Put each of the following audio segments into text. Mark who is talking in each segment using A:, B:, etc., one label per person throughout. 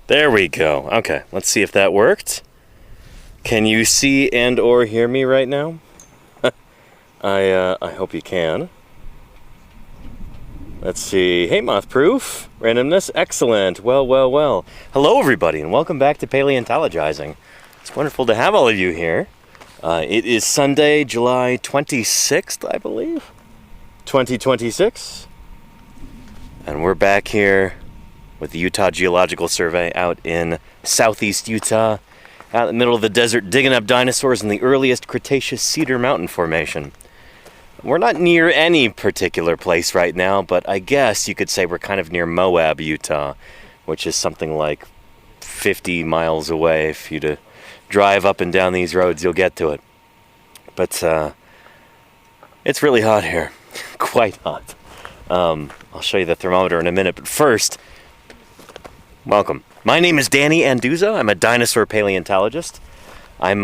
A: There we go. Okay, let's see if that worked. Can you see and or hear me right now? I hope you can. Let's see. Hey, Mothproof. Randomness. Excellent. Well. Hello, everybody, and welcome back to Paleontologizing. It's wonderful to have all of you here. It is Sunday, July 26th, I believe. 2026. And we're back here with the Utah Geological Survey out in southeast Utah, out in the middle of the desert, digging up dinosaurs in the earliest Cretaceous Cedar Mountain Formation. We're not near any particular place right now, but I guess you could say we're kind of near Moab, Utah, which is something like 50 miles away. If you to drive up and down these roads, you'll get to it. But it's really hot here, quite hot. I'll show you the thermometer in a minute, but first, welcome. My name is Danny Anduza. I'm a dinosaur paleontologist. I'm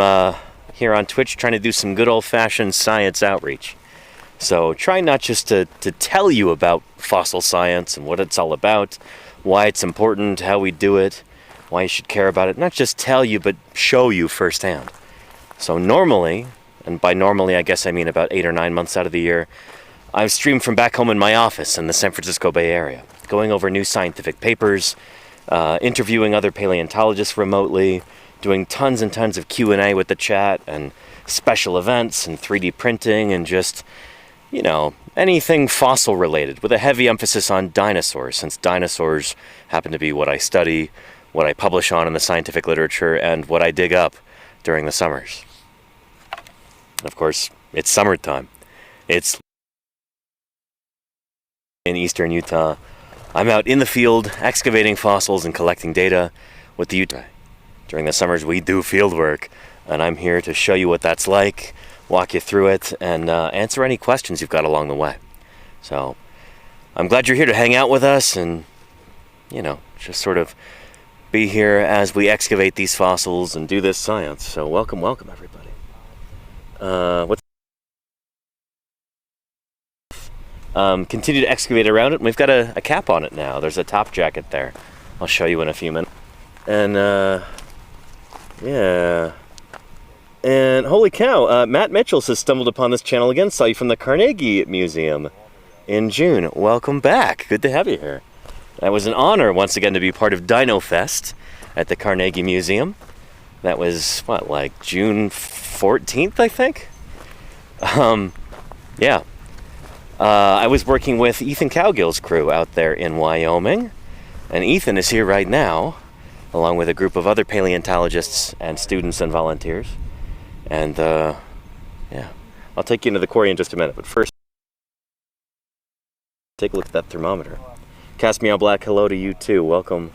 A: here on Twitch trying to do some good old-fashioned science outreach. So try not just to tell you about fossil science and what it's all about, why it's important, how we do it, why you should care about it. Not just tell you, but show you firsthand. So normally, and by normally I guess I mean about 8 or 9 months out of the year, I stream from back home in my office in the San Francisco Bay Area, going over new scientific papers, interviewing other paleontologists remotely, doing tons and tons of Q&A with the chat, and special events, and 3D printing, and just, you know, anything fossil related, with a heavy emphasis on dinosaurs, since dinosaurs happen to be what I study, what I publish on in the scientific literature, and what I dig up during the summers. Of course, it's summertime. It's in eastern Utah. I'm out in the field excavating fossils and collecting data with the Utah. During the summers we do field work, and I'm here to show you what that's like, walk you through it, and answer any questions you've got along the way. So I'm glad you're here to hang out with us and, you know, just sort of be here as we excavate these fossils and do this science. So welcome everybody. Continue to excavate around it, and we've got a cap on it now. There's a top jacket there. I'll show you in a few minutes. And yeah. And holy cow, Matt Mitchell has stumbled upon this channel again. Saw you from the Carnegie Museum in June. Welcome back. Good to have you here. That was an honor once again to be part of Dino Fest at the Carnegie Museum. That was what, like June 14th, I think. Yeah. I was working with Ethan Cowgill's crew out there in Wyoming, and Ethan is here right now, along with a group of other paleontologists and students and volunteers. And yeah, I'll take you into the quarry in just a minute, but first, take a look at that thermometer. Cast Meow Black, hello to you too. Welcome.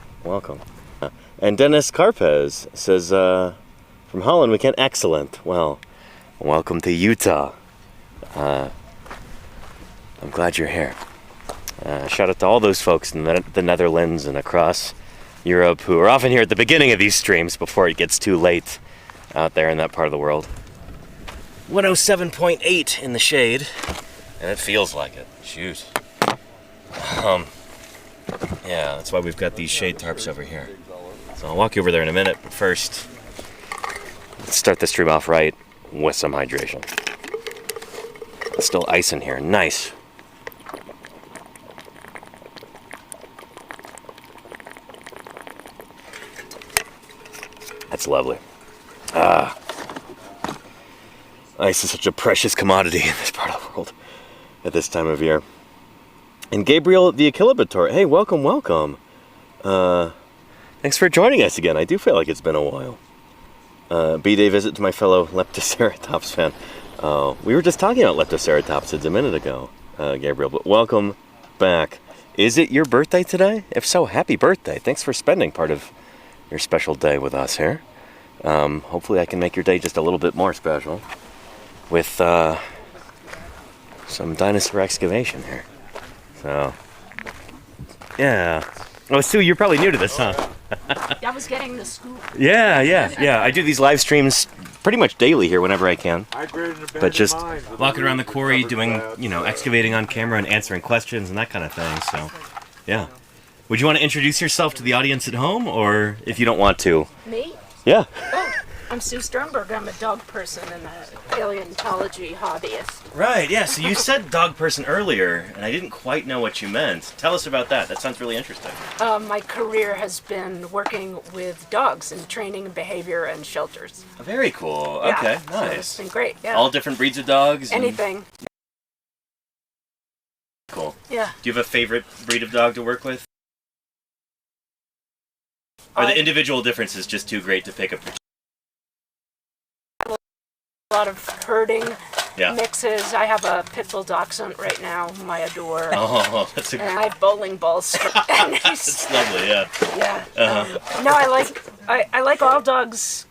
A: And Dennis Carpez says, from Holland, we can. Excellent. Well, welcome to Utah. I'm glad you're here. Shout out to all those folks in the Netherlands and across Europe who are often here at the beginning of these streams before it gets too late out there in that part of the world. 107.8 in the shade, and it feels like it. Shoot. Yeah, that's why we've got these shade tarps over here. So I'll walk you over there in a minute, but first, let's start the stream off right with some hydration. There's still ice in here. Nice. That's lovely. Ice is such a precious commodity in this part of the world at this time of year. And Gabriel the Achillibator, hey, welcome. Thanks for joining us again. I do feel like it's been a while. B-Day visit to my fellow Leptoceratops fan. We were just talking about Leptoceratopsids a minute ago, Gabriel, but welcome back. Is it your birthday today? If so, happy birthday. Thanks for spending part of your special day with us here. Hopefully I can make your day just a little bit more special with some dinosaur excavation here. So, yeah. Oh, Sue, you're probably new to this, huh?
B: I was getting the scoop.
A: Yeah. I do these live streams pretty much daily here whenever I can. But just walking around the quarry, doing, excavating on camera and answering questions and that kind of thing. So, yeah. Would you want to introduce yourself to the audience at home, or if you don't want to?
B: Me?
A: Yeah.
B: Oh, I'm Sue Sternberg. I'm a dog person and a paleontology hobbyist.
A: Right, yeah. So you said dog person earlier, and I didn't quite know what you meant. Tell us about that. That sounds really interesting.
B: My career has been working with dogs in training and behavior and shelters.
A: Very cool.
B: Yeah,
A: Okay,
B: so
A: nice.
B: it's been great, yeah.
A: All different breeds of dogs?
B: Anything.
A: Cool.
B: Yeah.
A: Do you have a favorite breed of dog to work with? Are the individual differences just too great to pick a
B: A lot of herding
A: Yeah.
B: mixes. I have a pit bull dachshund right now whom I adore.
A: Oh, that's
B: And I have bowling balls. And
A: that's lovely, yeah.
B: yeah.
A: Uh-huh.
B: No, I like all dogs,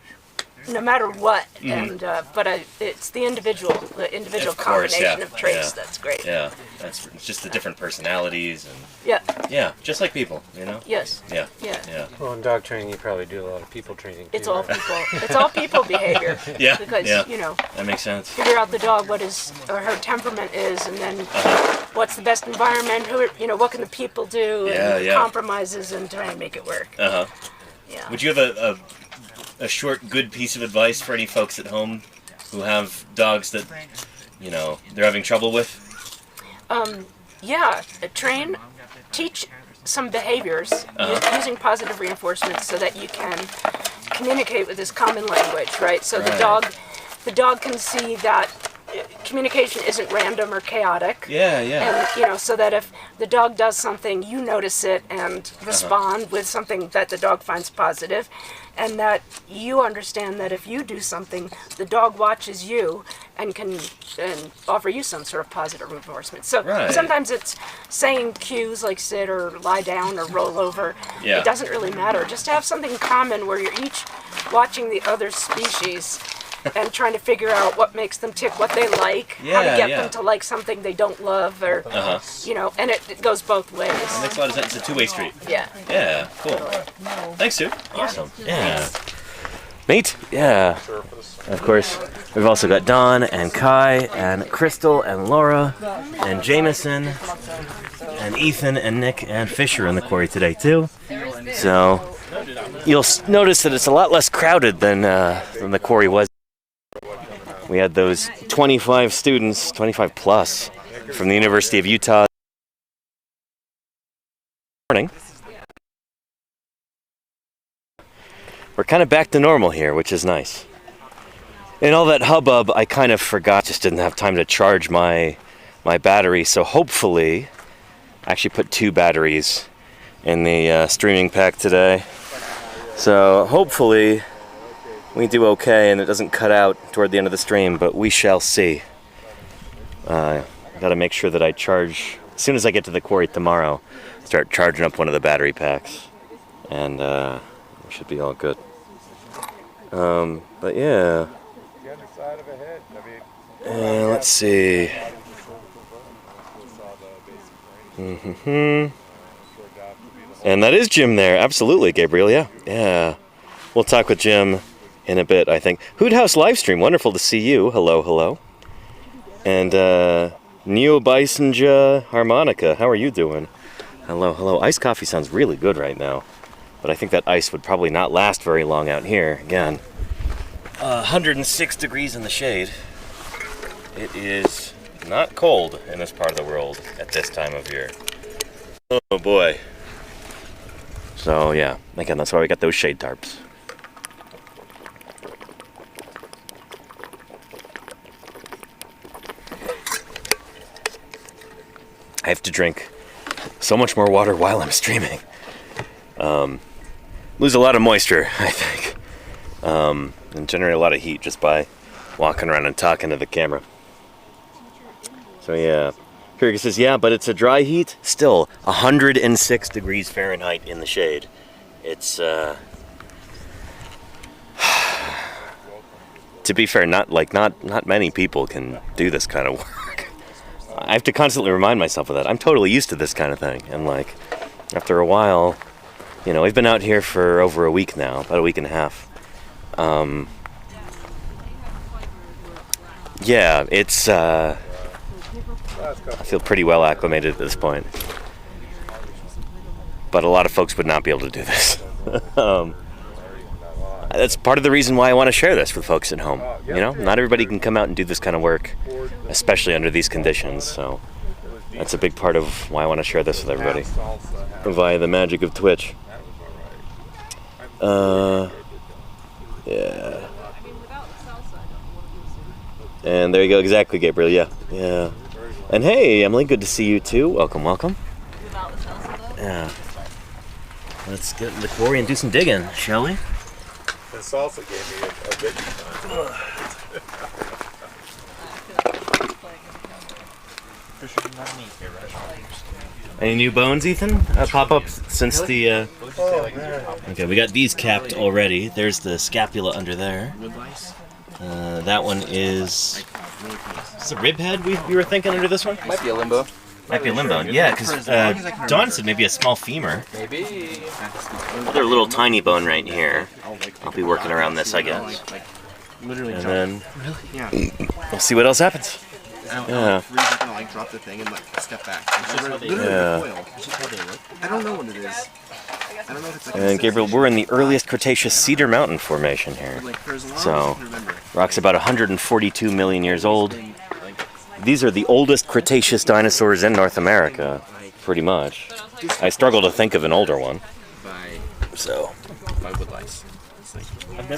B: no matter what. And but it's the individual
A: Of course,
B: combination
A: yeah,
B: of traits
A: yeah.
B: that's great.
A: Yeah, it's just the different personalities and
B: Yeah.
A: yeah, just like people, you know?
B: Yes.
A: Yeah.
B: Yeah.
A: Yeah.
C: Well, in dog training, you probably do a lot of people training, too.
B: It's all
C: right?
B: people. It's all people behavior.
A: Yeah,
B: Because
A: yeah.
B: you know,
A: That makes sense.
B: figure out the dog what his or her temperament is, and then what's the best environment. What can the people do?
A: Yeah,
B: and
A: yeah.
B: compromises and try and make it work.
A: Uh-huh.
B: Yeah.
A: Would you have a short, good piece of advice for any folks at home who have dogs that, they're having trouble with?
B: Yeah, teach some behaviors using positive reinforcement so that you can communicate with this common language, right? So
A: Right.
B: the dog can see that communication isn't random or chaotic.
A: Yeah, yeah.
B: And, so that if the dog does something, you notice it and respond with something that the dog finds positive, and that you understand that if you do something, the dog watches you and can offer you some sort of positive reinforcement. So
A: Right.
B: sometimes it's saying cues like sit or lie down or roll over.
A: Yeah.
B: It doesn't really matter. Just have something common where you're each watching the other species and trying to figure out what makes them tick, what they like, how to
A: Yeah,
B: get
A: yeah.
B: them to like something they don't love, or and it goes both ways.
A: That makes a lot of sense. It's a two-way street.
B: Yeah.
A: Yeah, cool. Thanks, Sue. Awesome. Yeah. Mate? Yeah. Of course, we've also got Don and Kai and Crystal and Laura and Jameson and Ethan and Nick and Fisher in the quarry today, too. So you'll notice that it's a lot less crowded than the quarry was. We had those 25 students, 25 plus, from the University of Utah. Morning. We're kind of back to normal here, which is nice. In all that hubbub, I kind of forgot, just didn't have time to charge my battery, so hopefully, I actually put 2 batteries in the streaming pack today. So hopefully, we do okay and it doesn't cut out toward the end of the stream, but we shall see. Gotta make sure that I charge, as soon as I get to the quarry tomorrow, start charging up one of the battery packs. And we should be all good. But yeah. Let's see. And that is Jim there, absolutely, Gabriel, yeah. We'll talk with Jim in a bit, I think. Hoot House livestream, wonderful to see you. Hello, hello. And Neo Bisonja Harmonica, how are you doing? Hello, hello. Iced coffee sounds really good right now. But I think that ice would probably not last very long out here. Again, 106 degrees in the shade. It is not cold in this part of the world at this time of year. Oh boy. So yeah, again, that's why we got those shade tarps. I have to drink so much more water while I'm streaming. Lose a lot of moisture, I think. And generate a lot of heat just by walking around and talking to the camera. So yeah. Kirk says, yeah, but it's a dry heat. Still, 106 degrees Fahrenheit in the shade. It's, to be fair, not many people can do this kind of work. I have to constantly remind myself of that. I'm totally used to this kind of thing. And after a while, we've been out here for over a week now, about a week and a half. Yeah, it's, I feel pretty well acclimated at this point. but a lot of folks would not be able to do this. That's part of the reason why I want to share this with folks at home. You know, not everybody can come out and do this kind of work, especially under these conditions. So that's a big part of why I want to share this with everybody via the magic of Twitch. Yeah. And there you go, exactly, Gabriel. Yeah. And hey, Emily, good to see you too. Welcome, welcome. Yeah. Let's get in the quarry and do some digging, shall we?
D: The salsa gave me a bit of time.
A: Any new bones, Ethan? Pop up since the. Okay, we got these capped already. There's the scapula under there. That one is. Is the rib head we were thinking under this one?
E: Might be a limbo.
A: Might be a limb bone, yeah, because Dawn said maybe a small femur.
E: Maybe.
A: Another little tiny bone right here. I'll be working around this, I guess.
E: Literally.
A: And then we'll see what else happens.
E: Yeah. We're gonna like drop the thing and like step back.
A: Yeah.
E: I don't know what it is. I don't know if it's like.
A: And Gabriel, we're in the earliest Cretaceous Cedar Mountain Formation here. So, rock's about 142 million years old. These are the oldest Cretaceous dinosaurs in North America, pretty much. I struggle to think of an older one. So,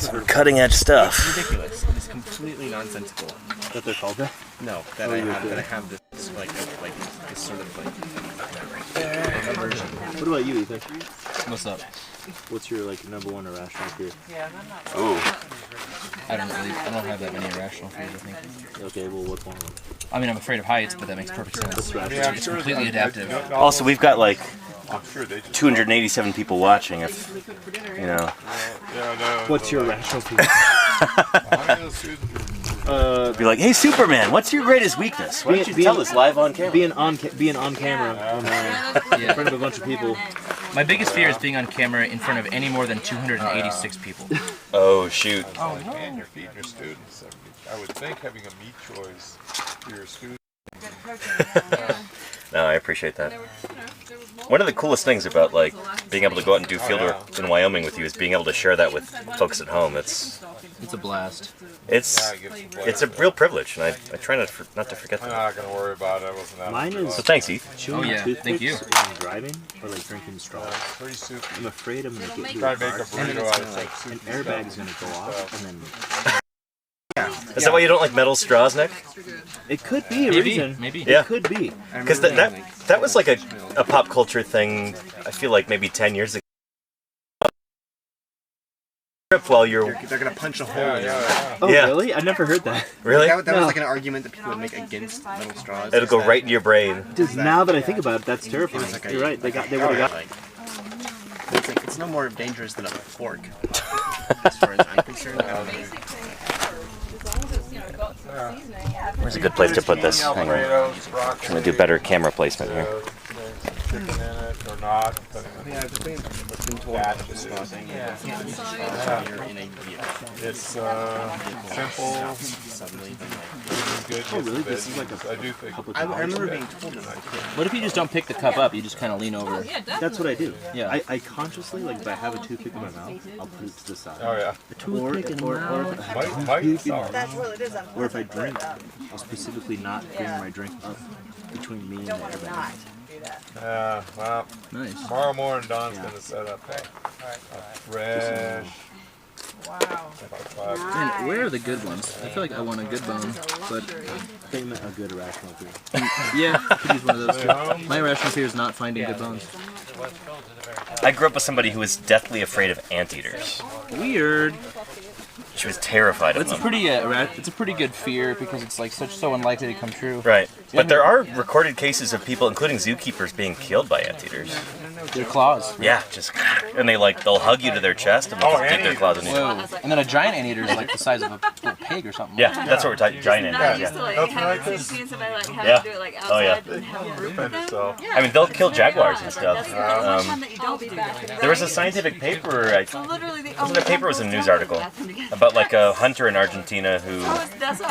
A: some cutting edge stuff.
E: It's ridiculous. It's completely nonsensical.
D: That they're called that?
E: No, that I have this like this sort of like version.
D: What about you, Ethan?
E: What's up?
D: What's your like number one irrational fear?
A: Ooh.
F: I don't have that many irrational fears, I think.
D: Okay, well, what's one?
F: I mean, I'm afraid of heights, but that makes perfect sense. It's completely adaptive.
A: Also, we've got like 287 people watching. If you know.
D: What's your irrational fear?
A: Be like, hey, Superman, what's your greatest weakness? Why don't you tell us live on camera?
D: Being on camera in front of a bunch of people.
F: My biggest fear is being on camera in front of any more than 286 people.
A: Oh, shoot.
D: And you're feeding your students. I would think having a meat choice for your students.
A: No, I appreciate that. One of the coolest things about like being able to go out and do field work in Wyoming with you is being able to share that with folks at home. It's
F: a blast.
A: It's a real privilege, and I try not to forget
D: I'm
A: that.
D: not going to worry about it. I wasn't that
A: Mine
D: much
A: is. So thanks, Eve.
D: chewing
F: yeah, thank you.
D: toothpicks and driving or like drinking straw. Pretty soupy. I'm afraid I'm going to get Try to hit make a burrito out of like an soupy airbag is stuff. going to go off and then
A: Is that why you don't like metal straws, Nick?
D: it could be a
F: Maybe,
D: reason.
F: maybe.
A: Yeah.
D: It could be.
A: Because that was like a pop culture thing. I feel like maybe 10 years ago. While you're
E: They're gonna punch a hole in it.
D: Oh,
A: Yeah.
D: really? I never heard that.
A: really,
E: That
D: No.
E: was like an argument that people would make against metal straws.
A: it'll go right in your brain.
D: Just now that I think about it, that's terrifying.
E: like a-
D: You're right. They would have got.
E: Like, it's no more dangerous than a fork. As far as I'm concerned.
A: Where's a good place to put this? Hang on. Trying to do better camera placement here.
D: Chicken in it or not. Depending on
E: Yeah, I've been told about this straw thing. You're in a vehicle.
D: It's simple.
E: Suddenly,
D: Good.
E: Oh,
D: really?
E: This
D: is like a I do think.
E: I remember being told that.
F: What if you just don't pick the cup up? You just kind of lean over.
D: That's what I do.
F: Yeah.
D: I consciously, like, if I have a toothpick in my mouth, I'll put it to the side. Oh yeah.
F: A toothpick in the mouth.
D: Or if I drink, I'll specifically not bring my drink up between me and the airbag. Yeah, well,
F: Nice.
D: tomorrow morning Don's gonna set up a fresh. Wow.
F: Man, where are the good ones? I feel like I want a good bone, but
D: I think a good irrational fear.
F: yeah, I could use one of those too. My irrational fear is not finding good bones.
A: I grew up with somebody who was deathly afraid of anteaters.
F: Weird.
A: She was terrified of
F: It's a
A: them.
F: pretty it's a pretty good fear because it's like so unlikely to come true.
A: Right. But there are recorded cases of people, including zookeepers, being killed by anteaters.
F: Their claws.
A: Yeah, just and they'll hug you to their chest and they'll just dig their claws in you.
F: Whoa. And then a giant anteater is like the size of a little pig or something.
A: Yeah, that's what we're talking. Giant
G: I
A: anteaters.
G: used to
A: Yeah.
G: like
D: Nothing
G: have
D: like
G: it
D: this.
G: scenes and I like have
A: Yeah.
G: to do it like
A: Oh, yeah.
G: outside and have a group with them.
D: So,
A: I mean, they'll kill jaguars and
G: That's
A: stuff.
G: the one time that you don't do that.
A: There was a scientific paper.
G: So literally the
A: Wasn't a paper? It was a news article about like a hunter in Argentina who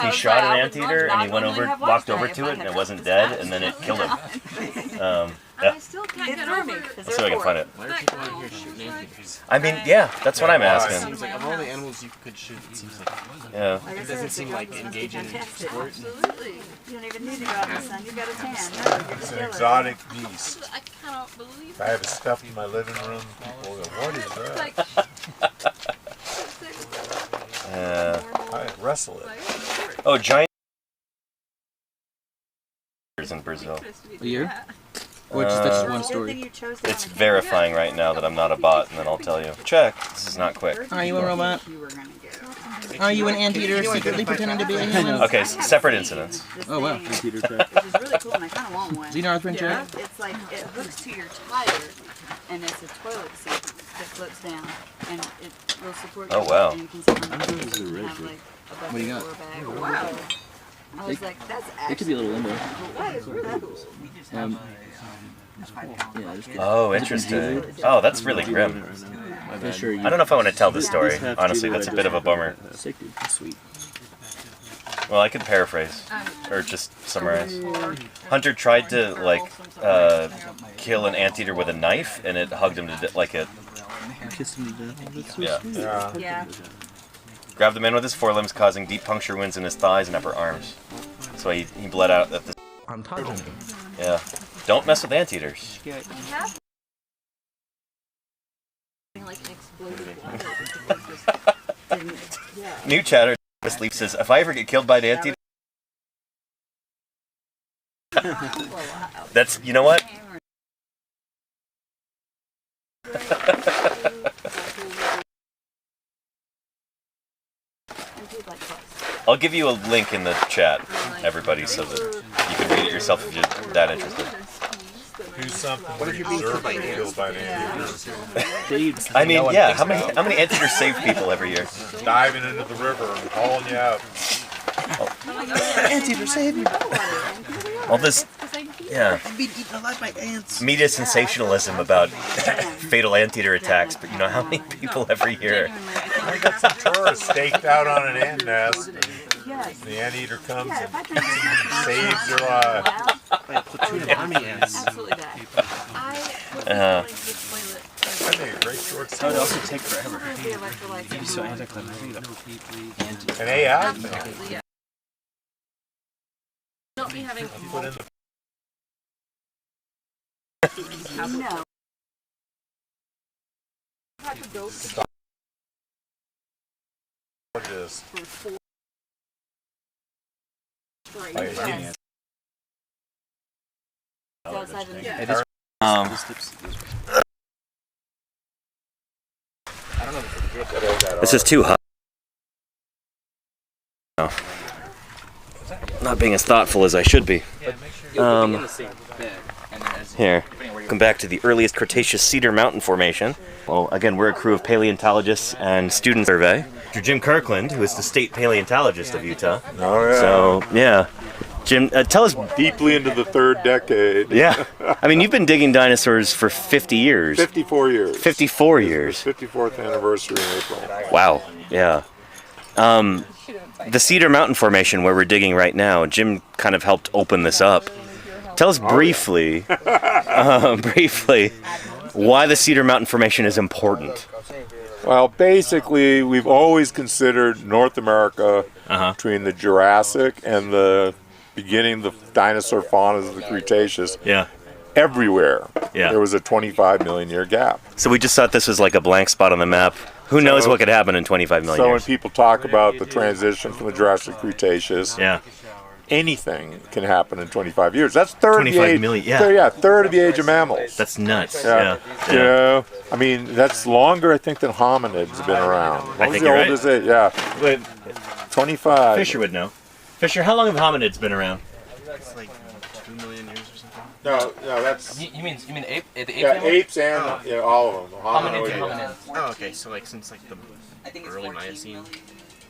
A: he shot an anteater and he went over, walked over to it and it wasn't dead and then it killed him.
G: I still can't
B: It
G: get
B: threw
G: over
B: me.
A: Let's see if I can find it.
E: Why are people out here shooting anteaters?
A: I mean, yeah, that's what I'm
E: It
A: asking.
E: seems like of all the animals you could shoot, it seems like
A: Yeah.
E: it doesn't seem like engaging in sport.
G: Absolutely.
B: You don't even need to go out in the sun. You've got a tan. No, you're
H: It's
B: just
H: an
B: yellow.
H: exotic beast.
G: I cannot believe
H: If I have it stuffed in my living room, people go, what is that?
G: like
A: Yeah.
H: I wrestle it.
A: Oh, giant in Brazil.
F: A year? Or just that's just one
B: Good
F: story?
B: thing you chose that
A: It's
B: one.
A: verifying right now that I'm not a bot, and then I'll tell you. Check. This is not quick.
F: Are you a robot?
B: You were gonna get.
F: Are you an anteater secretly pretending to be a human?
A: Okay, separate incidents.
B: This
F: Oh, wow.
B: thing,
D: Computer check.
B: which is really cool, and I kind of want one.
F: Xenarthrin check?
B: It's like it hooks to your tire, and it's a toilet seat that flips down, and it will support.
A: Oh,
B: your
A: wow.
B: butt, and you can sit on
D: I'm
B: it
D: sure this is a
B: and
D: red
B: have
D: sheet.
B: like a bucket
F: What do you got?
B: or a bag. Wow. I was like, that's actually.
F: It could be a little limbo.
B: That is really cool.
F: Yeah, just
A: Oh, interesting. Oh, that's really grim.
F: Fisher,
A: I don't know if I want to tell this story. Honestly, that's a bit of a bummer.
D: Sick, dude. Sweet.
A: Well, I could paraphrase, or just summarize. Hunter tried to, like, kill an anteater with a knife, and it hugged him to death, like it.
D: Kissed him to death. That's so
A: Yeah.
D: sweet.
H: Yeah.
B: Yeah.
A: Grabbed the man with his forelimbs, causing deep puncture wounds in his thighs and upper arms. So he bled out at the.
F: Ontology.
A: Yeah. Don't mess with anteaters.
B: Like an exploded water.
A: New chatter. Sleep says, if I ever get killed by an anteater. That's, you know what? I'll give you a link in the chat, everybody, so that you can read it yourself if you're that interested.
H: Do something. What if you're being killed by an anteater?
A: I mean, yeah, how many anteaters save people every year?
H: Diving into the river and hauling you out.
D: Anteater, save me!
A: All this, yeah,
D: I'm being eaten alive by ants!
A: media sensationalism about fatal anteater attacks, but you know how many people every year?
H: I got some tourists staked out on an ant nest.
B: Yes.
H: The anteater comes
B: Yeah,
H: and
B: if I can
H: saves your life.
E: By a platoon of army ants.
B: absolutely die.
H: I made a great short
D: That would
H: story.
D: also take forever.
B: The electrolytes
D: It'd be so anticlimactic.
H: An AI thing.
G: don't be having
H: Put in the
B: No.
H: what it is.
B: Outside of
D: Hey, this
A: This is too hot. No. Not being as thoughtful as I should be. Here, come back to the earliest Cretaceous Cedar Mountain Formation. Well, again, we're a crew of paleontologists and student survey. Dr. Jim Kirkland, who is the state paleontologist of Utah.
H: Oh, yeah.
A: So, yeah. Jim, tell us.
H: Deeply into the third decade.
A: Yeah. I mean, you've been digging dinosaurs for 50 years.
H: 54 years.
A: 54 years.
H: 54th anniversary in April.
A: Wow. Yeah. The Cedar Mountain Formation, where we're digging right now, Jim kind of helped open this up. Tell us briefly, why the Cedar Mountain Formation is important.
H: Well, basically, we've always considered North America between the Jurassic and the beginning of the dinosaur faunas of the Cretaceous.
A: Yeah.
H: Everywhere,
A: Yeah.
H: there was a 25 million year gap.
A: So we just thought this was like a blank spot on the map. Who knows what could happen in 25 million
H: So when
A: years?
H: people talk about the transition from the Jurassic Cretaceous,
A: Yeah.
H: anything can happen in 25 years. That's third of the
A: 25
H: age.
A: million, yeah.
H: Third of the age of mammals.
A: That's nuts.
H: Yeah. You know, I mean, that's longer, I think, than hominids have been around. What was
A: think
H: the
A: you're
H: oldest age? Yeah,
A: Wait,
H: 25.
A: Fisher would know. Fisher, how long have hominids been around?
E: It's like 2 million years or something.
H: No, that's
F: You mean ape? The ape
H: yeah,
F: family?
H: apes and all of them.
F: Hominids and
H: Hominoid.
F: hominids.
E: Oh, okay. So like since like the early Miocene.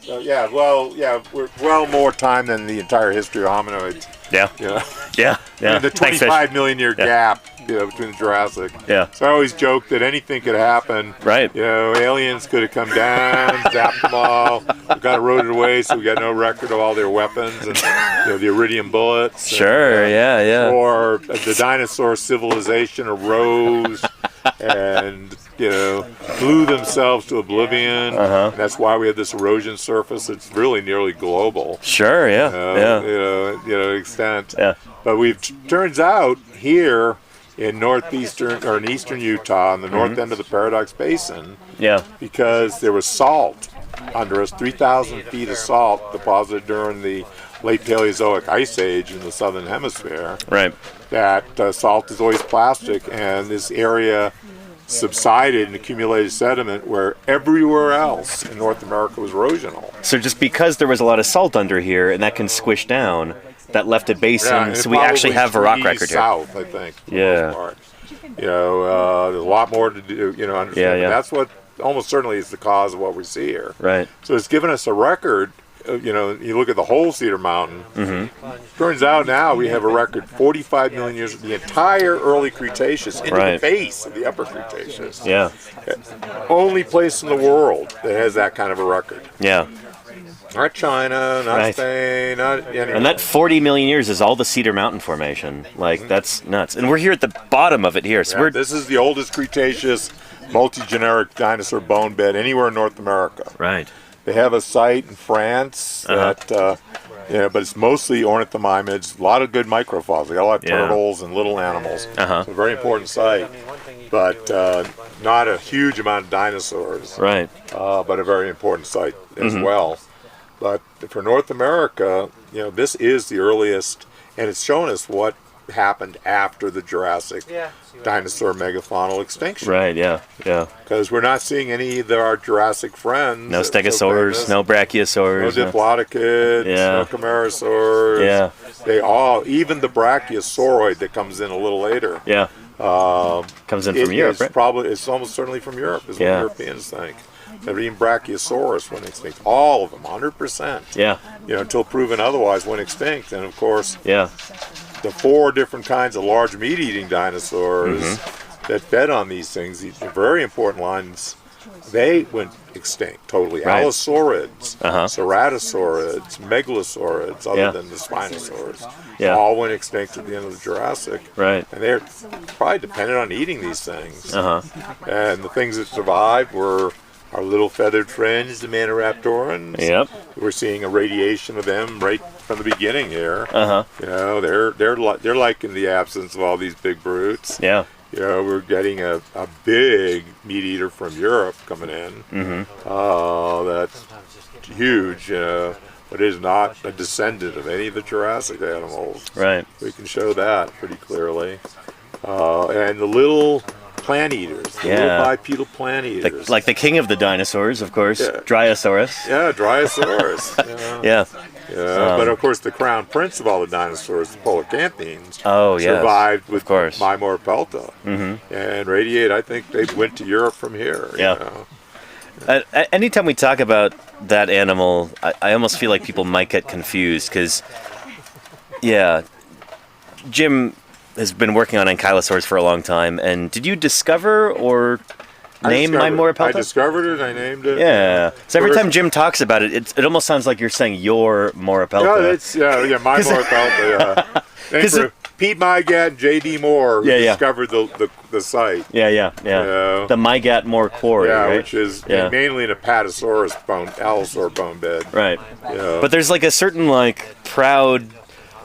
H: We're well more time than the entire history of hominoids.
A: Yeah.
H: Yeah,
A: Yeah.
H: I mean, the
A: Thanks, Fish.
H: 25 million year gap between the Jurassic.
A: Yeah.
H: So I always joke that anything could happen.
A: Right.
H: Aliens could have come down, zapped them all, got eroded away, so we got no record of all their weapons and the iridium bullets.
A: Sure.
H: And,
A: yeah.
H: Or the dinosaur civilization arose and blew themselves to oblivion. And that's why we have this erosion surface. It's really nearly global.
A: Sure.
H: Extent.
A: Yeah.
H: But turns out here in in eastern Utah, on the north end of the Paradox Basin, because there was salt under us, 3,000 feet of salt deposited during the late Paleozoic Ice Age in the southern hemisphere.
A: Right.
H: That salt is always plastic, and this area subsided and accumulated sediment where everywhere else in North America was erosional.
A: So just because there was a lot of salt under here, and that can squish down, that left a basin, so we actually have a rock record here.
H: South, I think.
A: Yeah.
H: There's a lot more to do, understand.
A: Yeah.
H: That's what almost certainly is the cause of what we see here.
A: Right.
H: So it's given us a record. You look at the whole Cedar Mountain. Turns out now we have a record 45 million years of the entire early Cretaceous into the base of the upper Cretaceous.
A: Yeah.
H: Only place in the world that has that kind of a record.
A: Yeah.
H: Not China, not Spain, not anywhere.
A: And that 40 million years is all the Cedar Mountain Formation. Like, that's nuts. And we're here at the bottom of it here. So
H: this is the oldest Cretaceous multi-generic dinosaur bone bed anywhere in North America.
A: Right.
H: They have a site in France that, but it's mostly ornithomimids. A lot of good microfossils. They got a lot of turtles and little animals. It's a very important site, but not a huge amount of dinosaurs.
A: Right.
H: But a very important site as well. But for North America, this is the earliest, and it's shown us what happened after the Jurassic dinosaur megafaunal extinction.
A: Right, yeah.
H: Because we're not seeing any of our Jurassic friends.
A: No stegosaurs, no brachiosaurs.
H: No diplodocids, no camarasaurs.
A: Yeah.
H: They all, even the brachiosauroid that comes in a little later.
A: Yeah. Comes in from Europe, right?
H: It's almost certainly from Europe, is what Europeans think. Even Brachiosaurus went extinct. All of them, 100%.
A: Yeah.
H: Until proven otherwise, went extinct. And of course, the 4 different kinds of large meat-eating dinosaurs that fed on these things, these very important lines, they went extinct totally.
A: Right.
H: Allosaurids, ceratosaurids, megalosaurids, other than the spinosaurs, all went extinct at the end of the Jurassic.
A: Right.
H: And they're probably dependent on eating these things. And the things that survived were our little feathered friends, the Maniraptorans.
A: Yep.
H: We're seeing a radiation of them right from the beginning here. They're like in the absence of all these big brutes.
A: Yeah.
H: We're getting a big meat eater from Europe coming in. That's huge. But is not a descendant of any of the Jurassic animals.
A: Right.
H: We can show that pretty clearly. And the little plant eaters, the little bipedal plant eaters.
A: Like the king of the dinosaurs, of course, Dryosaurus.
H: Yeah, Dryosaurus. But of course, the crown prince of all the dinosaurs, the Polacanthines, survived with Mimorpelta. And radiate, I think they went to Europe from here.
A: Anytime we talk about that animal, I almost feel like people might get confused because, Jim has been working on ankylosaurs for a long time. And did you discover or name Mimorpelta?
H: I discovered it. I named it.
A: Yeah. So every time Jim talks about it, it almost sounds like you're saying your Morapelta.
H: No, it's Mimorpelta. Named for Pete Mygat and J.D. Moore who discovered the site.
A: The Mygat Moore quarry, right?
H: Which is mainly an Apatosaurus allosaur bone bed.
A: Right. But there's like a certain proud,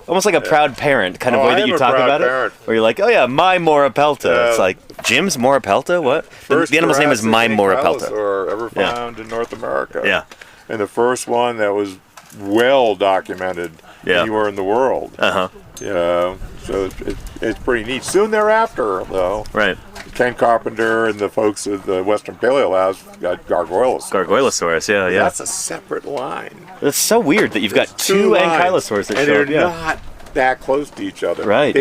A: almost like a proud parent kind of way that you talk about it. Where you're like, oh yeah, my Morapelta. It's like, Jim's Morapelta? What? The animal's name is my Morapelta.
H: Ever found in North America.
A: Yeah.
H: And the first one that was well documented anywhere in the world. So it's pretty neat. Soon thereafter, though, Ken Carpenter and the folks at the Western Paleo Labs got Gargoylosaurus.
A: Gargoylosaurus,
H: That's a separate line.
A: It's so weird that you've got two ankylosaurs that show up.
H: And they're not that close to each other.
A: Right,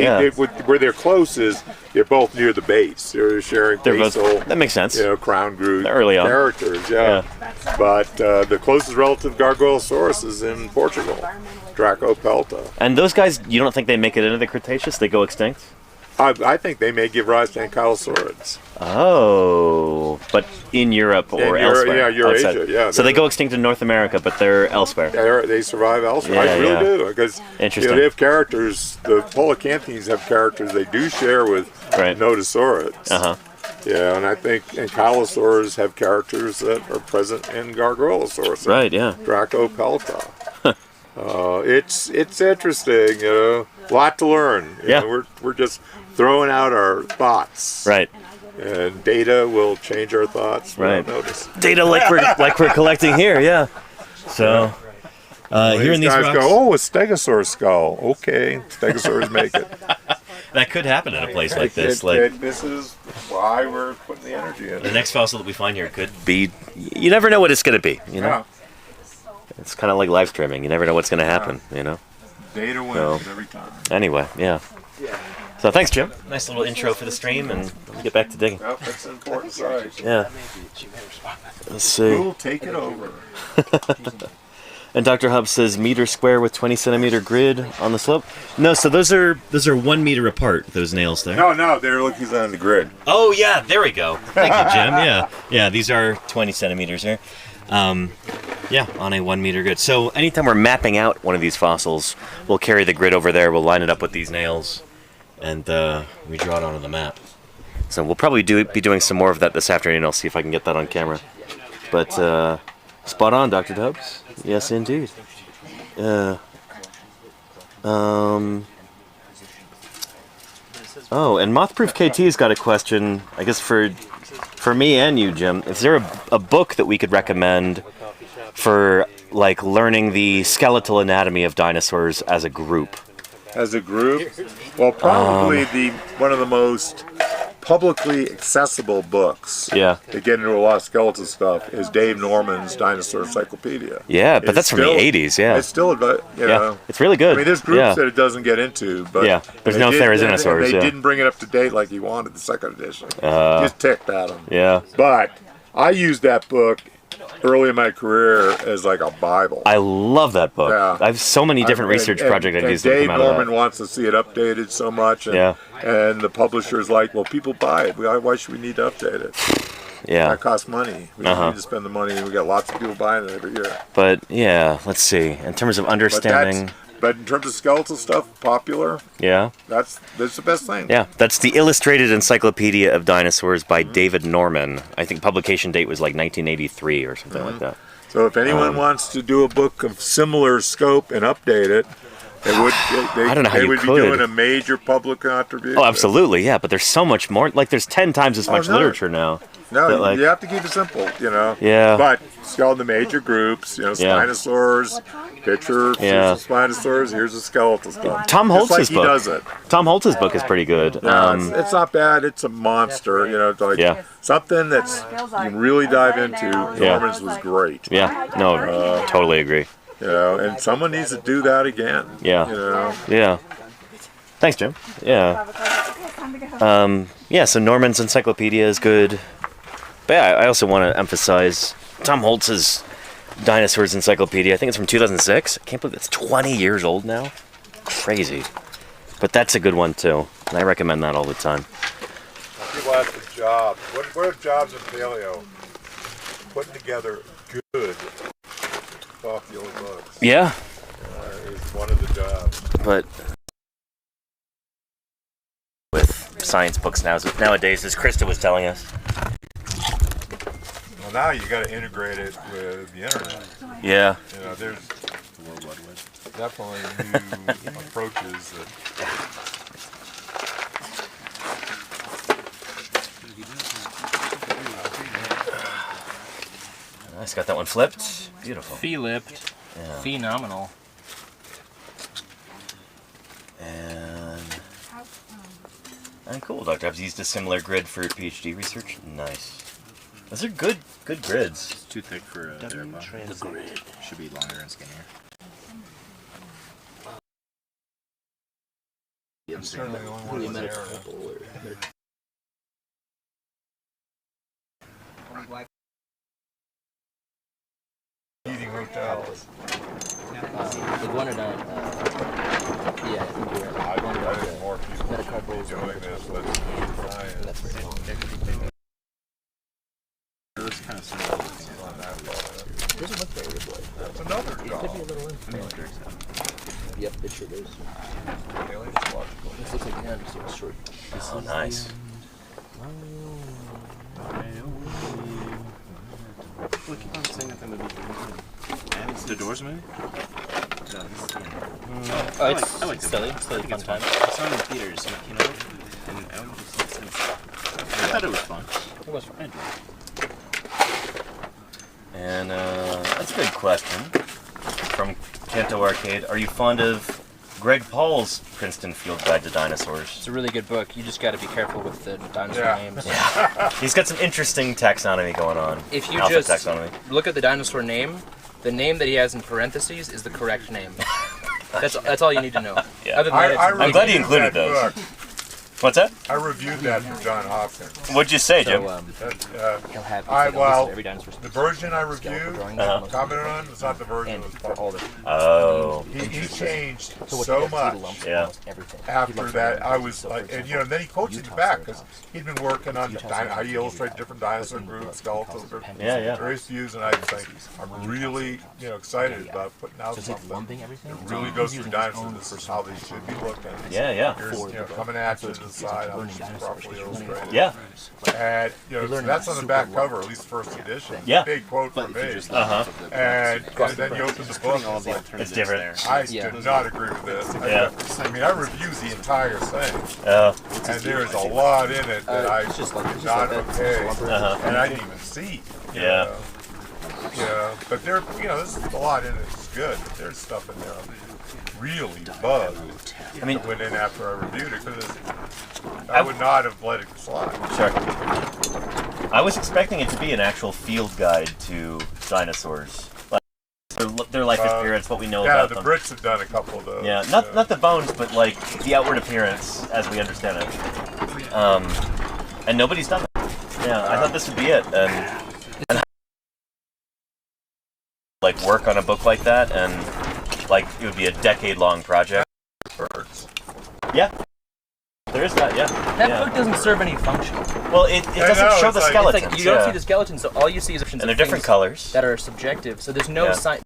H: where they're close is they're both near the base. They're sharing basal,
A: that makes sense.
H: crown group
A: early on
H: characters. But the closest relative Gargoylosaurus is in Portugal, Dracopelta.
A: And those guys, you don't think they make it into the Cretaceous? They go extinct?
H: I think they may give rise to ankylosaurids.
A: Oh, but in Europe or elsewhere?
H: Yeah, Eurasia,
A: outside.
H: yeah.
A: So they go extinct in North America, but they're elsewhere.
H: They survive elsewhere.
A: Yeah,
H: I really do, because
A: interesting.
H: they have characters. The Polacanthines have characters they do share with nodosaurids.
A: Uh-huh.
H: Yeah, and I think ankylosaurs have characters that are present in Gargoylosaurus.
A: Right, yeah.
H: Dracopelta. It's interesting, a lot to learn. You know, we're just throwing out our thoughts.
A: Right.
H: And data will change our thoughts without notice.
A: Data like we're collecting here, yeah. So here in these
H: guys
A: rocks,
H: go, a stegosaur skull. Okay, stegosaurs make it.
A: that could happen in a place like this.
H: This is why we're putting the energy in.
A: The next fossil that we find here could be. You never know what it's going to be. You know.
H: Yeah.
A: It's kind of like live streaming. You never know what's going to happen. You know.
H: Data wins every time.
A: Anyway, yeah. So thanks, Jim. Nice little intro for the stream, and we'll get back to digging.
H: Yep, that's an important site.
A: Yeah. Let's see.
H: We'll take it over.
A: And Dr. Hub says meter square with 20 centimeter grid on the slope. No, so those are 1 meter apart. Those nails there.
H: No, they're looking on the grid.
A: Oh yeah, there we go. Thank you, Jim. Yeah. These are 20 centimeters here. Yeah, on a 1 meter grid. So anytime we're mapping out one of these fossils, we'll carry the grid over there. We'll line it up with these nails, and we draw it onto the map. So we'll probably be doing some more of that this afternoon. I'll see if I can get that on camera. But spot on, Dr. Dubs. Yes, indeed. Oh, and Mothproof KT's got a question, I guess for me and you, Jim. Is there a book that we could recommend for like learning the skeletal anatomy of dinosaurs as a group?
H: As a group? Well, probably one of the most publicly accessible books to get into a lot of skeletal stuff is Dave Norman's Dinosaur Encyclopedia.
A: Yeah, but that's from the 80s,
H: It's still, you know.
A: It's really good.
H: I mean, there's groups that it doesn't get into, but
A: there's no Therizinosaurs.
H: They didn't bring it up to date like he wanted the second edition. Just ticked at him.
A: Yeah.
H: But I used that book early in my career as like a Bible.
A: I love that book.
H: Yeah.
A: I have so many different research projects I've used to
H: Dave
A: come out of
H: Norman
A: that.
H: wants to see it updated so much, and the publisher's like, well, people buy it. Why should we need to update it?
A: Yeah.
H: That costs money. We don't need to spend the money, and we got lots of people buying it every year.
A: But yeah, let's see. In terms of understanding,
H: but in terms of skeletal stuff, popular.
A: Yeah.
H: That's the best thing.
A: Yeah, that's the Illustrated Encyclopedia of Dinosaurs by David Norman. I think publication date was like 1983 or something like that.
H: So if anyone wants to do a book of similar scope and update it, they would be doing a major public contribution.
A: Oh, absolutely, yeah. But there's so much more. Like, there's 10 times as much literature now.
H: No, you have to keep it simple, you know.
A: Yeah.
H: But it's all the major groups, you know, Spinosaurs, picture, Spinosaurs, here's the skeletal stuff.
A: Tom Holtz's book.
H: He does it.
A: Tom Holtz's book is pretty good.
H: It's not bad. It's a monster, you know. Like something that's you can really dive into. Norman's was great.
A: Yeah. No, totally agree.
H: You know, and someone needs to do that again.
A: Yeah.
H: You know.
A: Yeah. Thanks, Jim. Yeah. So Norman's Encyclopedia is good. But yeah, I also want to emphasize Tom Holtz's Dinosaurs Encyclopedia. I think it's from 2006. I can't believe it's 20 years old now. Crazy. But that's a good one, too. And I recommend that all the time.
H: People ask for jobs. What are jobs in paleo? Putting together good popular books.
A: Yeah.
H: Is one of the jobs.
A: But with science books nowadays, as Krista was telling us.
H: Well, now you got to integrate it with the internet.
A: Yeah.
H: You know, there's definitely new approaches that.
A: Nice, got that one flipped. Beautiful.
F: Flipped. Yeah. Phenomenal.
A: And cool, Dr. I've used a similar grid for PhD research. Nice. Those are good grids.
E: It's too thick for a therapy. The grid should be longer and skinnier.
H: I'm certainly the only one there. Eating hotels.
F: Iguanodont. Yeah, I think you're right.
H: I think more people should be doing this, but science.
E: This kind of similar.
F: Doesn't look very good.
H: That's another
F: Could be a
H: dog.
F: little in. Yep, it sure does.
H: Paleontological.
F: This looks like the end, so it's short.
A: Oh, nice.
E: Well, keep on saying that the movie. And it's the Doors movie? No, this is the end.
F: Oh, it's
E: I like
F: silly.
E: I
F: Silly
E: think
F: fun
E: it's fun.
F: time.
E: I saw it in theaters, you know, and I would just I thought it was fun.
F: It was
E: I enjoyed it.
A: And that's a good question from Kanto Arcade. Are you fond of Greg Paul's Princeton Field Guide to Dinosaurs?
F: It's a really good book. You just got to be careful with the dinosaur
H: Yeah.
F: names.
A: Yeah. He's got some interesting taxonomy going on.
F: If you
A: Alpha
F: just
A: taxonomy.
F: look at the dinosaur name, the name that he has in parentheses is the correct name. That's all you need to know.
A: Yeah.
F: Other than that, it's
A: I'm glad he
H: reviewed
A: included
H: that
A: those.
H: book.
A: What's that?
H: I reviewed that for John Hopkins.
A: What'd you say, Jim?
F: so, he'll have every dinosaur
H: The version I reviewed,
A: Uh-huh.
H: commented on, was not the version
F: and
H: that was
F: for all
H: published.
F: the
A: Oh.
H: He changed
F: so what
H: so
F: he does is he
H: much
F: lumps
A: Yeah.
F: almost everything. He
H: after
F: lumps
H: that.
F: everything.
H: I was
F: So, for
H: like, and
F: example,
H: you know, then he quotes it
F: Utah
H: back because
F: Ceratops.
H: he'd been working on
F: Utah
H: how you
F: Ceratops
H: illustrate
F: is
H: different
F: like
H: dinosaur
F: in the
H: groups,
F: book,
H: skeletals,
F: because
H: groups,
A: Yeah, yeah.
H: various views, and I just think I'm really, excited about putting out
F: So it's like
H: something
F: lumping everything.
H: that really goes through dinosaurs. This is how they should be looking.
A: Yeah, yeah.
H: Here's, coming at you to the side, how it's properly illustrated.
A: Yeah.
H: And so that's on the back cover, at least the first edition.
A: Yeah.
H: Big quote
E: But
H: from
E: if you
H: me.
E: just
A: Uh-huh.
H: And then you open the book,
E: putting all
H: it's
E: the
H: like,
E: alternatives
A: different.
E: there.
H: I
F: Yeah.
H: do not agree with this.
A: Yeah.
H: I mean, I reviewed the entire thing, and there's a lot in it that I
F: It's just like
H: did not okay,
A: Uh-huh.
H: and I didn't even see. you
A: Yeah.
H: know. But there, there's a lot in it that's good. But there's stuff in there I'm really bugged.
A: I mean,
H: Went in after I reviewed it because I would not have let it slide.
A: sure. I was expecting it to be an actual field guide to dinosaurs. Like their life experience, what we know
H: Yeah,
A: about
H: the
A: them.
H: Brits have done a couple of those.
A: Yeah, not the bones, but like the outward appearance as we understand it. And nobody's done that. Yeah, I thought this would be it. And like work on a book like that, and like it would be a decade-long project.
H: birds.
A: Yeah, there is that. Yeah.
F: That
A: yeah.
F: book doesn't serve any function.
A: Well, it doesn't
H: know,
A: show
H: it's
A: the
H: like-
F: It's
A: skeletons.
F: like you don't
A: yeah.
F: see the skeletons, so all you see is options
A: And
F: of
A: they're different
F: things
A: colors.
F: that are subjective. So there's no
A: Yeah.
F: sign.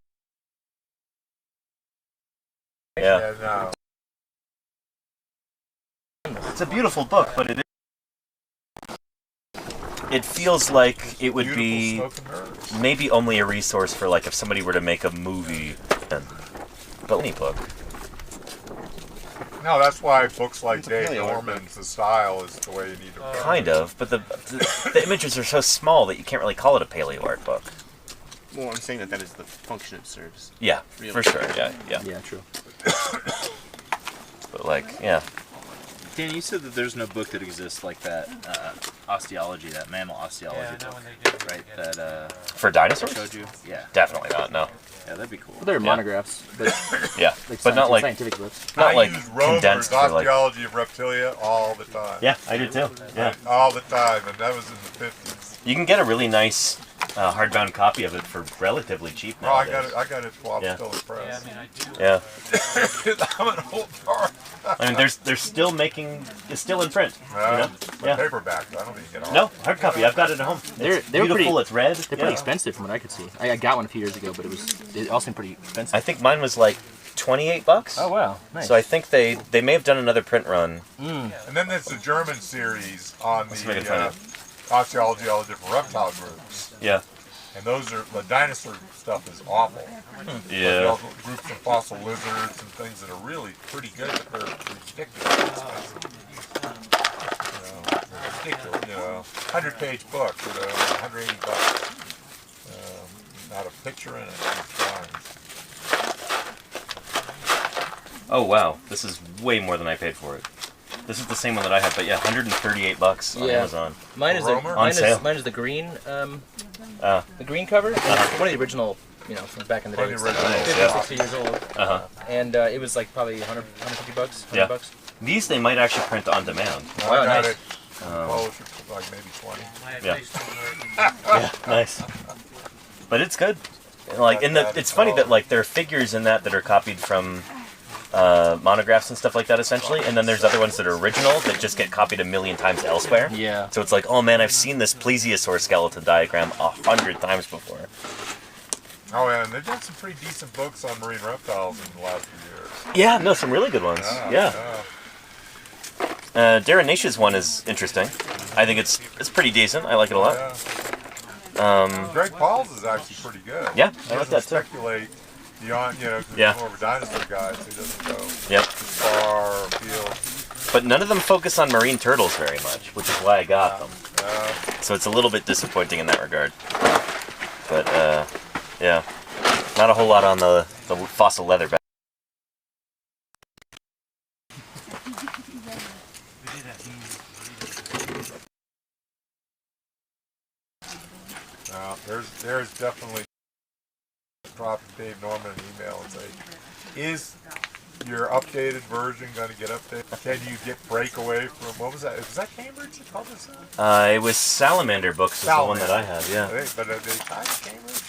A: Yeah.
H: And
A: It's a beautiful book, but it feels like it would be
H: beautiful smoke and mirrors.
A: maybe only a resource for like if somebody were to make a movie. But any book.
H: No, that's why books like
E: It's a
H: Dave
E: paleo art
H: Norman's, the style is the way you need to approach
A: Kind
H: it.
A: of, but the images are so small that you can't really call it a paleo art book.
E: Well, I'm saying that is the function it serves.
A: Yeah, for sure. Yeah.
F: Yeah, true.
A: But like, yeah.
E: Dan, you said that there's no book that exists like that osteology, that mammal osteology book, right? That
A: For
E: I
A: dinosaurs?
E: showed you. Yeah,
A: Definitely not. No.
E: yeah, that'd be cool.
F: Well, they're monographs, but
A: Yeah,
F: like
A: but not like
F: scientific books.
A: not
H: I
A: like
H: use Romer's
A: condensed for like.
H: Osteology of Reptilia all the time.
A: Yeah, I did too. Yeah.
H: All the time, and that was in the 50s.
A: You can get a really nice hardbound copy of it for relatively cheap
H: Oh, I
A: nowadays.
H: got it while I'm
A: Yeah.
H: still in press.
A: Yeah.
H: I'm an old fart.
A: I mean, they're still making. It's still in print. You know?
H: But
A: Yeah.
H: paperback, I don't even get all.
A: No, hard copy. I've got it at home.
F: They're
A: It's beautiful.
F: pretty-
A: It's red.
F: They're
A: yeah.
F: pretty expensive from what I could see. I got one a few years ago, but it all seemed pretty expensive.
A: I think mine was like $28.
F: Oh wow, nice.
A: So I think they may have done another print run.
H: And then there's the German series on
A: Let's make it
H: the osteology, all the different reptile groups.
A: Yeah.
H: And those are, the dinosaur stuff is awful.
A: Yeah.
H: All the groups of fossil lizards and things that are really pretty good, but they're ridiculously expensive. They're ridiculous, 100-page book, $180. Not a picture in it. It's drawings.
A: Oh wow, this is way more than I paid for it. This is the same one that I have, but yeah, $138 on
F: Yeah.
A: Amazon.
F: Mine is
H: Romer?
A: On sale.
F: mine is the green the green cover. One of the original, from back in the day.
H: One of
F: It's
H: the
F: like
H: original.
F: 50,
A: Yeah.
F: 60 years old,
A: Uh huh.
F: and it was like probably $150, $100
A: Yeah.
F: bucks.
A: These they might actually print on demand.
H: I
F: Wow,
H: got
F: nice.
H: it published for like maybe 20.
A: Yeah. Yeah. Nice. But it's good. Like it's funny that like there are figures in that are copied from monographs and stuff like that, essentially. And then there's other ones that are original that just get copied a million times elsewhere.
F: Yeah.
A: So it's like, oh man, I've seen this plesiosaur skeleton diagram 100 times before.
H: Oh, yeah, and they've done some pretty decent books on marine reptiles in the last few years.
A: Yeah, no, some really good ones. Yeah. Darren Naish's one is interesting. I think it's pretty decent. I like it a lot.
H: Greg Paul's is actually pretty good.
A: Yeah,
H: he
A: I like that too.
H: speculate beyond, because he's more of a dinosaur guy, so he doesn't go far afield.
A: But none of them focus on marine turtles very much, which is why I got them. So it's a little bit disappointing in that regard. But, yeah. Not a whole lot on the fossil leatherback.
H: There's definitely drop Dave Norman an email and say, is your updated version going to get updated? Can you get breakaway from, what was that? Was that Cambridge that published that?
A: It was Salamander Books is the one that I have, yeah.
H: But are they tied to Cambridge?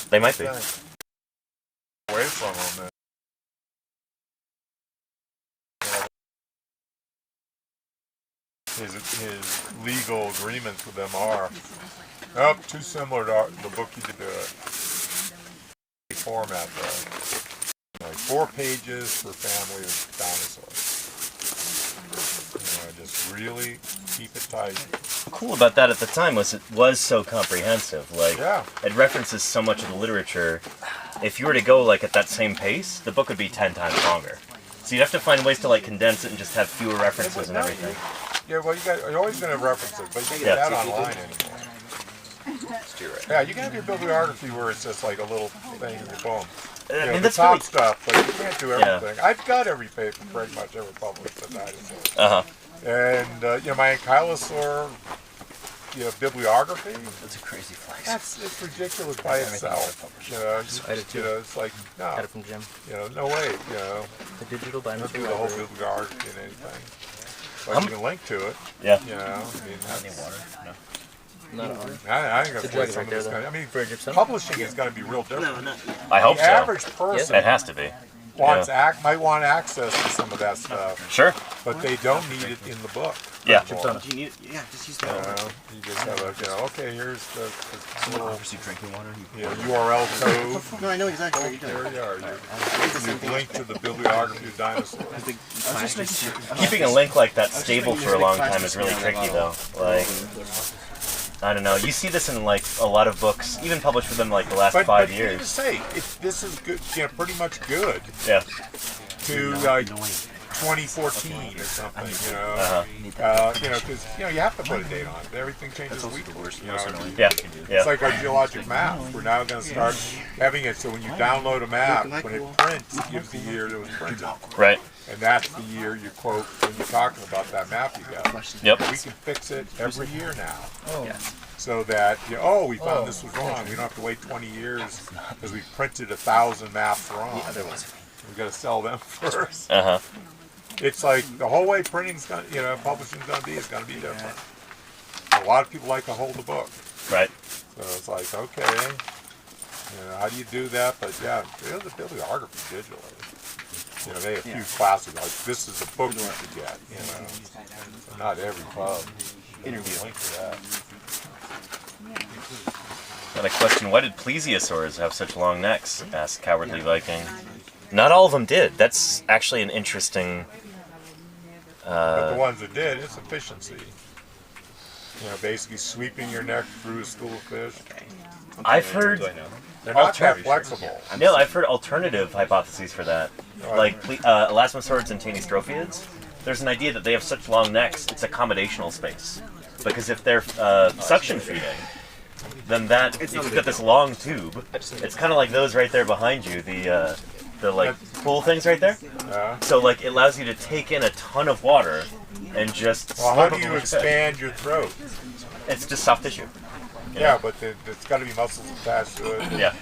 A: They might be.
H: Away from them. His legal agreements with them are too similar to the book you did format though. Like 4 pages per family of dinosaurs. Just really keep it tight.
A: Cool about that at the time was it was so comprehensive. Like it references so much of the literature. If you were to go like at that same pace, the book would be 10 times longer. So you'd have to find ways to like condense it and just have fewer references and everything.
H: Yeah, well, you're always going to reference it, but you can get that online anymore. Yeah, you can have your bibliography where it's just like a little thing in your phone. I mean, that's the top stuff, but you can't do everything. I've got every paper pretty much ever published that dinosaur. And my ankylosaur bibliography.
F: That's a crazy flex.
H: It's ridiculous by itself. It's like no.
F: Got it from Jim.
H: No way.
F: The digital dinosaur.
H: Do the whole bibliography and anything. But you can link to it.
A: Yeah.
H: I mean,
F: any water? No.
H: I think that's why some of this I mean, publishing is going to be real different.
A: I hope so.
H: The average person
A: it has to be.
H: Might want access to some of that stuff.
A: Sure.
H: But they don't need it in the book.
A: Yeah.
D: Just use that.
H: You just have okay, here's the little
D: drinking water.
H: URL code.
D: No, I know exactly what you're doing.
H: There you are. You link to the bibliography of dinosaurs.
A: Keeping a link like that stable for a long time is really tricky, though. Like, I don't know. You see this in like a lot of books, even published within like the last 5 years.
H: But say this is good, pretty much good.
A: Yeah.
H: To like 2014 or something, because you have to put a date on it. Everything changes weekly. It's like our geologic map. We're now going to start having it so when you download a map, when it prints, it gives the year that was printed.
A: Right.
H: And that's the year you quote when you're talking about that map you got.
A: Yep.
H: We can fix it every year now. So that, we found this was wrong. We don't have to wait 20 years because we printed 1,000 maps wrong. We've got to sell them first. It's like the whole way printing's going to, publishing's going to be different. A lot of people like to hold the book.
A: Right.
H: So it's like, okay, how do you do that? But the bibliography digitally. They have a few classics, like this is a book you should get, So not every pub. Interview link to that.
A: Got a question, why did plesiosaurs have such long necks? Asked Cowardly Viking. Not all of them did. That's actually an interesting...
H: but the ones that did, it's efficiency. Basically sweeping your neck through a school of fish.
A: I've heard...
H: They're not that flexible.
A: No, I've heard alternative hypotheses for that. Like elasmosaurids and tanystrophiids, there's an idea that they have such long necks, it's accommodational space. Because if they're suction feeding, then if you've got this long tube, it's kind of like those right there behind you, the like pool things right there. So like it allows you to take in a ton of water and just.
H: Well, how do you expand your throat?
A: It's just soft tissue.
H: Yeah, but it's got to be muscles attached to it.
A: Yeah.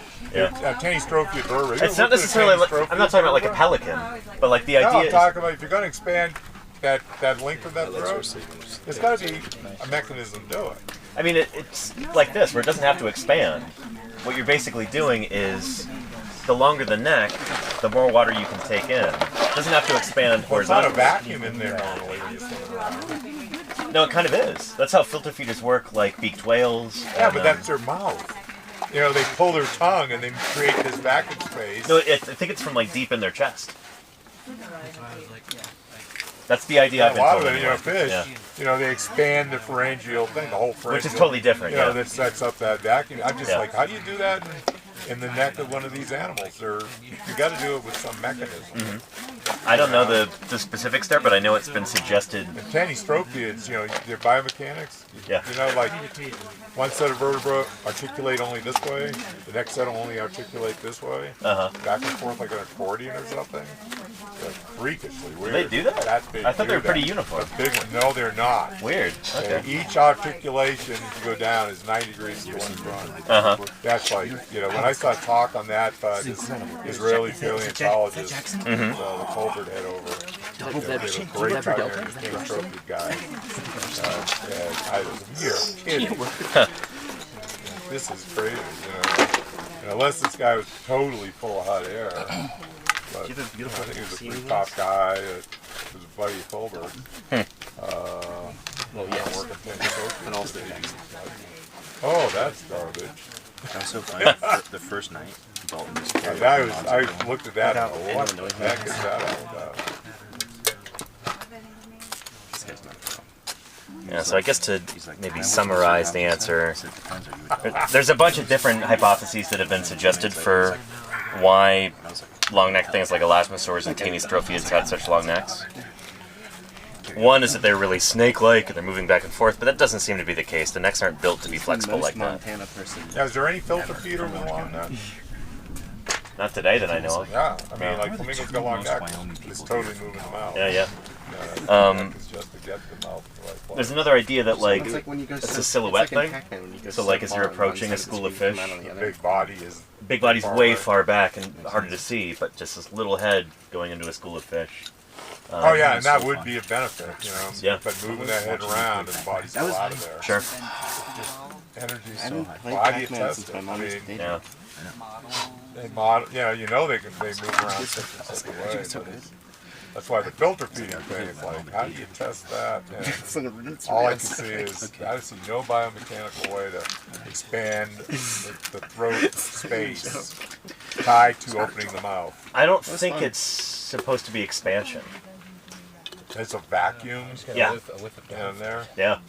H: Tanystrophiid vertebrate.
A: It's not necessarily. I'm not talking about like a pelican, but like the idea.
H: I'm talking about if you're going to expand that length of that throat, there's got to be a mechanism to do it.
A: I mean, it's like this, where it doesn't have to expand. What you're basically doing is, the longer the neck, the more water you can take in. Doesn't have to expand
H: Well, it's not a
A: horizontally.
H: vacuum in there normally when you spin it around.
A: No, it kind of is. That's how filter feeders work, like beaked whales.
H: Yeah,
A: and,
H: but that's their mouth. You know, they pull their tongue and they create this vacuum space.
A: No, I think it's from like deep in their chest. That's the idea I've
H: A
A: been
H: lot
A: told.
H: of it, you know,
A: anyway.
H: fish,
A: Yeah.
H: you know, they expand the pharyngeal thing, the whole pharyngeal.
A: Which is totally different,
H: You know,
A: yeah.
H: that sets up that vacuum. I'm just
A: Yeah.
H: like, how do you do that in the neck of one of these animals? You got to do it with some mechanism.
A: I don't know the specifics there, but I know it's been suggested.
H: And tanystrophiids, you know, their biomechanics.
A: Yeah.
H: You know, like one set of vertebrae articulate only this way, the next set will only articulate this way, back and forth like an accordion or something. Like freakishly weird.
A: They do that? I thought they were pretty uniform.
H: The big one. No, they're not.
A: Weird. Okay.
H: Each articulation, if you go down, is 90 degrees to one front. That's like, you know, when I saw a talk on that by this Israeli paleontologist, the Colbert head over, they have a great talk there, tanystrophiid guy. I was kidding. This is crazy, you know. And unless this guy was totally full of hot air. But I think he was a pretty top guy. It was a buddy of Colbert.
E: Well, yes.
H: And
E: also
H: oh, that's garbage.
E: That was so funny. The first night, Dalton was
H: I looked at that and go, what the heck is that all about?
E: This guy's not wrong.
A: Yeah, so I guess to maybe summarize the answer, there's a bunch of different hypotheses that have been suggested for why long-necked things like elasmosaurs and tanystrophiids had such long necks. One is that they're really snake-like and they're moving back and forth, but that doesn't seem to be the case. The necks aren't built to be flexible like that.
H: Now, is there any filter feeder with long neck?
A: Not today that I know of.
H: Yeah, I mean, like flamingos got long neck. It's totally moving them out.
A: Yeah, yeah.
H: It's just to get the mouth the right place.
A: There's another idea that like
I: it's
A: it's a silhouette thing. So like as you're approaching a school of fish,
H: The big body is
A: big body's
H: far
A: way
H: away.
A: far back and harder to see, but just this little head going into a school of fish.
H: Oh yeah, and that would be a benefit, you know.
A: Yeah.
H: But moving that head around and the body's still out of there.
A: Sure.
H: Energy's
I: I
H: so
I: didn't
H: high.
I: play
H: Well, how do you
I: Pac-Man
H: test
I: since
H: it?
I: my mom
H: I
I: was
H: mean,
I: dating.
A: Yeah.
H: they mod, you know they move around such a way. But that's why the filter feeding thing is like, how do you test that? And all I can see is I see no biomechanical way to expand the throat space tied to opening the mouth.
A: I don't think it's supposed to be expansion.
H: It's a vacuum
A: Yeah.
H: down there.
A: Yeah.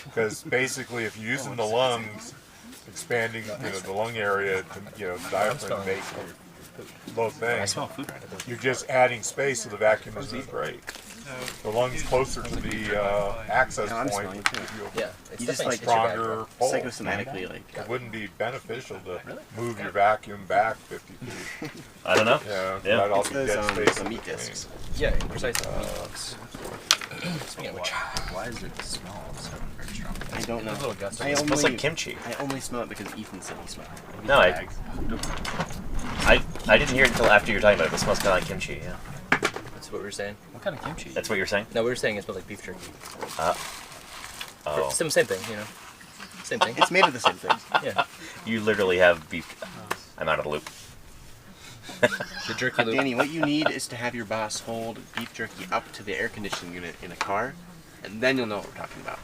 H: Because basically, if you're using the lungs, expanding the lung area, to, diaphragm to make low thing, you're just adding space, so the vacuum isn't great. The lungs closer to the access point,
F: Yeah,
I: You just like
H: stronger pull.
I: psychosomatically like.
H: It wouldn't be beneficial to move your vacuum back 50 feet.
A: I don't know.
H: Yeah,
A: Yeah.
H: that'd all
I: It's
H: be
I: those
H: dead space
I: the
H: in
I: meat
H: between.
I: discs.
F: Yeah, precisely.
E: Speaking of which, why does it smell so very strong?
I: I don't know.
F: little gusto.
I: I
A: It smells like kimchi.
I: I only smell it because Ethan said he smelled it.
A: No, I didn't hear it until after you were talking about it. It smells kind of like kimchi. Yeah.
F: That's what we were saying.
E: What kind of kimchi?
A: That's what you're saying?
F: No, we were saying it smells like beef jerky.
A: Oh.
F: Same thing, you know. Same thing.
I: It's made of the same thing.
F: Yeah.
A: You literally have beef. I'm out of the loop.
F: The jerky loop.
I: Danny, what you need is to have your boss hold beef jerky up to the air conditioning unit in a car, and then you'll know what we're talking about.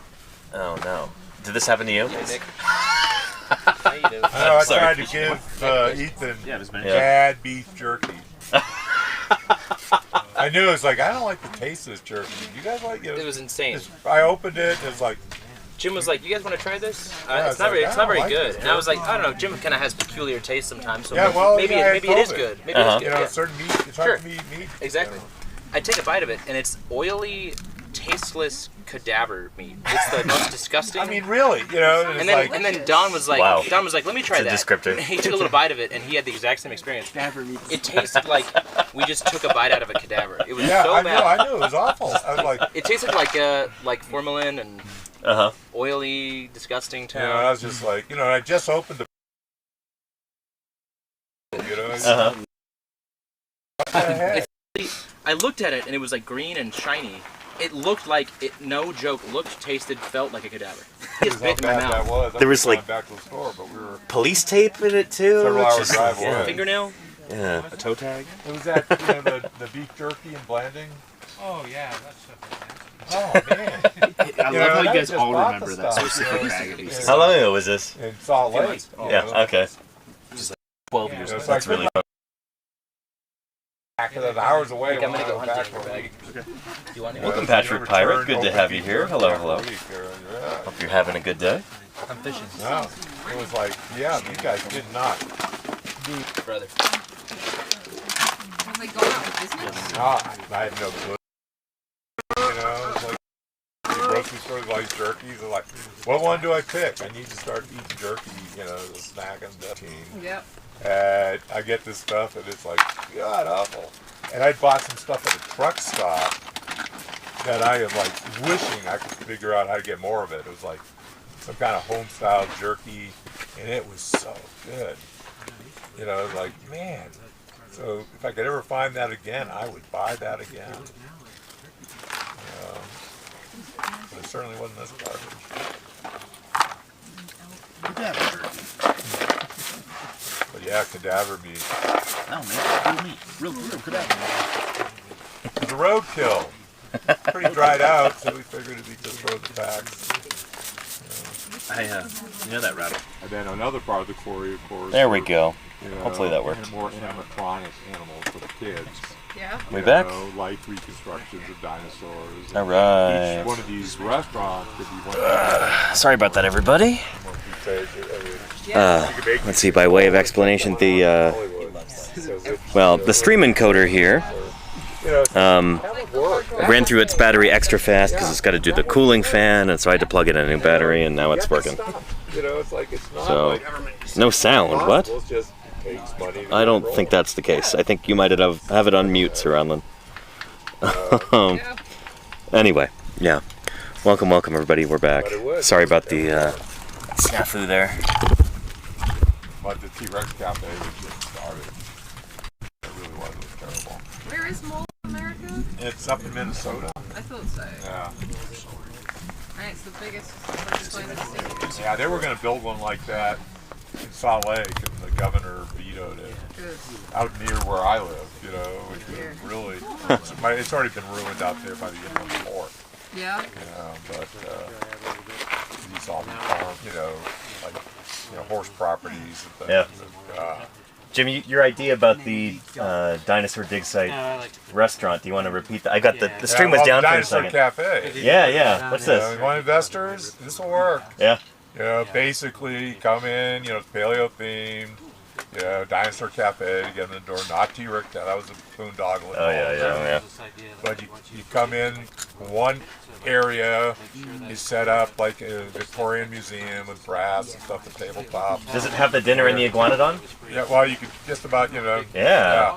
A: Oh no. Did this happen to you?
F: Hey, Nick. How you doing?
H: I know, I
A: Sorry.
H: tried to give Ethan
E: Yeah, it's been
H: bad beef jerky. I knew, it was like, I don't like the taste of this jerky. You guys like it?
F: It was insane.
H: I opened it, and it was like,
F: Jim was like, "You guys want to try this?
H: Yeah,
F: it's not very,
H: like,
F: it's
H: I
F: not
H: don't
F: very
H: like
F: good."
H: this
F: And I was like, "I don't know. Jim kind of has peculiar taste sometimes, so
H: Yeah, well,
F: maybe
H: yeah, I had
F: maybe it is
H: COVID.
F: good. Maybe it is good. Yeah.
H: certain meat, it's
F: Sure.
H: hard to eat meat.
F: Exactly. I take a bite of it, and it's oily, tasteless cadaver meat. It's the most disgusting.
H: I mean, really, it's like,
F: and then Don was like,
A: Wow.
F: "Let me try
A: It's a
F: that."
A: descriptor.
F: He took a little bite of it, and he had the exact same experience.
I: Cadaver meat.
F: It tasted like we just took a bite out of a cadaver. It was
H: yeah,
F: so bad.
H: I knew, it was awful. I was like,
F: It tasted like formalin and oily, disgusting town.
H: I was just like, I just opened the, what the heck?
F: I looked at it, and it was like green and shiny. It looked like it. No joke. Looked, tasted, felt like a cadaver. It
H: How
F: bit in my
H: bad that
F: mouth.
H: was. I
A: There was,
H: gone
A: like-
H: back to the store, but we were
A: Police tape in it too.
H: several
A: It's
H: hours
A: just-
H: drive
A: yeah.
H: away.
F: Fingernail.
A: Yeah.
E: A toe tag?
H: It was that, the beef jerky and blending.
C: Oh yeah, that's something.
H: Oh, man.
I: I love how you guys
H: just
I: all
H: bought
I: remember
H: the
I: that
H: stuff,
I: specific bag of these.
A: How long ago was this?
H: In Salt Lake.
A: Yeah, okay.
E: 12 years.
H: It's
A: That's
H: like
A: really fun.
H: back of the hours away.
F: I'm gonna go
H: back
F: hunting for
H: for
F: a
H: a
F: bag.
H: week.
F: You want it?
A: Welcome,
H: So
A: Patrick
H: you
A: Pirate.
H: returned
A: Good to
H: over
A: have you
H: beef
A: here.
H: jerky
A: Hello,
H: for a
A: hello.
H: week, yeah.
A: Hope you're having a good day.
F: I'm fishing.
H: No, it was like, yeah, you guys did not.
F: Brother.
G: Was they going out with business?
H: I had no clue. It's like the grocery store with all these jerkies. They're like, what one do I pick? I need to start eating jerky, the snack and the
G: Yep.
H: And I get this stuff, and it's like, god awful. And I bought some stuff at a truck stop that I am like wishing I could figure out how to get more of it. It was like some kind of home-style jerky, and it was so good. It was like, man. So if I could ever find that again, I would buy that again. But it certainly wasn't this garbage. But yeah, cadaver meat.
E: No, man. Real meat. Real cadaver.
H: It was a roadkill. Pretty dried out, so we figured it'd be just throw the packs.
E: You know that rabbit.
H: And then another part of the quarry, of course.
A: There we go.
H: you know,
A: Hopefully that worked.
H: And more animatronic animals for the kids.
G: Yeah.
A: We back?
H: Light reconstructions of dinosaurs.
A: All right.
H: Each one of these restaurants could be one.
A: Sorry about that, everybody. Let's see. By way of explanation, the the stream encoder here ran through its battery extra fast because it's got to do the cooling fan, and so I had to plug in a new battery, and now it's working. So, no sound. What? I don't think that's the case. I think you might have it on mute, Sir Alan. Anyway, yeah. Welcome, everybody. We're back. Sorry about the snafu there.
H: But the T-Rex Cafe was just started. It really was. It was terrible.
G: Where is Mole America?
H: It's up in Minnesota.
G: I thought so.
H: Yeah.
G: Right, it's the biggest place in the state.
H: Yeah, they were going to build one like that in Salt Lake, and the governor vetoed it.
G: Good.
H: Out near where I live, which is really, it's already been ruined out there by the inland port.
G: Yeah.
H: But these all farm, horse properties and things.
A: Yeah. Jimmy, your idea about the Dinosaur Dig site restaurant, do you want to repeat that? I got the stream was down for a second.
H: Dinosaur Cafe.
A: Yeah. What's this?
H: You want investors? This will work.
A: Yeah.
H: Basically come in, it's paleo themed. Dinosaur Cafe to get in the door, not T-Rex. That was a boondoggle.
A: Oh yeah.
H: But you come in, one area is set up like a Victorian museum with brass and stuff, the tabletop.
A: Does it have the dinner in the iguanodont?
H: Yeah, well, you could just about,
A: Yeah.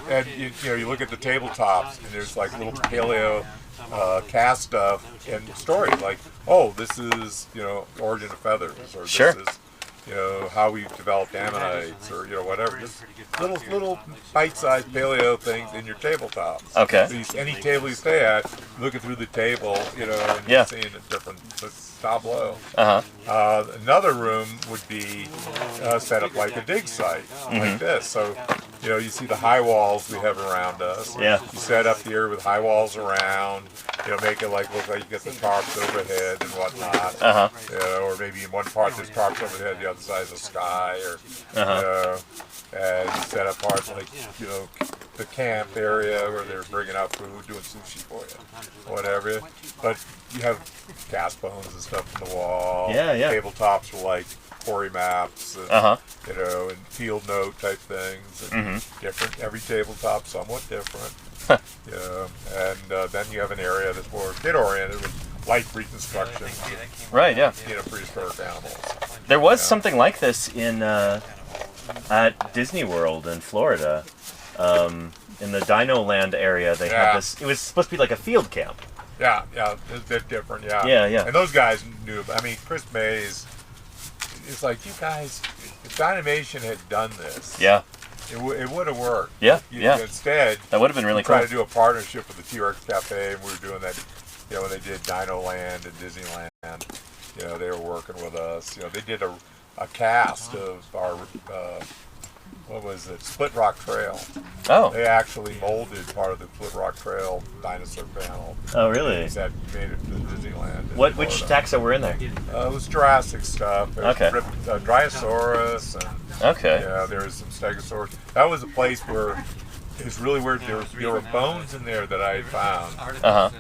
H: And you look at the tabletops, and there's like little paleo cast stuff and stories like, oh, this is origin of feathers, or this is how we developed ammonites, or whatever. Just little bite-sized paleo things in your tabletops.
A: Okay.
H: So any table you stay at, looking through the table, and you're seeing a different tableau. Another room would be set up like a dig site, like this. So you see the high walls we have around us.
A: Yeah.
H: You set up the area with high walls around. Make it look like you get the tarps overhead and whatnot. Or maybe in one part there's tarps overhead, the other side is the sky, or and set up parts like the camp area where they're bringing out food, doing sushi for you, whatever. But you have cast bones and stuff on the wall.
A: Yeah.
H: Tabletops were like quarry maps, and, and field note type things. And different. Every tabletop somewhat different. And then you have an area that's more kid-oriented with light reconstruction.
A: Right. Yeah.
H: Prehistoric animals.
A: There was something like this in at Disney World in Florida. In the Dino Land area, they had this. It was supposed to be like a field camp.
H: Yeah, it's a bit different, yeah.
A: Yeah.
H: And those guys knew. I mean, Chris Mays, it's like, you guys, if Dynamation had done this, it would have worked.
A: Yeah.
H: Instead,
A: that would have been really cool.
H: Try to do a partnership with the T-Rex Cafe, and we were doing that. When they did Dino Land and Disneyland, they were working with us. They did a cast of our what was it? Split Rock Trail.
A: Oh.
H: They actually molded part of the Split Rock Trail dinosaur panel.
A: Oh, really?
H: That made it to Disneyland.
A: Which taxa were in there?
H: It was Jurassic stuff. There was Dryosaurus. And,
A: okay.
H: Yeah, there was some Stegosaurus. That was a place where it's really weird. There were bones in there that I found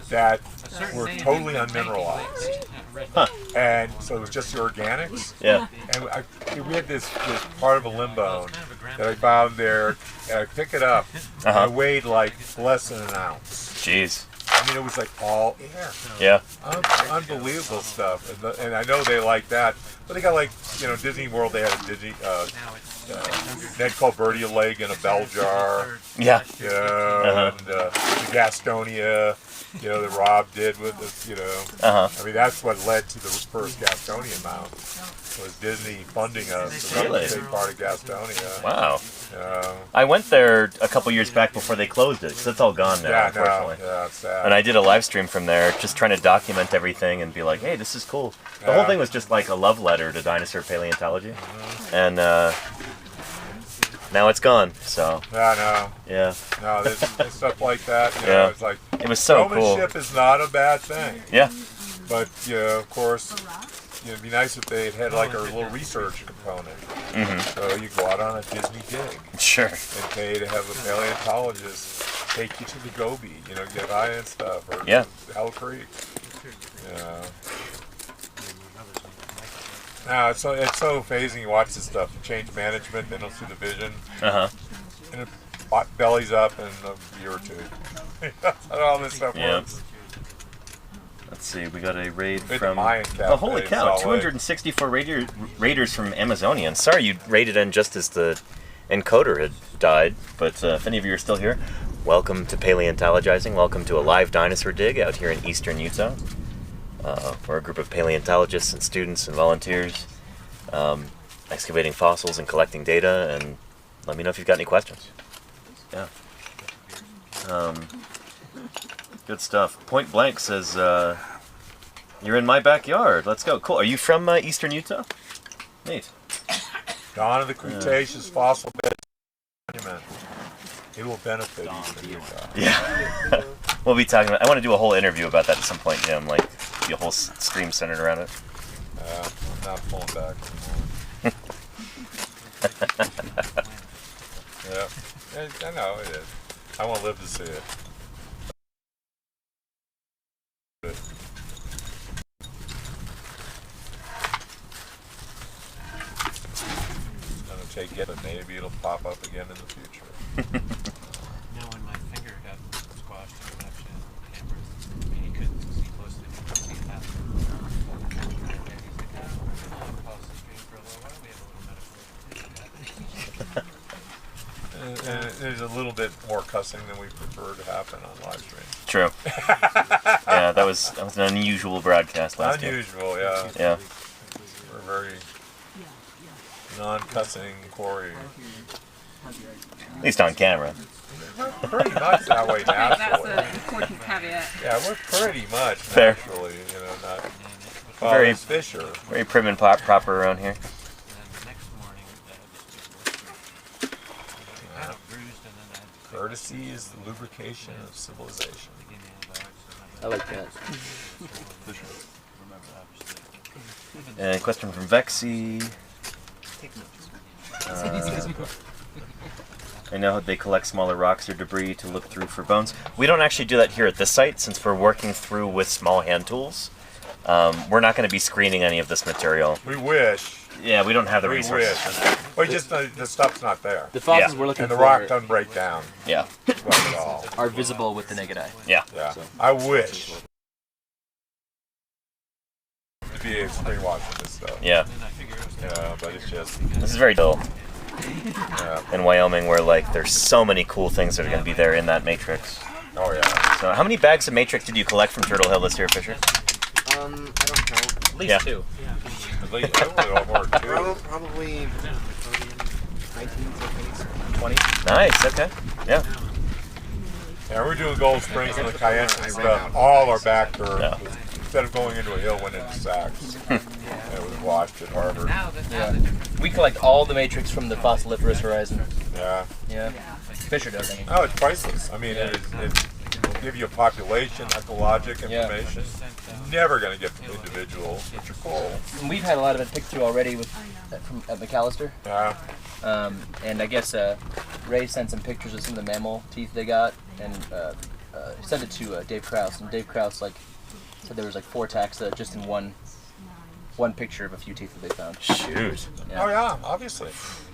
H: that were totally unmineralized.
A: Huh.
H: And so it was just the organics.
A: Yeah.
H: And we had this part of a limb bone that I found there, and I picked it up, and it weighed like less than an ounce.
A: Jeez.
H: I mean, it was like all air.
A: Yeah.
H: Unbelievable stuff. And I know they like that. But they got like, Disney World, they had a Disney, Ned called Birdie a leg in a bell jar.
A: Yeah.
H: And the Gastonia, that Rob did with us, I mean, that's what led to the first Gastonia mount, was Disney funding us. So
A: Really?
H: That was a big part of Gastonia.
A: Wow. I went there a couple years back before they closed it, because it's all gone now, unfortunately.
H: Yeah, it's sad.
A: And I did a live stream from there, just trying to document everything and be like, hey, this is cool. The whole thing was just like a love letter to dinosaur paleontology. And now it's gone, so.
H: Yeah,
A: Yeah.
H: no, there's stuff like that, it's like,
A: it was so cool.
H: showmanship is not a bad thing.
A: Yeah.
H: But, of course, it'd be nice if they had like a little research component. So you go out on a Disney dig.
A: Sure.
H: And pay to have a paleontologist take you to the Gobi, get eye and stuff, or Hell Creek. No, it's so phasing. You watch this stuff. You change management, they don't see the vision. And it bellies up in a year or two. That's how all this stuff works.
A: Let's see, we got a raid
H: It's
A: from...
H: Mayan Cafe,
A: Oh, holy cow,
H: Salt Lake.
A: 264 raiders from Amazonian. Sorry you raided in just as the encoder had died, but if any of you are still here, welcome to Paleontologizing. Welcome to a live dinosaur dig out here in eastern Utah. We're a group of paleontologists and students and volunteers excavating fossils and collecting data, and let me know if you've got any questions. Yeah. Good stuff. Point Blank says, you're in my backyard. Let's go. Cool. Are you from eastern Utah? Neat.
H: Dawn of the Cretaceous fossil bed monument. It will benefit eastern Utah.
A: Yeah. We'll be talking about... I want to do a whole interview about that at some point, Jim. Like, be a whole stream centered around it.
H: I'm not pulling back anymore. Yeah. I know it is. I want to live to see it. Take it, but maybe it'll pop up again in the future.
C: When my finger got squashed in production cameras, I mean, he couldn't see closely, he couldn't see past it. Pause the stream for a little while, we have a little medical.
H: And there's a little bit more cussing than we prefer to happen on live stream.
A: True. Yeah, that was an unusual broadcast last year.
H: Unusual, yeah.
A: Yeah.
H: We're very non-cussing quarry.
A: At least on camera.
H: We're pretty much that way naturally.
G: That's an important caveat.
H: Yeah, we're pretty much
A: Fair.
H: naturally, not.
A: Very
H: Fisher.
A: Very prim and proper around here.
H: Courtesy is the lubrication of civilization.
I: I like that.
A: And a question from Vexy. I know they collect smaller rocks or debris to look through for bones. We don't actually do that here at this site since we're working through with small hand tools. We're not going to be screening any of this material.
H: We wish.
A: Yeah, we don't have the
H: We
A: resources.
H: wish. Well, just the stuff's not there.
I: The fossils we're looking
H: And the
I: for
H: rock doesn't break down.
A: Yeah.
H: Well, at all.
I: are visible with the naked eye.
A: Yeah.
H: Yeah. I wish to be screen watching this stuff.
A: Yeah.
H: Yeah, but it's just.
A: This is very dull.
H: Yeah.
A: In Wyoming, where like there's so many cool things that are going to be there in that matrix.
H: Oh yeah.
A: So, how many bags of matrix did you collect from Turtle Hill this year, Fisher?
I: I don't know.
F: At least two.
H: At least
I: Probably 19 to
F: 20.
A: Nice. Okay. Yeah.
H: Yeah, we're doing Gold Springs and the Cayenne and stuff. All our back dirt,
A: Yeah.
H: instead of going into a hill, went into sacks. It was watched at Harvard.
F: We collect all the matrix from the fossiliferous horizon.
H: Yeah.
F: Yeah. Fisher does, I mean.
H: Oh, it's priceless. I mean, it give you a population, ecologic information. Never going to get from individuals, which are cool.
F: And we've had a lot of it picked through already at McAllister.
H: Yeah.
F: And I guess Ray sent some pictures of some of the mammal teeth they got, and sent it to Dave Krause. And Dave Krause said there was 4 taxa just in one picture of a few teeth that they found.
A: Shoot.
F: Yeah.
H: Oh yeah, obviously.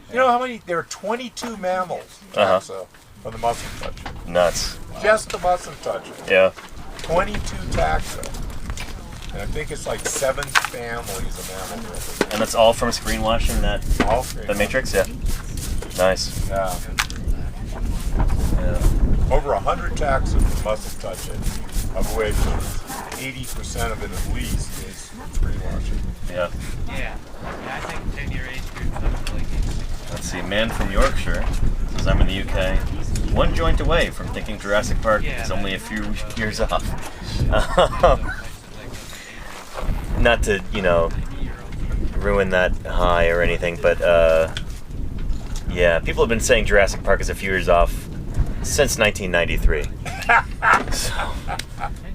H: You know how many? There are 22 mammals taxa from the mussel toucher.
A: Nuts.
H: Just the mussel toucher.
A: Yeah.
H: 22 taxa. And I think it's like 7 families of mammals.
A: And that's all from screen watching the matrix? Yeah. Nice.
H: Yeah.
A: Yeah.
H: Over 100 taxa from mussel touching, of which 80% of it at least is screen watching.
A: Yeah.
C: Yeah, I think 10-year age group, something like that.
A: Let's see, man from Yorkshire says I'm in the UK. One joint away from thinking Jurassic Park is only a few years off. Not to, ruin that high or anything, but yeah, people have been saying Jurassic Park is a few years off since 1993. So,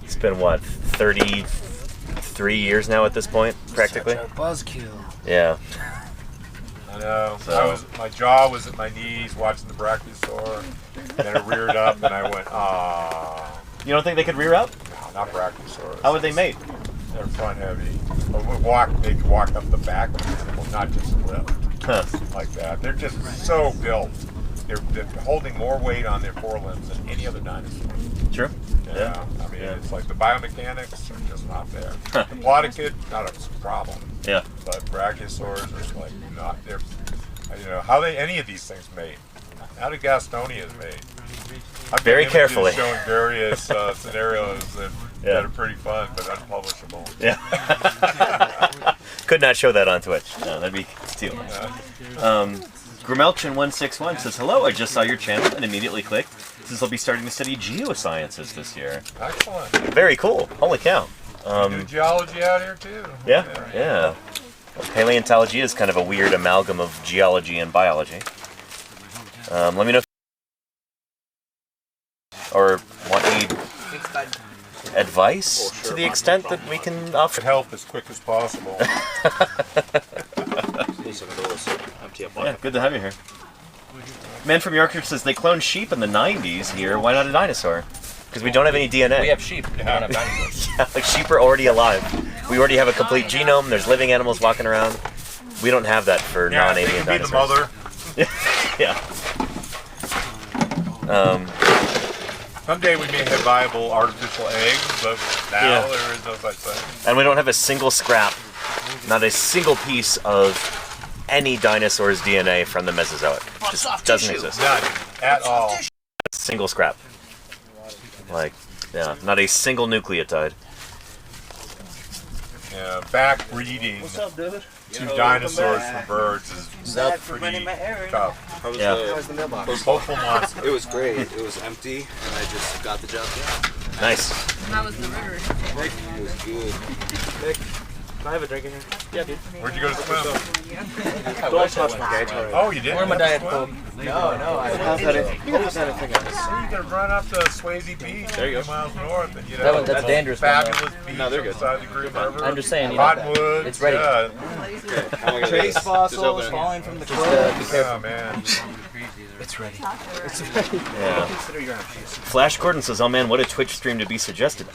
A: it's been, 33 years now at this point, practically?
D: Such a buzzkill.
A: Yeah.
H: I know.
A: So.
H: My jaw was at my knees watching the brachiosaur. Then it reared up, and I went, ah.
A: You don't think they could rear up?
H: No, not brachiosaurus.
A: How would they mate?
H: They're front heavy. But they could walk up the back of the animal, not just lift.
A: Huh.
H: Like that. They're just so built. They're holding more weight on their forelimbs than any other dinosaur.
A: True.
H: Yeah. I mean, it's like the biomechanics are just not there. The Plotocid, not a problem.
A: Yeah.
H: But brachiosaurs are like not. They're, how any of these things made? How did Gastonia made? I've
A: Very
H: got images
A: carefully.
H: showing various scenarios that are pretty fun but unpublishable.
A: Yeah. Could not show that on Twitch. No, that'd be stealing. Grimelchin161 says, hello, I just saw your channel and immediately clicked since I'll be starting to study geosciences this year.
H: Excellent.
A: Very cool. Holy cow.
H: You do geology out here too.
A: Yeah. Well, paleontology is kind of a weird amalgam of geology and biology. Let me know if or want any advice to the extent that we can offer.
H: Help as quick as possible.
A: Yeah, good to have you here. Man from Yorkshire says they cloned sheep in the 90s here. Why not a dinosaur? Because we don't have any DNA.
F: We have sheep. We don't have dinosaurs.
A: Yeah, like sheep are already alive. We already have a complete genome. There's living animals walking around. We don't have that for non-alien
H: they can
A: dinosaurs.
H: Be the mother.
A: Yeah.
H: Someday we may have viable artificial eggs, but now there is no such thing.
A: And we don't have a single scrap, not a single piece of any dinosaur's DNA from the Mesozoic. Just doesn't exist.
H: None at all.
A: Single scrap. Not a single nucleotide.
H: Yeah, back breeding two dinosaurs from birds is pretty tough.
I: How was the mailbox?
H: Hopeful monster.
I: It was great. It was empty, and I just got the job done.
A: Nice.
G: How was the river?
I: It was good.
F: Nick, can I have a drink in here? Yeah, dude.
H: Where'd you go to swim?
F: Don't touch my Gatorade.
H: Oh, you did?
F: Where's my Diet
H: swim?
F: Coke? No, I have that. You can have that thing.
H: So you can run up to Swayze Beach,
F: There you go.
H: 2 miles north, and
F: That's dangerous.
H: fabulous beach
F: No, they're good.
H: beside the Green River.
F: I'm just saying,
H: Cottonwoods.
F: it's ready.
H: Yeah.
D: Trace fossils falling from the cliffs.
H: Oh man.
D: It's ready.
A: Yeah. Flash Gordon says, oh man, what a Twitch stream to be suggested. I'm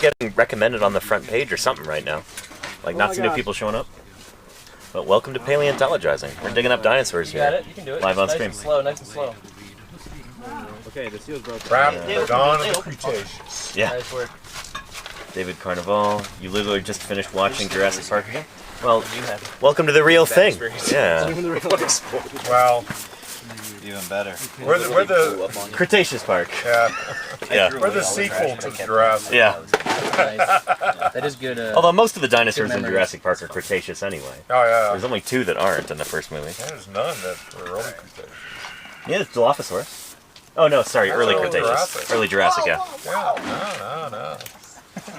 A: getting recommended on the front page or something right now. Not so many people showing up. But welcome to Paleontologizing. We're digging up dinosaurs
F: You got
A: here.
F: it. You can do it.
A: Live on
F: nice
A: stream.
F: And slow, nice and slow.
I: Okay, the seal's broken.
H: The dawn of the Cretaceous.
A: Yeah.
F: Nice work.
A: David Carnival, you literally just finished watching Jurassic Park again? Well, welcome to the real thing. Yeah.
H: Well,
E: Even better.
H: we're the
A: Cretaceous Park.
H: yeah,
A: Yeah.
H: we're the sequel to Jurassic.
A: Yeah.
F: Nice. That is good.
A: Although most of the dinosaurs in
F: memories.
A: Jurassic Park are Cretaceous anyway.
H: Oh yeah.
A: There's only 2 that aren't in the first movie.
H: There's none that were early Cretaceous.
A: Yeah, it's Dilophosaurus. Oh no, sorry,
H: That's
A: early
H: early
A: Cretaceous.
H: Jurassic.
A: Early Jurassic, yeah.
H: Yeah, no.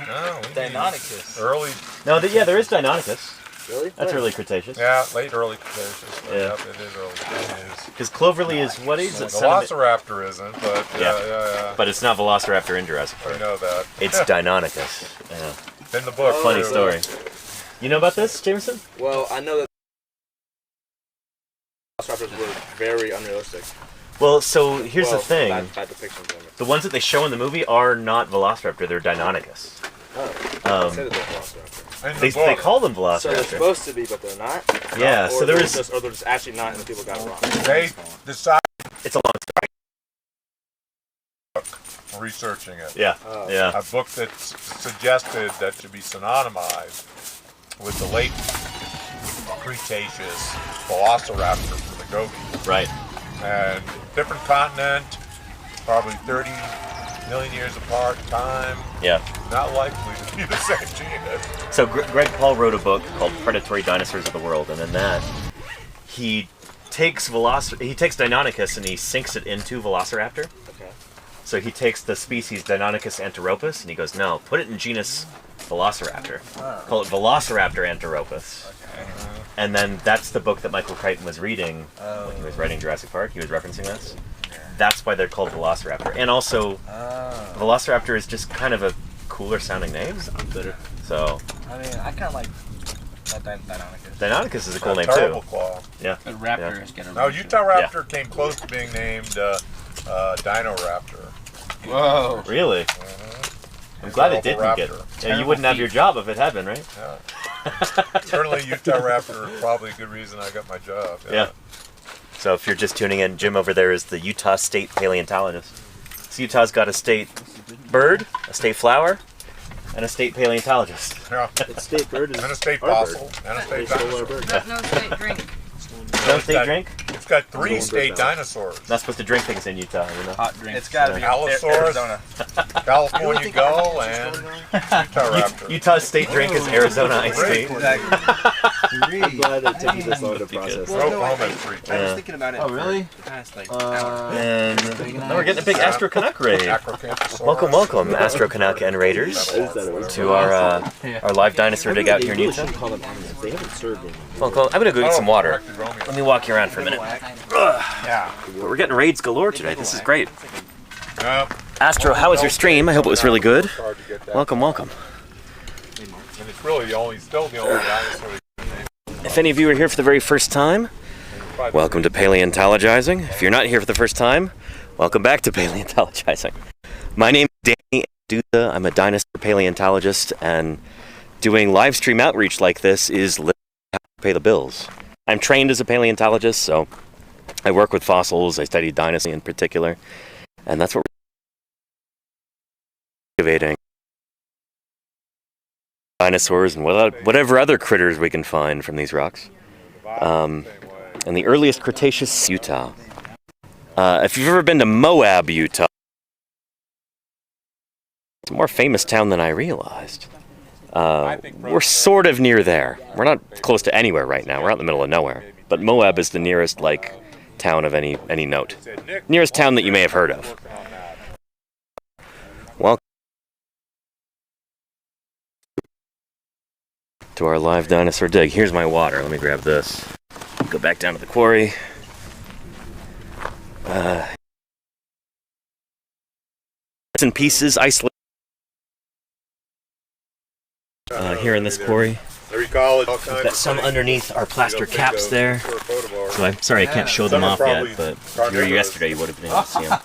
H: No, we need
D: Deinonychus.
H: early.
A: No, there is Deinonychus.
F: Really?
A: That's early Cretaceous.
H: Yeah, late early Cretaceous.
A: Yeah.
H: Yep, it is early Cretaceous.
A: Because Cloverleaf is what age? It's
H: Velociraptor isn't, but yeah.
A: But it's not Velociraptor in Jurassic Park.
H: I know that.
A: It's Deinonychus. Yeah.
H: In the book.
A: Funny story. You know about this, Jameson?
F: Well, I know that Velociraptors were very unrealistic.
A: Well, so here's the thing.
F: Bad depictions of them.
A: The ones that they show in the movie are not Velociraptor, they're Deinonychus.
F: Oh, they said that they're Velociraptor.
A: They call them Velociraptor.
F: So they're supposed to be, but they're not?
A: Yeah,
F: or
A: so there is...
F: or they're just actually not, and the people got it wrong.
H: They decided...
A: It's a long
H: story. Researching it.
A: Yeah, yeah.
H: A book that suggested that should be synonymized with the late Cretaceous Velociraptor from the Gobi.
A: Right.
H: And different continent, probably 30 million years apart in time.
A: Yeah.
H: Not likely to be the same genus.
A: So Greg Paul wrote a book called Predatory Dinosaurs of the World, and in that he takes Deinonychus and he sinks it into Velociraptor.
F: Okay.
A: So he takes the species Deinonychus anteropus and he goes, no, put it in genus Velociraptor. Call it Velociraptor anteropus. Okay. And then that's the book that Michael Crichton was reading when he was writing Jurassic Park. He was referencing this. That's why they're called Velociraptor. And also, Velociraptor is just kind of a cooler sounding name.
F: Sounds better.
A: So.
F: I mean, I kind of like Deinonychus.
A: Deinonychus is a cool name
H: Terrible
A: too.
H: Claw.
A: Yeah.
C: The raptor is getting.
H: No, Utah Raptor came close to being named Dinoraptor.
A: Whoa. Really? I'm glad it didn't get. Yeah, you wouldn't have your job if it had been, right?
H: Yeah. Certainly, Utah Raptor is probably a good reason I got my job.
A: Yeah. So if you're just tuning in, Jim over there is the Utah State Paleontologist. So Utah's got a state bird, a state flower, and a state paleontologist.
H: Yeah.
F: It's state bird
H: and a state fossil and a state dinosaur.
G: No state drink.
A: No state drink?
H: It's got 3 state dinosaurs.
A: Not supposed to drink things in Utah, you know?
F: Hot drink. It's got to be
H: Allosaurus,
F: Arizona.
H: California gull, and Utah Raptor.
A: Utah's state drink is Arizona iced tea.
F: Exactly. I'm glad it took you this long to process.
H: I
F: was thinking about it. Oh, really?
A: And now we're getting a big Astro Canuck raid. Welcome, welcome, Astro Canuck and Raiders, to our live dinosaur dig out here in Utah. Welcome. I'm gonna go get some water. Let me walk you around for a minute.
H: Yeah.
A: We're getting raids galore today. This is great. Astro, how was your stream? I hope it was really good. Welcome, welcome.
H: And it's really still the only dinosaur.
A: If any of you are here for the very first time, welcome to Paleontologizing. If you're not here for the first time, welcome back to Paleontologizing. My name is Danny Duda. I'm a dinosaur paleontologist, and doing live stream outreach like this is literally how to pay the bills. I'm trained as a paleontologist, so I work with fossils. I study dinosaurs in particular, and that's what we're excavating. Dinosaurs and whatever other critters we can find from these rocks. And the earliest Cretaceous, Utah. If you've ever been to Moab, Utah, it's a more famous town than I realized. We're sort of near there. We're not close to anywhere right now. We're out in the middle of nowhere. But Moab is the nearest, town of any note. Nearest town that you may have heard of. Welcome to our live dinosaur dig. Here's my water. Let me grab this. Go back down to the quarry. Bits and pieces isolated here in this quarry. We've got some underneath our plaster caps there. So I'm sorry I can't show them off yet, but if you were here yesterday, you would have been able to see them.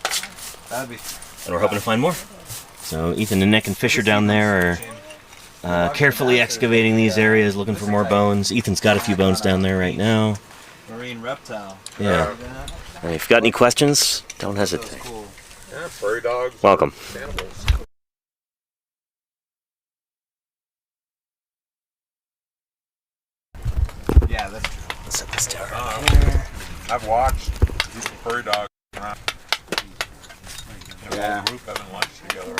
A: And we're hoping to find more. So Ethan and Nick and Fisher down there are carefully excavating these areas, looking for more bones. Ethan's got a few bones down there right now.
F: Marine reptile.
A: Yeah. And if you've got any questions, don't hesitate.
H: Yeah, prairie dogs.
A: Welcome.
H: Cannibals.
F: Yeah, that's true.
A: Let's set this down.
H: I've watched these prairie dogs around.
F: Yeah.
H: Group having lunch together.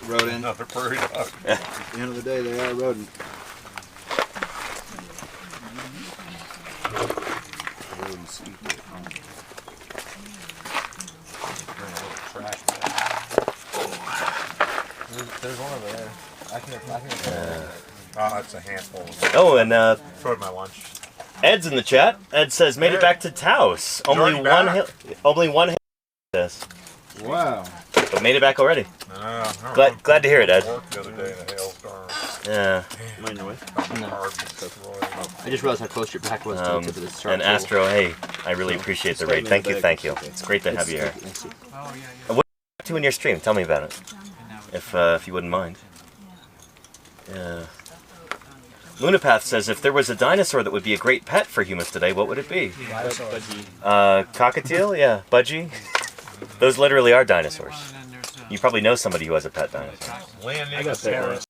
F: Rodent.
H: Another prairie dog.
F: At the end of the day, they are rodent. Rodents eat their own.
C: There's one over there. I can
H: Oh, that's a handful.
A: Oh, and
H: Showed my lunch.
A: Ed's in the chat. Ed says, made it back to Taos. Only one hit. This.
D: Wow.
A: But made it back already. Glad to hear it, Ed.
H: The other day in a hailstorm.
A: Yeah.
F: No. I just realized how close your back was to the tip of this
A: And Astro, hey, I really appreciate the raid. Thank you. It's great to have you here. What are you up to in your stream? Tell me about it, if you wouldn't mind. Yeah. Lunapath says, if there was a dinosaur that would be a great pet for humans today, what would it be? Cockatiel? Yeah, budgie. Those literally are dinosaurs. You probably know somebody who has a pet dinosaur.
H: I got that.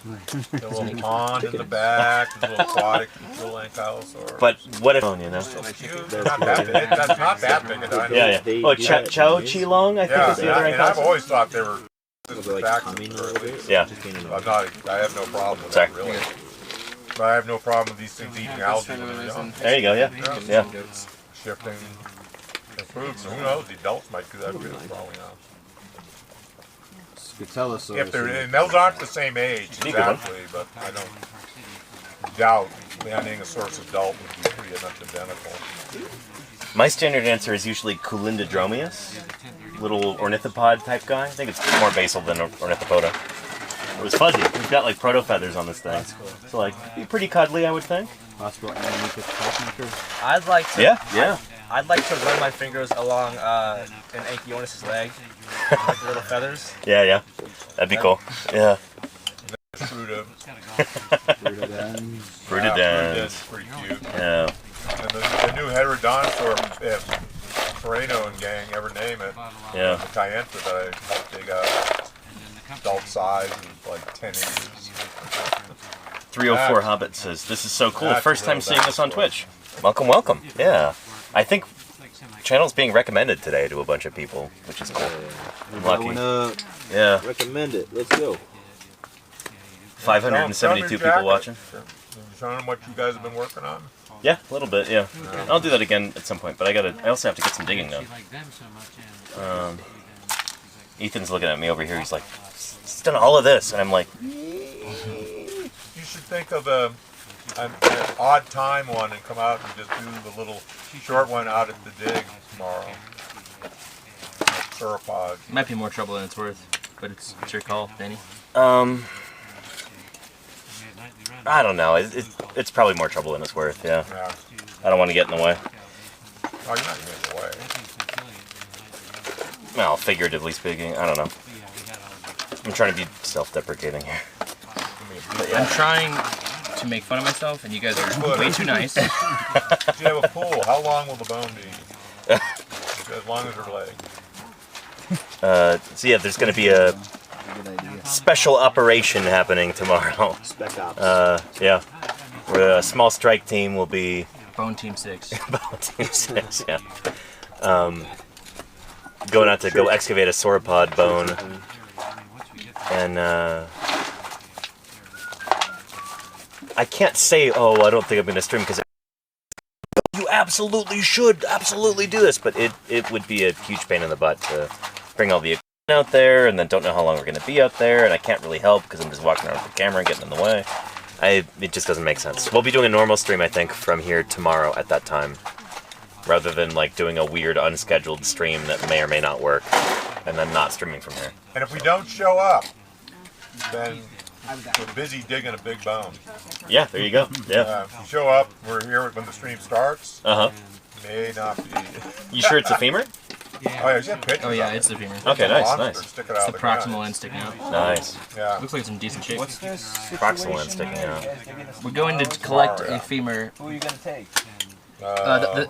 H: The little pond in the back, the little aquatic, little ankylosaur.
A: But what if, you know?
H: That's not that big a dinosaur.
A: Yeah. Oh, Chow Chi Long, I think is the other
H: and I've
A: ankylosaur.
H: always thought they were back.
A: Yeah.
H: I have no problem with that, really. But I have no problem with these things eating algae when they're young.
A: There you go, yeah.
H: Shifting the foods. Who knows? The adults might do that too, probably not. If they're, and those aren't the same age exactly, but I don't doubt the Ankylosaurus adult would be pretty much identical.
A: My standard answer is usually Culindrodromeus, little ornithopod type guy. I think it's more basal than ornithopoda. It was fuzzy. We've got like proto feathers on this thing, so like be pretty cuddly, I would think.
F: I'd like to.
A: Yeah.
F: I'd like to run my fingers along an Anchiornis' leg, like the little feathers.
A: Yeah. That'd be cool. Yeah.
H: Frutidens. Pretty cute.
A: Yeah.
H: And the new heterodinosaur, if Pereno and gang ever name it,
A: Yeah.
H: the Cayenta that I helped dig up, adult size is like 10 inches.
A: 304 Hobbit says, this is so cool. First time seeing this on Twitch. Welcome. Yeah. I think the channel's being recommended today to a bunch of people, which is cool. I'm lucky. Yeah.
D: Recommend it. Let's go.
A: 572 people watching.
H: Show them what you guys have been working on.
A: Yeah, a little bit, yeah. I'll do that again at some point, but I also have to get some digging done. Ethan's looking at me over here, he's like, he's done all of this, and I'm like...
H: You should think of an odd time one and come out and just do the little short one out at the dig tomorrow. Sauropod.
F: Might be more trouble than it's worth, but it's your call, Danny.
A: I don't know. It's probably more trouble than it's worth, yeah. I don't want to get in the way.
H: Oh, you're not getting in the way.
A: Well, figuratively speaking, I don't know. I'm trying to be self-deprecating here.
F: I'm trying to make fun of myself, and you guys are way too nice.
H: If you have a pool, how long will the bone be? As long as her leg.
A: So yeah, there's going to be a special operation happening tomorrow.
D: Spec Ops.
A: Yeah. Where a small strike team will be...
F: Bone Team 6.
A: Bone Team 6, yeah. Going out to go excavate a sauropod bone. And, I can't say, I don't think I'm going to stream, because you absolutely should do this, but it would be a huge pain in the butt to bring all the equipment out there, and then don't know how long we're going to be out there, and I can't really help because I'm just walking around with the camera and getting in the way. It just doesn't make sense. We'll be doing a normal stream, I think, from here tomorrow at that time, rather than like doing a weird unscheduled stream that may or may not work, and then not streaming from here.
H: And if we don't show up, then we're busy digging a big bone.
A: Yeah, there you go. Yeah.
H: If you show up, we're here when the stream starts. May not be.
A: You sure it's a femur?
F: Oh yeah, it's the femur.
A: Okay, nice.
F: It's the proximal end sticking out.
A: Nice.
H: Yeah.
F: Looks like it's in decent shape.
D: What's this?
A: Proximal end sticking out.
F: We're going to collect a femur.
D: Who are you going to take?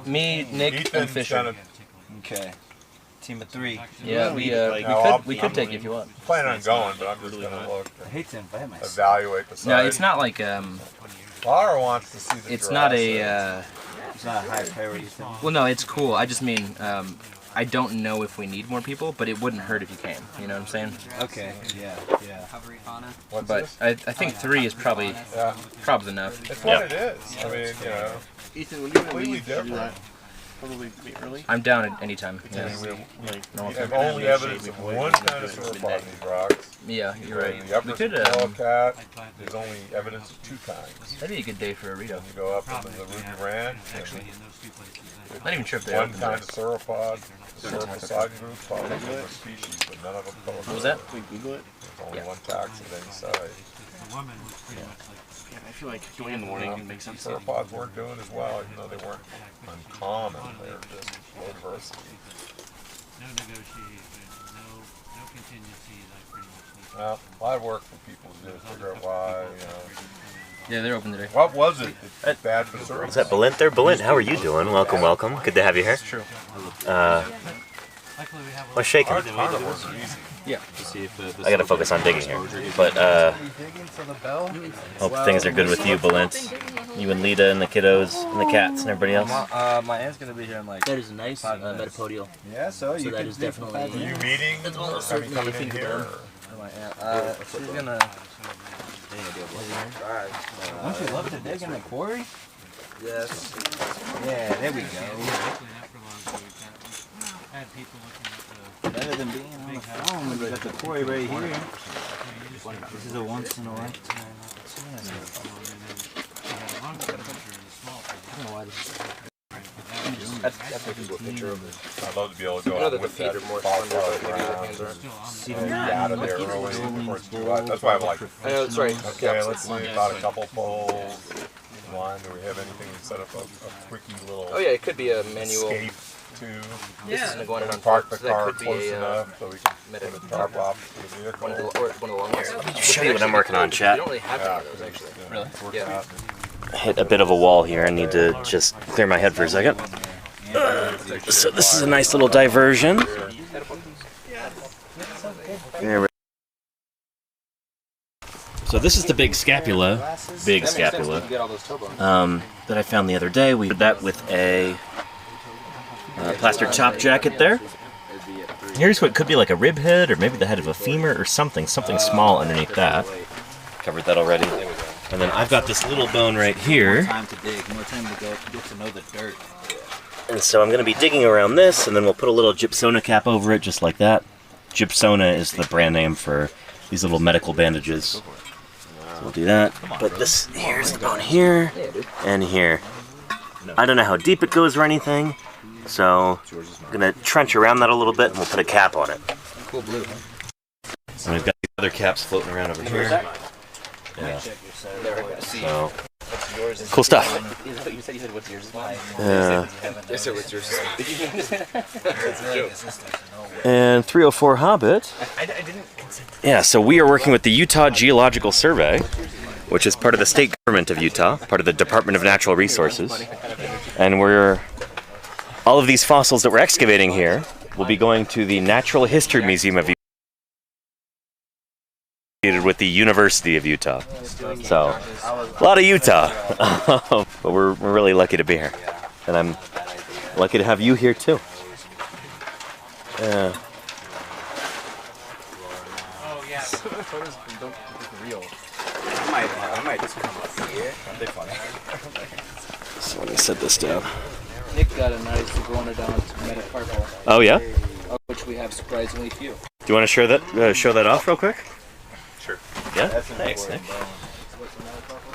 F: Me, Nick, and Fisher.
D: Okay. Team of 3.
F: Yeah, we could take it if you want.
H: I'm planning on going, but I'm just going to look.
D: I hate to invite myself.
H: Evaluate the site.
F: No, it's not like
H: Lara wants to see the
F: it's not a
D: it's not a high priority thing.
F: well, no, it's cool. I just mean I don't know if we need more people, but it wouldn't hurt if you came. You know what I'm saying?
D: Okay. Yeah.
H: What's
F: But
H: this?
F: I think 3 is probably enough.
H: It's what it is. I mean,
I: Ethan, when you
H: completely different.
I: probably be early.
F: I'm down at any time.
H: We have only evidence of one kind of sauropod in these rocks.
F: Yeah, you're right.
H: The upper small cat, there's only evidence of 2 kinds.
F: That'd be a good day for a Rito.
H: You go up into the Ruby Ranch,
F: actually. Not even trip there.
H: One kind of sauropod, the sauropod group, followed by different species, but none of them color.
F: What was that?
I: Can we Google it?
H: There's only one tax of any size.
I: Yeah, I feel like going in the morning can make sense.
H: Sauropods weren't doing as well, even though they weren't uncommon. They were just low diversity.
C: No negotiation, no contingency, like pretty much.
H: Well, a lot of work for people to do to figure out why,
F: Yeah, they're open today.
H: What was it? It's bad for sauropods.
A: Is that Balint there? Balint, how are you doing? Welcome, welcome. Good to have you here.
F: That's true.
A: What's shaking?
F: Yeah.
A: I gotta focus on digging here. But, hope things are good with you, Balint. You and Lita and the kiddos and the cats and everybody else.
J: My aunt's gonna be here in like.
F: That is a nice metapodial.
J: Yeah, so you
F: that is definitely.
H: Are you meeting?
F: That's all
H: Or
F: certainly
H: coming in
F: anything
H: here?
F: done.
J: my aunt. She's gonna. Don't you love to dig in the quarry? Yes. Yeah, there we go. Better than being on the phone. We got the quarry right here. This is a once in a lifetime opportunity. I don't know why this is.
F: That's a good picture of it.
H: I'd love to be able to go out with that cauliflower ground, get out of there early before it's too hot. That's why I'm like,
F: I know, that's right.
H: okay, let's see about a couple poles. One, do we have anything to set up a quickie little
F: Oh yeah, it could be a manual.
H: escape to?
F: This is an iguanodont
H: Park the
F: so that
H: car
F: could be
H: close
F: a,
H: enough so we can
F: meta-
H: put the top off the vehicle.
F: one of the long ones.
A: Show you what I'm working on, chat.
F: You don't really have any of those actually.
H: Really?
F: Yeah.
A: Hit a bit of a wall here. I need to just clear my head for a second. So this is a nice little diversion. So this is the big scapula, that I found the other day. We did that with a plaster top jacket there. Here's what could be like a rib head, or maybe the head of a femur, or something small underneath that. Covered that already. And then I've got this little bone right here.
J: Time to dig, more time to go get to know the dirt.
A: And so I'm going to be digging around this, and then we'll put a little gypsona cap over it, just like that. Gypsona is the brand name for these little medical bandages. So we'll do that. But this, here's the bone here, and here. I don't know how deep it goes or anything, so I'm going to trench around that a little bit, and we'll put a cap on it.
F: Cool blue.
A: And we've got the other caps floating around over here. Yeah. So, cool stuff.
F: You said what's yours?
A: Yeah.
F: I said what's yours?
A: And 304 Hobbit.
F: I didn't consent.
A: Yeah, so we are working with the Utah Geological Survey, which is part of the state government of Utah, part of the Department of Natural Resources. And all of these fossils that we're excavating here will be going to the Natural History Museum of Utah, with the University of Utah. So, a lot of Utah. But we're really lucky to be here. And I'm lucky to have you here too. Yeah.
C: Oh yeah.
F: Photos don't look real.
J: I might just come up here. That'd be funny.
A: So let me set this down.
F: Nick got a nice iguanodont metacarpal,
A: Oh yeah?
F: of which we have surprisingly few.
A: Do you want to show that off real quick?
H: Sure.
A: Yeah? Thanks, Nick.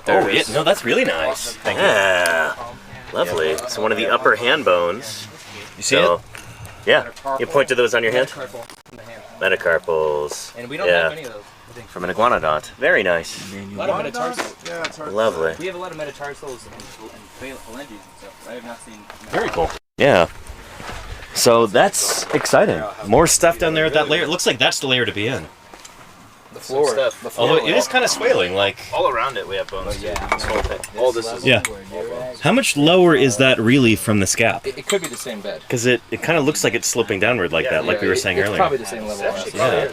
A: Oh, yeah, no, that's really nice. Thank you. Lovely. So one of the upper hand bones.
F: You see
A: it? Yeah. You point to those on your hand?
F: Metacarpal in the hand.
A: Metacarpals.
F: And we don't have any of those.
A: From an iguanodont. Very nice.
F: A lot of metatarsals.
J: Yeah, it's hard.
A: Lovely.
F: We have a lot of metatarsals and phalanges and stuff. I have not seen.
A: Very cool. Yeah. So that's exciting. More stuff down there at that layer. It looks like that's the layer to be in.
F: The floor.
A: Although it is kind of swaling, like.
E: All around it we have bones.
F: All this is.
A: Yeah. How much lower is that really from the scap?
F: It could be the same bed.
A: Because it kind of looks like it's sloping downward like that, like we were saying
F: it's
A: earlier.
F: Probably the same level. Honestly.
A: Yeah.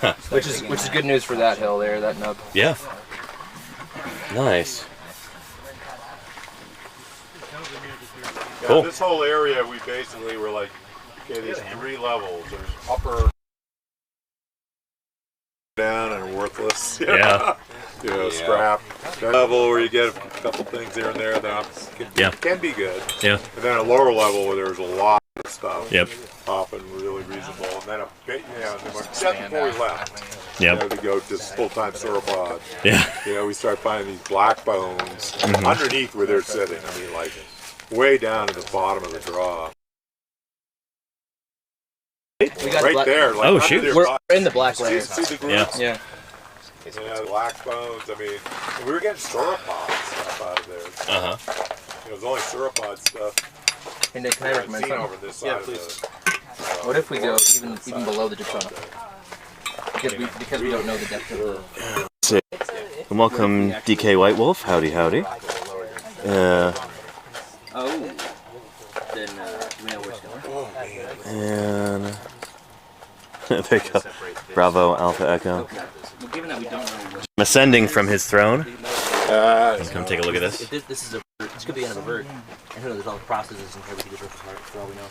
F: Huh. Which is good news for that hill there, that nub.
A: Yeah. Nice.
H: Yeah,
A: Cool.
H: this whole area, we basically were like, okay, these 3 levels. There's upper, down, and worthless.
A: Yeah.
H: Scrap. That level where you get a couple things here and there that can be good.
A: Yeah.
H: And then a lower level where there's a lot of stuff.
A: Yep.
H: Often really reasonable. And then a bit, just before we left,
A: Yep.
H: to go to full-time sauropod.
A: Yeah.
H: We start finding these black bones underneath where they're sitting. I mean, like way down at the bottom of the draw.
F: We got
H: right there. Like
A: oh shoot!
F: We're in the black layer.
H: See the groups?
F: Yeah.
H: Yeah, black bones. I mean, we were getting sauropod stuff out of there. It was only sauropod stuff.
F: And can I recommend something?
H: Over this side
F: please. What if we go even below the jigsaw? Because we don't know the depth of the...
A: And welcome, DK White Wolf. Howdy, howdy.
F: Oh. Then we know where it's going.
H: Oh, man.
A: And there you go. Bravo, Alpha Echo.
F: Okay. Well, given that we don't know
A: I'm ascending from his throne. Let's come take a look at this.
F: This could be the end of a bird. And who knows, there's all the processes in here we could just rip apart for all we know.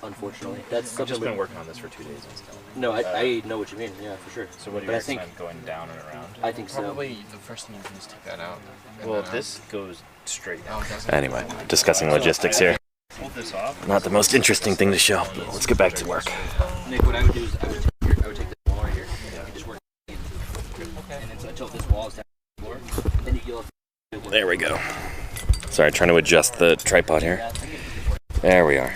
F: Unfortunately. That's
E: I've just been working on this for 2 days and stuff.
F: No, I know what you mean, yeah, for sure.
E: So what do you recommend going down and around?
F: I think so.
I: Probably the first thing you can is take that out.
E: Well, this goes straight down.
A: Anyway, discussing logistics here.
E: Hold this off.
A: Not the most interesting thing to show, but let's get back to work.
F: Nick, what I would do is I would take this wall right here and just work and then until this wall is down to the floor, then you'll
A: There we go. Sorry, trying to adjust the tripod here. There we are.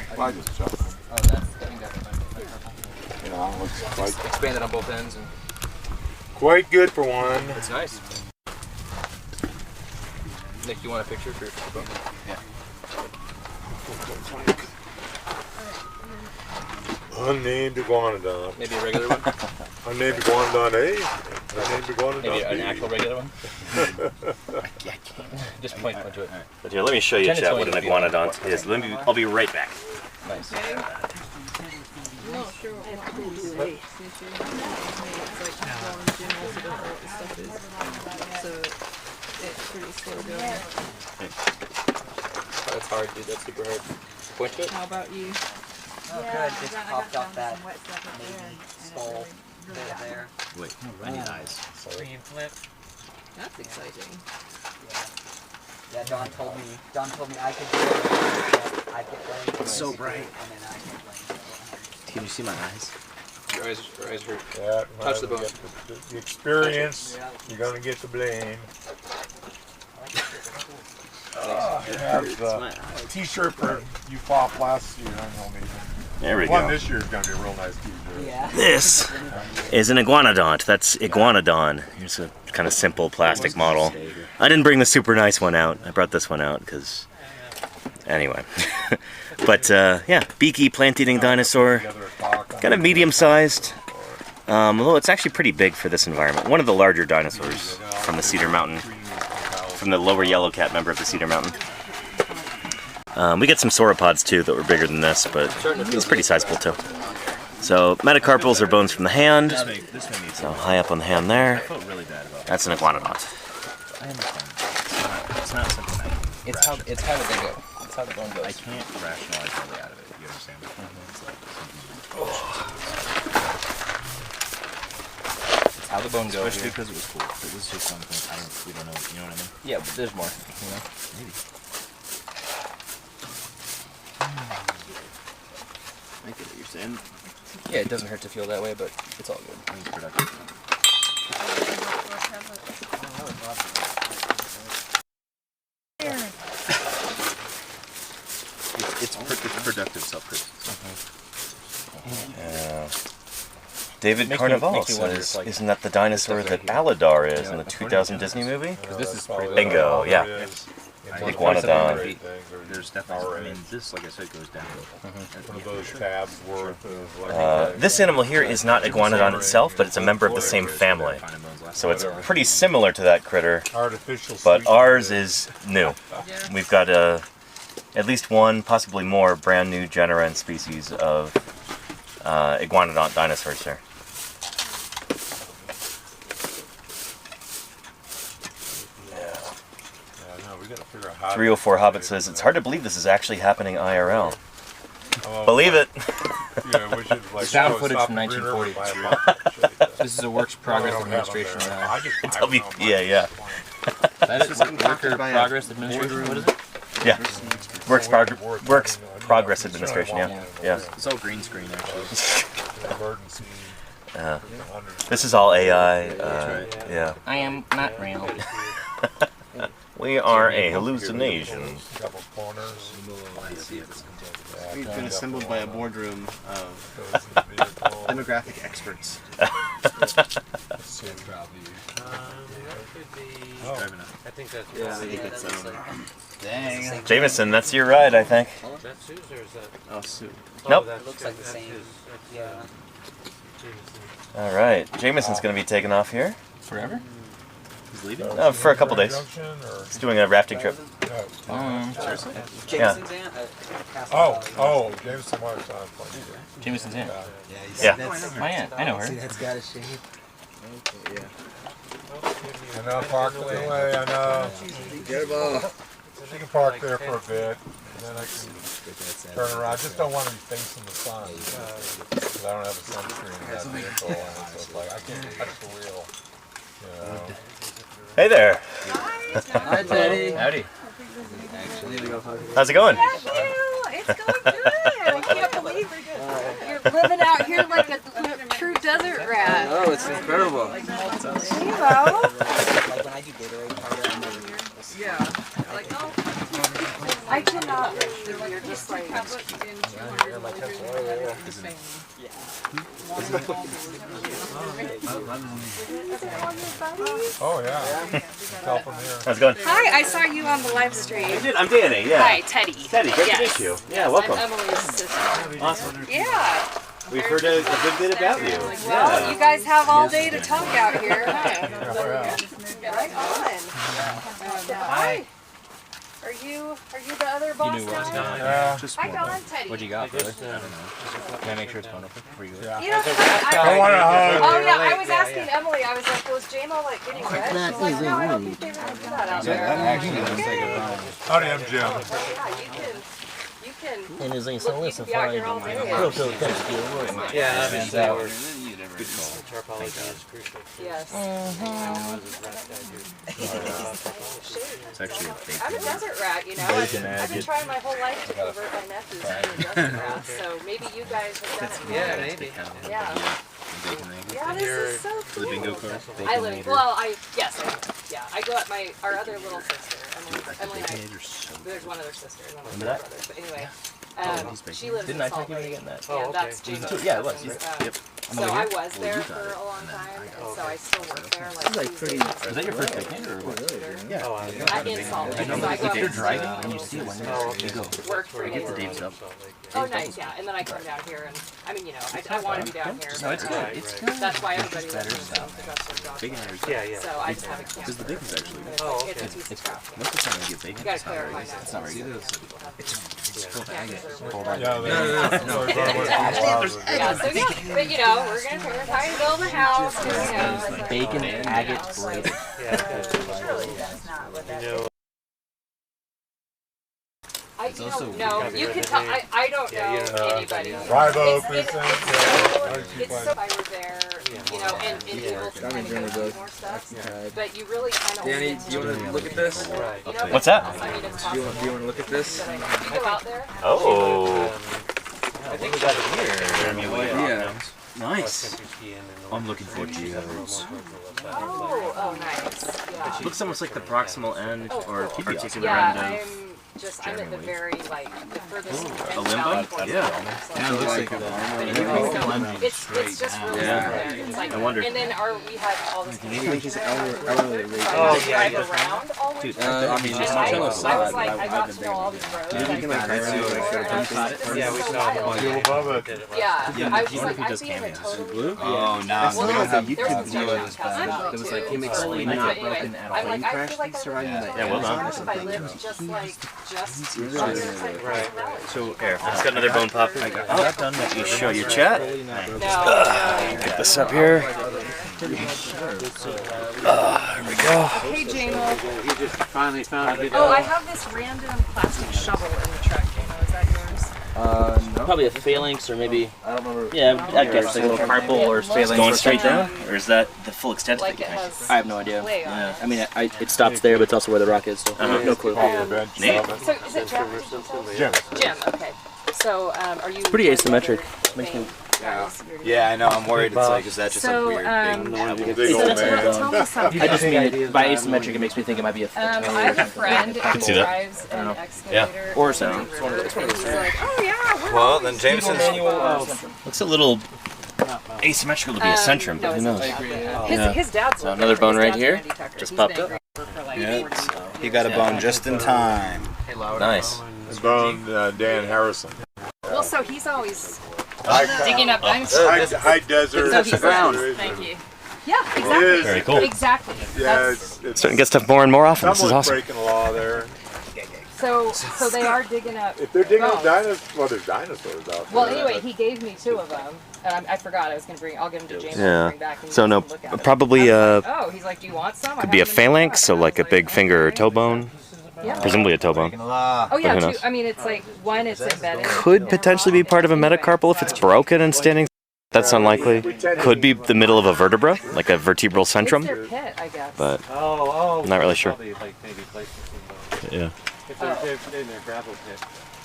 F: Expand it on both ends. And
H: Quite good for one.
F: it's nice. Nick, you want a picture for your book? Yeah.
H: Unnamed iguanodont.
F: Maybe a regular one?
H: Unnamed iguanodont A. Unnamed iguanodont
F: Maybe an
H: B.
F: actual regular one? I can't. Just point to it.
A: But here, let me show you,
F: Tend to
A: chat,
F: tell
A: what
F: you
A: an
F: if you want
A: iguanodont is. I'll be right back.
F: Nice.
G: I'm not sure what it is. It's like challenge and also don't know what the stuff is. So it's pretty slow going.
F: That's hard, dude. That's super hard. Point to it.
G: How about you?
K: Oh, good. Just popped off that maybe skull bit there.
E: Wait, I need eyes.
F: Sorry.
G: That's exciting.
K: Yeah, Don told me I could do it. I get blamed.
E: It's so bright.
K: And then I get blamed.
E: Can you see my eyes?
F: Your eyes hurt.
H: Yeah,
F: Touch the bone.
H: The experience, you're going to get the blame. I have a t-shirt for you pop last year. I know maybe.
A: There we
H: One
A: go.
H: this year is going to be a real nice t-shirt.
K: Yeah.
A: This is an iguanodont. That's iguanodon. Here's a kind of simple plastic model. I didn't bring the super nice one out. I brought this one out because, anyway. But yeah, beaky plant-eating dinosaur, kind of medium-sized. Although it's actually pretty big for this environment. One of the larger dinosaurs from the Cedar Mountain, from the lower yellowcat member of the Cedar Mountain. We get some sauropods too that were bigger than this, but it's pretty sizable too. So metacarpals are bones from the hand. So high up on the hand there. That's an iguanodont.
E: It's not something I can
F: It's how they go. It's how the bone goes.
E: I can't rationalize my way out of it. You understand?
F: It's how the bone goes.
E: Especially because it was cool. If it was just something we don't know. You know what I mean?
F: Yeah, but there's more. You know?
E: Maybe. I get what you're saying.
F: Yeah, it doesn't hurt to feel that way, but it's all good.
E: It's productive. It's productive self-criticism.
A: David Carnival says, isn't that the dinosaur that Aladar is in the 2000 Disney movie?
F: This is pretty
A: Bingo, yeah. Iguanodon.
E: There's definitely, I mean, this, like I said, goes down.
H: Those tabs worth of
A: This animal here is not Iguanodon itself, but it's a member of the same family. So it's pretty similar to that critter, but ours is new. We've got at least one, possibly more, brand new genera and species of Iguanodont dinosaurs here.
H: we got to figure out how
A: 304 Hobbit says, it's hard to believe this is actually happening IRL. Believe it.
H: Yeah, we should, like,
F: Sound
H: go
F: footage
H: stop
F: from
H: the Green River
F: 1940.
H: by a
F: This is a works progress administration.
A: Yeah.
F: That is worker progress administration. What is it?
A: Yeah. Works progress administration. Yeah.
E: It's all green screen actually.
A: This is all AI. Yeah.
F: I am not real.
A: We are a hallucination.
I: We've been assembled by a boardroom of demographic experts.
C: I think that's
K: Dang.
A: Jameson, that's your ride, I think.
C: that Sue's or is that?
I: Oh, Sue.
A: Nope.
K: It looks like the same. Yeah.
A: All right. Jameson's going to be taking off here.
F: Forever?
E: He's leaving?
A: For a couple days. He's doing a rafting trip.
E: Seriously?
K: Jameson's aunt?
H: Jameson was on.
F: Jameson's aunt.
A: Yeah.
F: That's my aunt. I know her.
K: That's got a shape.
H: I know, park the way, I know.
K: Get him off.
H: You can park there for a bit, and then I can turn around. I just don't want to be facing the sun, because I don't have a sunscreen in that vehicle, and so it's like, I can't touch the wheel, you know.
A: Hey there.
K: Hi, Teddy.
F: Howdy.
A: How's it going?
L: It's going good. I can't believe you're living out here like a true desert rat.
K: Oh, it's incredible.
L: Hello.
K: Like when I do Gatorade powder, I'm over here.
L: Yeah. Like, oh, I cannot believe you're just like.
H: Oh, yeah. Tell from here.
A: How's it going?
L: Hi, I saw you on the live stream.
A: I'm Danny, yeah.
L: Hi, Teddy.
A: Teddy, great to meet you. Yeah, welcome.
L: I'm Emily's sister.
A: Awesome.
L: Yeah.
A: We've heard a good bit about you.
L: Well, you guys have all day to talk out here. Right on. Hi. Are you the other boss
F: knew what?
L: guy?
H: Yeah.
L: Hi, Don. Teddy.
F: What'd you got, brother? Can I make sure it's phone open before you go?
L: You know,
H: I want to hug.
L: oh yeah, I was asking Emily. I was like, "Was JMO like getting wet?" She's like, "No, I don't think they really do that out there."
H: Howdy, I'm Jim.
L: Yeah, you can.
F: And is
L: Look, you can be out here all day.
C: Yeah, obviously.
E: Good call.
C: Anthropology is crucial.
L: Yes.
E: It's actually a fake.
L: I'm a desert rat, you know. I've been trying my whole life to convert my nephews into a desert rat, so maybe you guys have done it.
C: Yeah, maybe.
L: Yeah. Yeah, this is so cool.
E: The bingo card.
L: I live. Well, yes, I go at our other little sister. Emily and I. There's one other sister and one other brother. But anyway, she lives in Salt Lake. And that's James.
F: Yeah, it was.
L: So I was there for a long time, and so I still work there. Like pretty.
F: Was that your first weekend or what?
L: Yeah. In Salt Lake. So I go
F: If you're
L: up
F: driving and you see one, you go.
L: work 3 days.
F: Get the Dave's up.
L: Oh, nice, yeah. And then I come down here, and I mean, you know, I want to be down here.
F: No, it's good. It's good.
L: That's why everybody
F: It's better
L: lives in
F: stuff.
L: because that's their job.
E: Bacon or
C: Yeah.
L: So I just have a camp.
E: Because the bacon's actually good.
L: It's a piece of crap.
E: Most of the time I get bacon.
L: You gotta clarify that.
F: It's not very good.
L: Yeah, so yeah, but you know, we're trying to build a house, you know.
F: Bacon agate braided.
L: No, you can tell. I don't know anybody.
H: Live open.
L: It's so I were there, you know, and able to kind of go through more stuff. But you really kind of.
K: Danny, do you want to look at this?
L: You know,
A: What's that?
L: I mean, it's
K: Do you
L: possible.
K: want to look at this?
L: You go out there.
A: Oh.
F: I think we got it here.
K: Yeah.
E: Nice. I'm looking forward to you.
L: Oh, nice. Yeah.
A: Looks almost like the proximal end or articular
L: Yeah,
A: end of.
L: I'm at the very, like, the furthest end
A: a limbo?
L: south point.
A: Yeah.
K: Yeah, it looks like
L: But anyway, so it's just really there. It's like,
A: I wonder.
L: and then we had all this.
K: Do you think he's hourly rate?
L: Drive around all winter.
K: I mean,
L: And
K: just
L: I
K: chill
L: was
K: aside.
L: like, I got to know all these roads.
K: Do you think he like hire you like for a company?
C: Yeah, we saw the one.
H: You above it.
L: Yeah, I was just like, I'd be in a totally.
K: Oh, no.
L: Well,
K: There was a
L: there
K: YouTube
L: was
K: video
L: some
K: that was
L: podcast
K: bad.
L: about
K: It was
L: it,
K: like him
L: too.
K: explaining
L: But
K: not
L: anyway,
K: broken at all.
L: I'm like,
K: Plane
L: I
K: crash
L: feel like
K: he's
L: I
K: surviving
L: lived
K: that.
A: Yeah, well done.
L: if I lived just
C: Right.
A: So, here, let's get another bone pop. Let you show your chat. Get this up here. Here we go.
L: Hey, Jamo.
C: You just finally found it.
L: Oh, I have this random plastic shovel in the truck, Jamo. Is that yours?
I: No.
F: Probably a phalanx or maybe. I don't remember. Yeah, I guess like a little carpal or phalanx.
A: Going straight down, or is that the full extent of
L: Like
A: it?
L: it has.
F: I have no idea.
A: Yeah.
F: I mean, it stops there, but it's also where the rock is. So no clue.
A: Neat.
L: So is it Jim? Jim. Okay. So are you?
F: Pretty asymmetric. Makes me.
J: Yeah, I know. I'm worried. It's like, is that just a weird big old man?
L: Tell me something.
F: I just mean by asymmetric, it makes me think it might be a.
L: I have a friend who drives an excavator.
F: Or something.
L: He's like, oh yeah.
J: Well, then Jameson's
A: Looks a little asymmetrical to be a centrum, but who knows?
L: His dad's
F: So another bone right here. Just popped up.
J: Yeah, he got a bone just in time.
A: Nice.
H: Bone Dan Harrison.
L: Well, so he's always
H: High,
L: digging up dinosaurs.
H: high desert.
L: So he's
H: ground.
L: Thank you. Yeah, exactly.
A: Very cool.
L: Exactly.
H: Yeah,
L: That's-
H: it's
A: Starting to get stuff more and more often. This is
H: someone's
A: awesome.
H: breaking the law there.
L: So they are digging up.
H: If they're digging up
L: bones.
H: dinosaurs, well, there's dinosaurs out there.
L: Well, anyway, he gave me 2 of them, and I forgot I was going to bring. I'll give them to James.
A: Yeah.
L: And bring back and
A: So
L: you
A: no,
L: can look at them.
A: probably
L: Oh, he's like, do you want some?
A: could be a phalanx, so like a big finger or toe bone.
L: Yeah.
A: Presumably a toe bone.
L: Oh
A: But
L: yeah,
A: who
L: 2.
A: knows?
L: I mean, it's like one. It's embedded.
A: Could potentially be part of a metacarpal if it's broken and standing. That's unlikely. Could be the middle of a vertebra, like a vertebral
L: It's their
A: centrum,
L: pit, I guess.
A: but not really sure.
C: Probably like maybe placing some bones.
A: Yeah.
C: If they're in their gravel pit,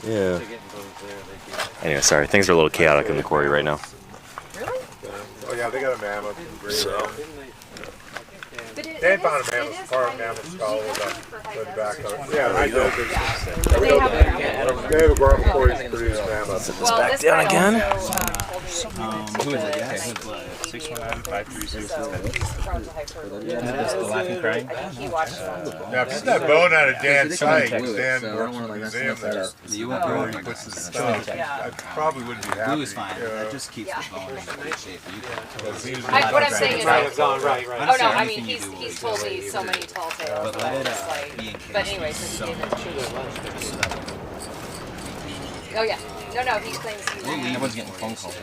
A: Yeah.
C: they're getting bones there. They do.
A: Anyway, sorry. Things are a little chaotic in the quarry right now.
L: Really?
H: Oh yeah, they got a mammoth.
L: But
H: Dan found a mammoth, part of mammoth skull with the back of it. Yeah, high desert.
L: They have a
H: They have a gravel quarry to produce mammoths.
L: Well,
A: back
L: this
A: down
L: guy
A: again.
L: also,
I: Who is it? 619-536.
F: The laughing crying.
L: I think he watched them.
H: Now, if it's that bone out of Dan's site, Dan
I: so I don't
H: works
I: wanna,
H: in the
I: like,
H: museum
I: mess that
H: there.
I: up.
J: You won't
H: Where
J: ruin
H: he
J: my
H: puts his
J: graphic.
H: stuff.
L: Yeah.
H: I probably wouldn't be happy.
J: Blue is fine. That just keeps the bone in good shape. You
H: Because he was
L: What I'm saying is, like,
C: Right.
L: oh no, I mean he's told me so many tall tales.
J: But let it
L: It's like,
J: be encased.
L: but anyway, so he gave it to. Oh yeah, no, he claims he won.
F: Everyone's getting phone calls.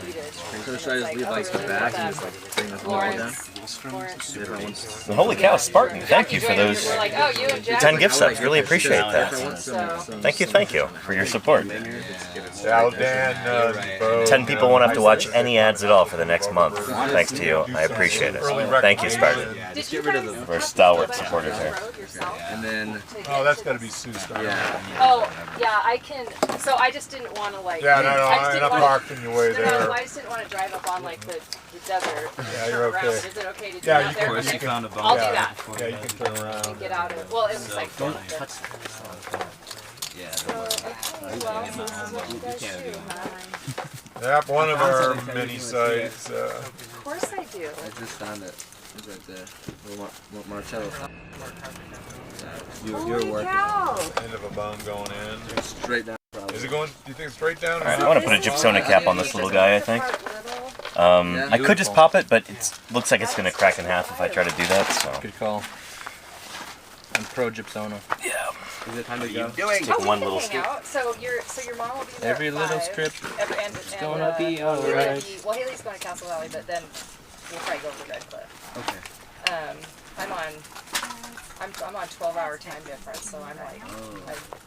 L: So
I: should I just leave like the back and just like bring this wall down?
L: Florence.
A: Holy cow, Spartan! Thank you for those
L: We're like, oh, you and Jack.
A: 10 gift subs. Really appreciate that.
L: So,
A: Thank you for your support.
H: Now, Dan, Bo,
A: 10 people won't have to watch any ads at all for the next month. Thanks to you. I appreciate it. Thank you, Spartan.
L: did you guys
A: We're stalwart supporters here.
I: And then
H: Oh, that's got to be Sue Starr.
L: Oh, yeah, I can. So I just didn't want to like.
H: Yeah, no,
L: I just
H: I'm
L: didn't
H: not
L: wanna-
H: parked in your way
L: No,
H: there.
L: I just didn't want to drive up on like the desert.
H: Yeah,
L: and
H: you're
L: turn around.
H: okay.
L: Is it okay to do
H: Yeah,
L: that
H: you
L: there?
H: can-
J: Of course, you found a bone.
L: I'll do that.
H: Yeah, you can turn around.
L: And get out of. Well, it was like.
J: Don't touch Yeah.
L: So, okay, well, so this is what you guys do, huh?
H: Yep, one of our many sites.
L: Of course I do.
I: I just found it. It's right there. Little Marcello. You're
L: Holy
I: working.
L: cow!
H: End of a bone going in.
I: Straight down. Probably.
H: Is it going? Do you think it's straight down? Or
A: Alright, I
H: not?
A: want to put a gypsona cap on this little guy, I think. I could just pop it, but it looks like it's going to crack in half if I try to do that, so.
F: Good call. I'm pro gypsona.
A: Yeah.
I: Is it time to go?
A: Take one little
L: hang
A: skip.
L: out. So your mom will be there.
F: Every
L: at
F: little
L: 5.
F: strip
L: And
F: gonna be
L: Haley
F: alright.
L: will be- Well, Haley's going to Castle Valley, but then we'll probably go to Red Cliff.
I: Okay.
L: I'm on 12-hour time difference, so I'm like,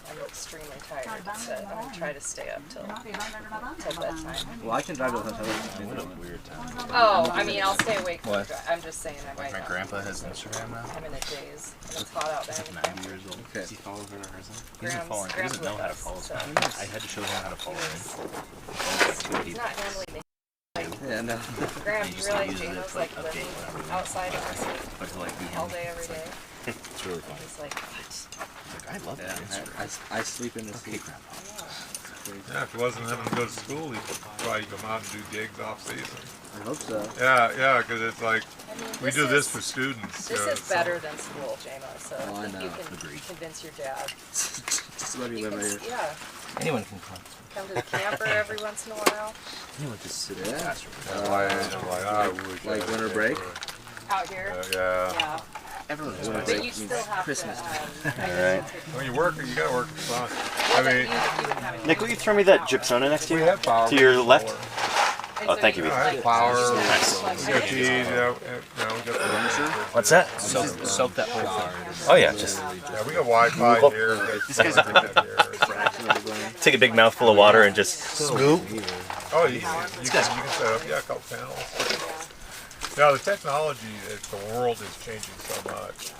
L: I'm extremely tired. So I'm gonna try to stay up till bedtime.
I: Well, I can drive to the hotel. What a weird time.
L: Oh, I mean, I'll stay awake.
I: What?
L: I'm just saying I might.
I: My grandpa has Instagram now.
L: I'm in a daze, and it's hot out there.
I: He's like 90 years old. Okay. Does he follow her or hers? He doesn't follow her. He doesn't know how to follow her. I had to show him how to follow her.
L: He's not handling me.
I: Yeah, no.
L: Graham, you realize J-Lo's like living outside of us
I: But to like be
L: all day, every day.
I: It's really fun.
L: He's like, what?
I: I love that. I sleep in the sleep.
H: Yeah, if he wasn't having to go to school, he'd probably come out and do gigs off season.
I: I hope so.
H: Yeah, because it's like,
L: I mean,
H: we do this for students.
L: This is better than school, J-Lo, so
I: Oh, I
L: I think you
I: know.
L: can
I: Agreed.
L: convince your dad.
I: Just let me
L: You
I: live
L: can,
I: right here.
L: yeah,
F: Anyone can come.
L: come to the camper every once in a while.
I: Anyone just sit
H: Yeah.
I: in. Like winter break.
L: Out here.
H: Yeah.
L: Yeah.
I: Everyone's winter
L: But
I: break
L: you
I: means
L: still have
I: Christmas.
L: to.
A: Alright.
H: When you work, you gotta work for fun. I mean,
A: Nick, will you throw me that gypsona next to you?
H: we have power.
A: To your left? Oh, thank you.
H: All right, flour.
A: Nice.
H: We got cheese. We got the
A: What's that?
I: Soak that whole thing.
A: Oh yeah, just
H: yeah, we got Wi-Fi here.
I: These guys are fraction of the brain.
A: take a big mouthful of water and just scoop.
H: Oh, you can set up, a couple panels. Now, the technology, the world is changing so much.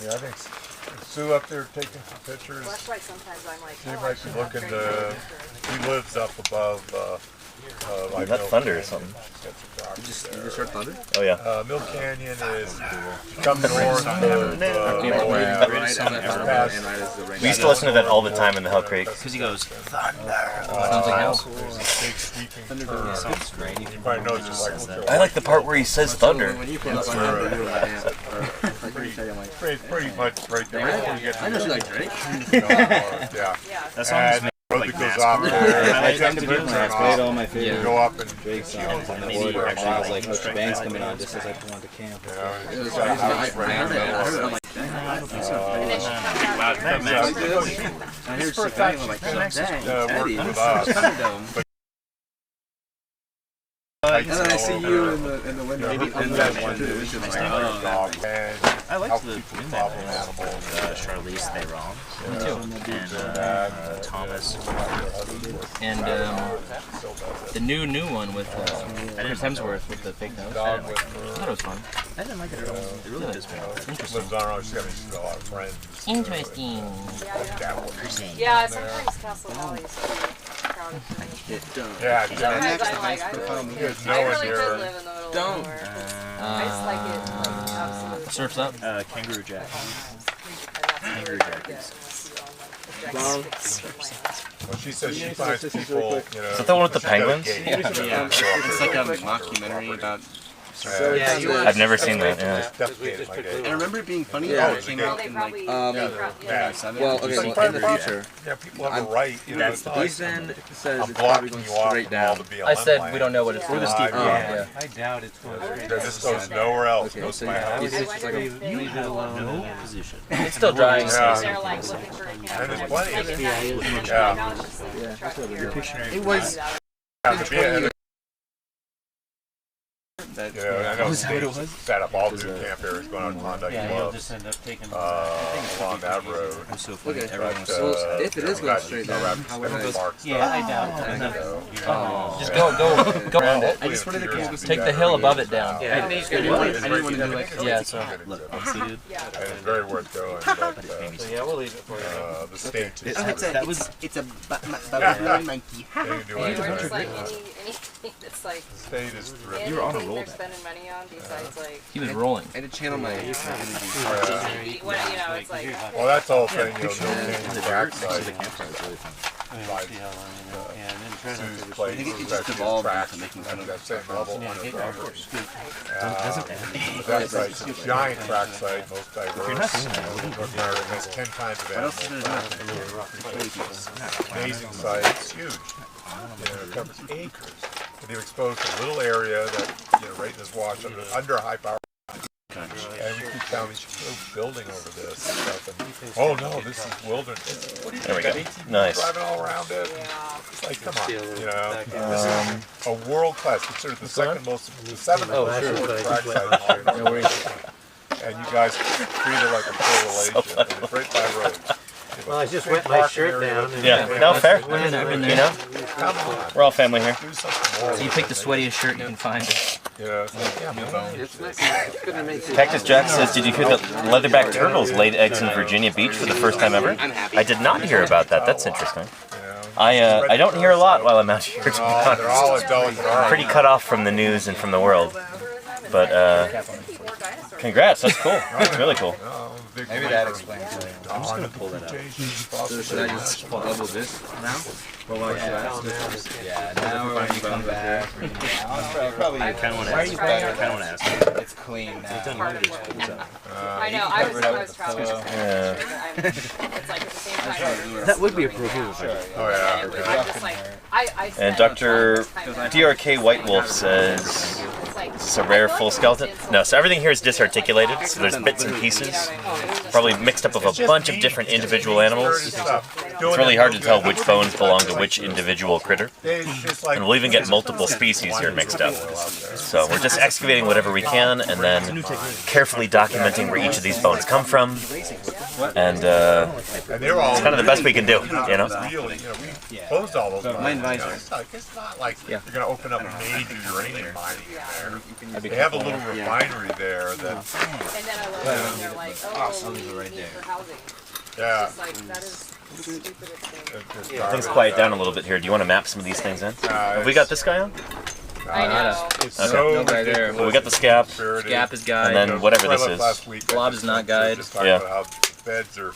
H: I think Sue up there taking some pictures.
L: Well, that's why sometimes I'm like,
H: she might be looking to, he lives up above,
A: that thunder or something.
I: You just heard thunder?
A: Oh yeah.
H: Mill Canyon is come north of
A: we used to listen to that all the time in the Hell Creek.
C: Because he goes, thunder.
A: Sounds like hell.
H: There's a big sweeping curve. Sounds great. You probably know just like
A: I like the part where he says thunder.
H: That's pretty much right there. Before you get to
I: I know she likes Drake.
H: Yeah.
C: That song's
H: road that goes off there.
J: I like to played all my favorite
H: Go up and
J: Drake songs on the border. And I was like, oh, the band's coming on just as I come on to camp.
H: I heard for a fact she's been working with us. And then I see you in the window. Maybe I'm that one too.
C: I like the problem animals. Charlize Theron. Me too. And Thomas.
F: And the new one with Chris Hemsworth with the fake nose. I thought it was fun.
C: I didn't like it at all. It really did.
F: Interesting.
H: Lives on our she's got a lot of friends.
F: Interesting.
L: yeah, sometimes Castle Valley is crowded for me.
H: Yeah,
L: Sometimes I'm like, I really could live in the middle of
I: Don't.
L: nowhere. I just like it, like, absolutely.
F: Surf's up.
C: Kangaroo Jack.
L: Kangaroo
C: Jack.
H: Well, she says she finds people,
A: Is that the one with the penguins?
I: Yeah. It's like a mockumentary about.
A: I've never seen that. Yeah.
I: And I remember it being funny. Yeah, it came out in like
K: well, okay, well, in the future,
H: yeah, people have a right. You know,
K: that's the Ethan says
H: I'm
K: it's probably
H: blocking
K: going
H: you off
K: straight
H: from all
K: down.
H: the BLM
F: I said
H: land.
F: we don't know what it's for.
H: Yeah.
C: I doubt it's going straight.
H: This goes nowhere else.
K: Okay,
H: Goes
K: so
H: to my house.
K: it's just like a,
C: You have no position.
F: It's still drying.
L: They're like looking for a
H: And there's plenty of it.
L: Yeah.
C: You're picturing
I: it was.
H: I know states set up all the new camp areas going out to Klondike
C: you'll
H: Club
C: just end up taking
H: along that road.
C: so funny.
K: okay.
C: Everyone
K: So if it is going straight down, how would I?
C: Yeah, I doubt it.
F: Just go around it.
K: I just wanted to
F: Take the hill above it down.
K: I didn't want to do like.
F: Yeah, so
C: Look, see, dude.
H: And it's very worth going. But,
C: Yeah, we'll leave it for you.
H: the state is
I: It's a Babylonian monkey.
H: they can do
L: Or
H: anything.
L: just like anything that's like
H: The state is terrific.
L: anything they're spending money on besides like
F: he was rolling.
I: I had to channel my energy.
L: what, you know, it's like
H: Well, that's the whole thing, you know, no canyon trackside. Sue's place
I: I think it
H: was
I: just
H: actually
I: evolved
H: tracks
I: into making
H: at
I: kind of
H: that same level
C: Yeah,
H: on
C: get
H: the
C: our
H: property.
C: scoop.
H: That site's a giant track site, most diverse. North America has 10 kinds of animals. Amazing site, it's huge. It covers acres. And they're exposed to a little area that, right in this wash under high power. And we keep telling building over this stuff. And, oh no, this is wilderness. What do you
A: There we
H: think?
A: go.
H: 18
A: Nice.
H: driving all around it. It's like, come on, this is a world class, considered the second most, the seventh most important track site in all of North America. And you guys treat it like a correlation. And it's right by road.
J: Well, I just wet my shirt down. And
A: Yeah, no, fair.
F: Come on.
A: We're all family here.
H: Do something more.
F: So you pick the sweatiest shirt you can find.
H: It's like,
A: Cactus Jack says, did you hear that leatherback turtles laid eggs in Virginia Beach for the first time ever? I did not hear about that. That's interesting. I don't hear a lot while I'm out here, to be honest.
H: they're all adult.
A: Pretty cut off from the news and from the world. But congrats, that's cool. That's really cool.
K: Maybe that explains it.
H: I'm just going to pull that out.
K: So should I just double this now? Well, yeah, now we're going to come back. Probably.
C: I kind of want to ask.
K: It's clean now.
L: I know. I was traveling.
A: Yeah.
L: It's like at the same time.
J: that would be appropriate.
H: Oh, yeah.
L: I'm just like I
A: And Dr. DRK White Wolf says, is this a rare full skeleton? No, so everything here is disarticulated, so there's bits and pieces, probably mixed up of a bunch of different individual animals. It's really hard to tell which bones belong to which individual critter, and we'll even get multiple species here mixed up. So we're just excavating whatever we can, and then carefully documenting where each of these bones come from, And
H: they're all
A: it's kind of the best we can do, you know?
H: Really, we closed all those mines. It's not like you're going to open up a major uranium mining in there. They have a little refinery there that...
L: And then I love it when they're like, oh, we need for housing.
H: Yeah.
L: It's just like, that is the stupidest thing.
A: Things quiet down a little bit here. Do you want to map some of these things in? Have we got this guy on?
L: I know.
H: It's so ridiculous.
A: Well, we got the scap.
F: Scap is guide.
A: And then whatever this is.
F: Blob is not guide.
H: About how feds are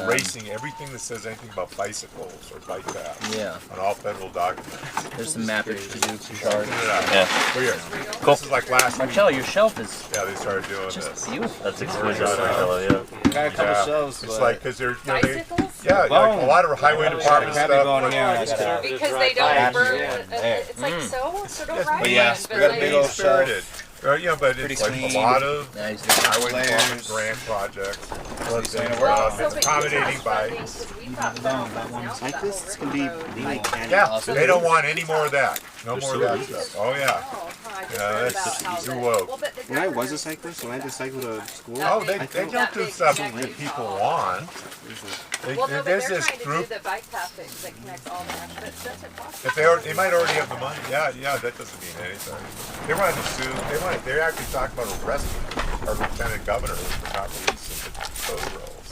H: erasing everything that says anything about bicycles or bike paths on all federal documents.
F: There's some mappage to do for shards.
A: Yeah.
H: Weird.
A: Cool.
H: This is like last week.
F: Marcello, your shelf is
H: they started doing
F: just
H: this.
F: beautiful.
A: That's exquisite, Marcello, yeah.
J: Got a couple shelves,
H: It's
J: but
H: like, because they're,
L: Bicycles?
H: like a lot of highway department stuff.
L: Because they don't burn, it's like so, sort of right.
H: We got a big old started. But it's like a lot of highway department grant projects. It's accommodating bikes.
D: Cyclists can be
H: Yeah, they don't want any more of that. No more of that stuff. Oh yeah. That's too low.
D: When I was a cyclist, when I had to cycle to school,
H: they don't do stuff that people want. There's this group.
L: The bike path that connects all the
H: If they might already have the money. Yeah, that doesn't mean anything. They wanted to sue. They actually talked about arresting our lieutenant governor for not releasing the voter rolls.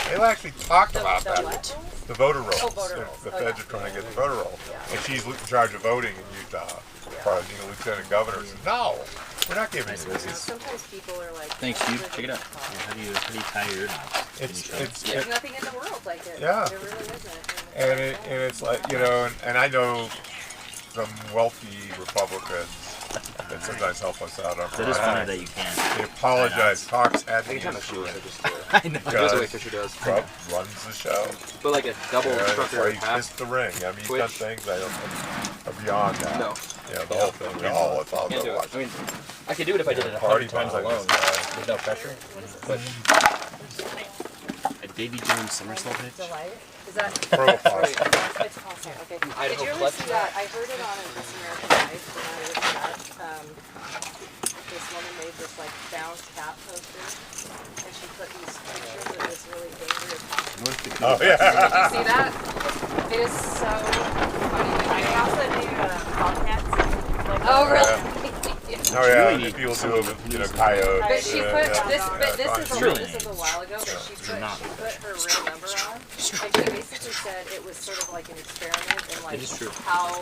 H: They actually talked about that. The voter rolls. The feds are trying to get the voter roll, and she's in charge of voting in Utah. Probably the lieutenant governor says, "No, we're not giving you this."
L: Sometimes people are like,
F: thanks, dude. Check it out.
E: How do you tie your knots?
L: There's nothing in the world like it.
H: Yeah.
L: There really isn't.
H: And it's like, and I know some wealthy Republicans that sometimes help us out on
E: That is funny that you can't.
H: They apologize. Talks at the
F: Anytime I
H: issue.
F: I know. That's the way Fisher does.
H: Trump runs the show.
F: But like a double trucker.
H: He kissed the ring. I mean, he's done things that are beyond that.
F: No.
H: Yeah, the whole thing. Oh, it's all
F: Can't do
H: good.
F: it. I mean, I could do it if I did it 100 times alone. There's no pressure. But
I: A Davy Jones somersault hitch.
L: Is that
H: Profile.
L: It's awesome. Okay. Did you ever see that? I heard it on This American Life when I was at. This woman made this like bounce cat poster, and she put these pictures of this really dangerous hospital.
H: Oh yeah.
L: Did you see that? It is so funny. I also do bobcats. Oh really?
H: Oh yeah, people do it, coyotes.
L: But she put this. But this is a
H: Really?
L: while ago. But she put her real number on, and she basically said it was sort of like an experiment in like how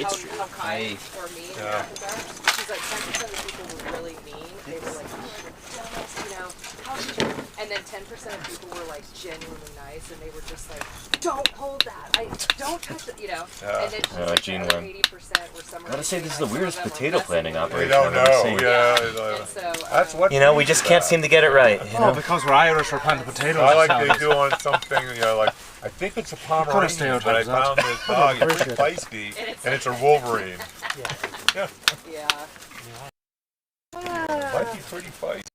L: how kind or mean Americans are. She's like 10% of the people were really mean. They were like, how could you? And then 10% of people were like genuinely nice, and they were just like, don't hold that. Don't touch it. And then she's like,
A: Gene
L: the other
A: won.
L: 80% were somewhere.
A: I gotta say, this is the weirdest potato planting
H: We
A: operation
H: don't
A: I've ever
H: know.
A: seen.
H: Yeah. That's what.
A: We just can't seem to get it right.
J: because we're Irish, we're planting potatoes.
H: I like they do on something, like I think it's a Pomeranian, but I found this dog. It's pretty feisty, and it's a Wolverine. Yeah. Might be pretty feisty.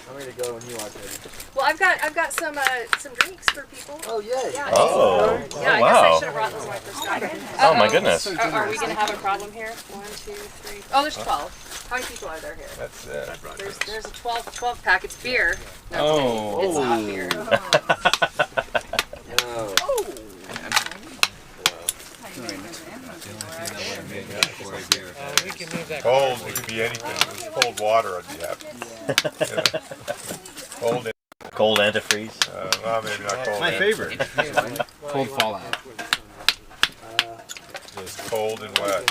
F: I'm ready to go when you are ready.
L: Well, I've got some drinks for people.
F: Oh yay!
L: Yeah.
A: Oh.
L: Yeah, I guess I should have brought those when I first got here.
A: Oh my goodness.
L: Are we gonna have a problem here? 1, 2, 3. Oh, there's 12. How many people are there here?
H: That's it.
L: There's a 12 pack. It's beer.
F: Oh.
L: It's not beer.
H: Cold, it could be anything. If it's cold water, I'd be happy. Cold.
A: Cold antifreeze.
H: Well, maybe not cold.
I: My favorite.
J: Cold Fallout.
H: It's cold and wet.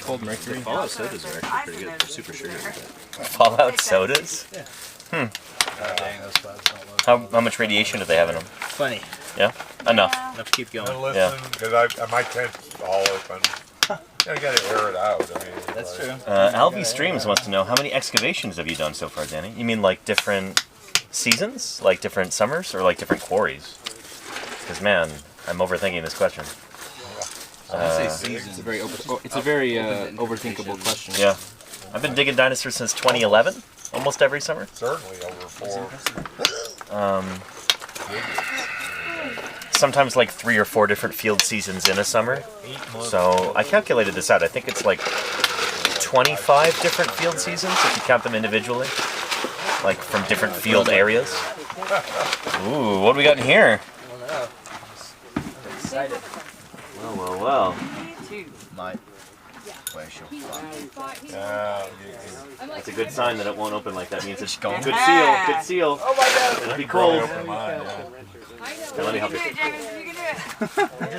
F: Cold mercury.
E: Fallout sodas are actually pretty good. They're super sugary.
A: Fallout sodas? How much radiation do they have in them?
E: Plenty.
A: Yeah? Enough.
E: Enough to keep going.
H: And listen, because my tent's all open. I gotta air it out. I mean,
E: That's true.
A: Alvy Streams wants to know, how many excavations have you done so far, Danny? You mean like different seasons? Like different summers? Or like different quarries? Because man, I'm overthinking this question.
F: It's a very overthinkable question.
A: Yeah. I've been digging dinosaurs since 2011, almost every summer.
H: Certainly over 4.
A: Sometimes like 3 or 4 different field seasons in a summer. So I calculated this out. I think it's like 25 different field seasons if you count them individually. like from different field areas. Ooh, what do we got in here?
F: Excited.
A: Well.
F: My
A: That's a good sign that it won't open like that. Means it's going. Good seal. Good seal. Oh my God. It'll be cold. Here, let me help you.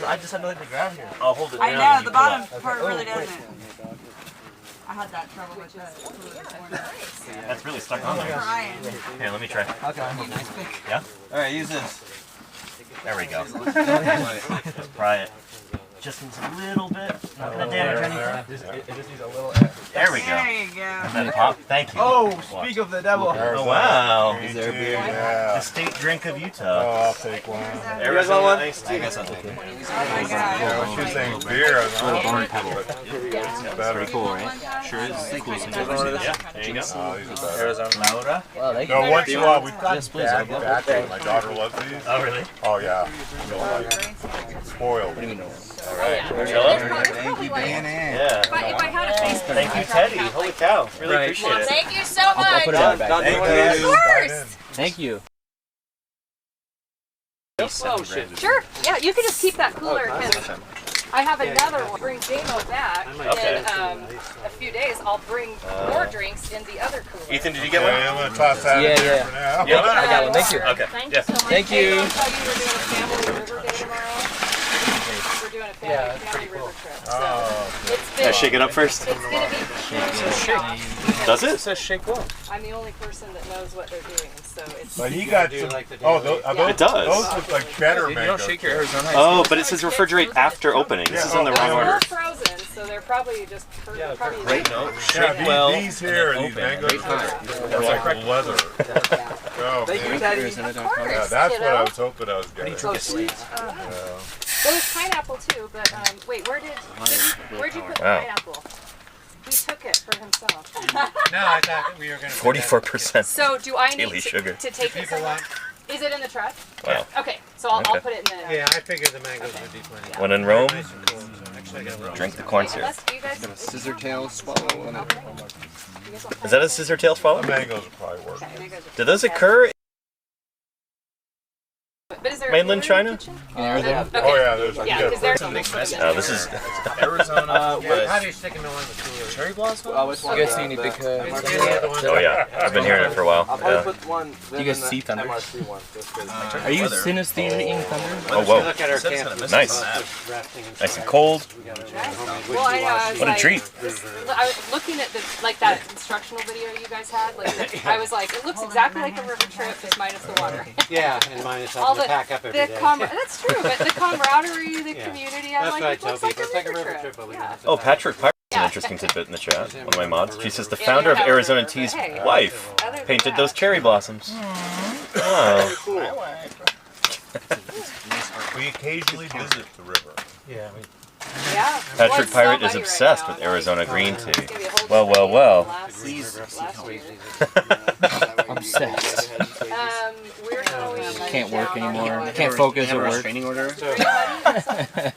F: I just had nothing to grab here.
A: I'll hold it down.
M: I know, the bottom part really doesn't. I had that trouble with that.
A: That's really stuck on there. Here, let me try.
F: Okay.
A: Yeah?
K: Alright, use this.
A: There we go. Try it. Just needs a little bit. Not gonna damage anything.
F: It just needs a little.
A: There we go.
M: There you go.
A: And then pop. Thank you.
F: Oh, speak of the devil.
A: Oh, wow.
K: Is there a beer?
A: The state drink of Utah.
H: Oh, I'll take one.
A: You guys want one?
K: I guess I'll take it.
M: Oh my God.
H: What you saying, beer?
K: It's a little barn pebble. That's pretty cool, right? Sure is. It's cool.
A: Yeah, there you go.
H: Oh, these are better.
K: Arizona.
F: Wow, thank you.
H: No, once in a while we've got
F: Yes, please.
H: bad batches. My daughter loves these.
A: Oh, really?
H: Oh, yeah. You'll like spoiled.
F: What do you mean?
A: All right.
K: Thank you, Dan.
A: Yeah.
L: If I had a face.
A: Thank you, Teddy. Holy cow. Really appreciate it.
L: Thank you so
F: I'll
L: much.
F: put it on back.
K: Thank
L: Of course.
F: Thank you.
L: Sure. Yeah, you can just keep that cooler because I have another one. Bring JMO back
A: Okay.
L: in a few days. I'll bring more drinks in the other cooler.
A: Ethan, did you get one?
H: Okay, I'm going to toss that in there for now.
A: Yeah.
F: I got one. Thank you.
A: Okay.
L: Thank
A: Yeah.
L: you so much.
F: Thank you.
L: Hey, I'll tell you we're doing a family river day tomorrow. We're doing a family river trip. So it's been,
A: Can I shake it up first?
L: It's going to be
A: Does it?
F: It says shake well.
L: I'm the only person that knows what they're doing, so it's.
H: But he got some. Oh, those,
A: It does.
H: Those look like better
F: You
H: mangoes.
F: don't shake your Arizona.
A: Oh, but it says refrigerate after opening. This is in the wrong order.
L: They're frozen, so they're probably just. Probably
A: Great note.
H: Yeah,
A: Shake well.
H: these here, these mangoes, are like leather. Oh, man. Yeah, that's what I was hoping I was getting.
L: Well, there's pineapple too, but wait, where'd you put the pineapple? He took it for himself.
C: No, I thought we were going to.
A: 44%.
L: So do I need
A: Daily sugar.
L: to take it somewhere? Is it in the truck?
A: Wow.
L: Okay, so I'll put it in the.
C: Yeah, I figured the mangoes would be plenty.
A: When in Rome,
C: Nice and cool, so actually I got a little.
A: drink the corn syrup.
L: Unless you guys.
I: Scissor tail swallow on it.
A: Is that a scissor tail swallow?
H: Mangoes will probably work.
A: Do those occur
L: But is there
A: mainland China?
L: Okay.
H: Oh, yeah, there's
L: Yeah, because there's a mix.
A: Oh, this is
F: Arizona
C: How
F: with
C: do you stick them in one of the coolers?
F: cherry blossom.
I: Oh, which one?
F: You guys see any big?
A: Oh yeah, I've been hearing it for a while. Yeah.
F: You guys see thunder? Are you synestheting thunder?
A: Oh whoa,
C: Look at our camp.
A: nice, nice and cold.
L: Well, I know. I was
A: What a
L: like,
A: treat.
L: I was looking at that instructional video you guys had. Like, I was like, it looks exactly like a river trip, just minus the water.
C: Yeah, and minus
L: All
C: having to pack up every day.
L: That's true, but the camaraderie, the community, I'm
C: That's
L: like,
C: what I
L: it
C: tell
L: looks like
C: people.
L: a
C: It's like a
L: river
C: river
L: trip.
C: trip, but we
L: Yeah.
C: don't have to
A: Oh,
C: pack.
A: Patrick Pirate's an interesting tidbit in the chat. One of my mods. She says the founder of
L: Yeah.
A: Arizona Tea's
L: Hey.
A: wife
L: Other than
A: painted
L: that-
A: those cherry blossoms. Wow.
H: We occasionally visit the river.
C: Yeah.
L: Yeah.
A: Patrick Pirate is obsessed with Arizona green tea. Well.
F: Obsessed.
L: We're going.
F: Can't work
L: down
F: anymore.
L: on-
F: Can't focus at
I: Hammer
F: work.
I: training order.
C: So,
L: Not as much.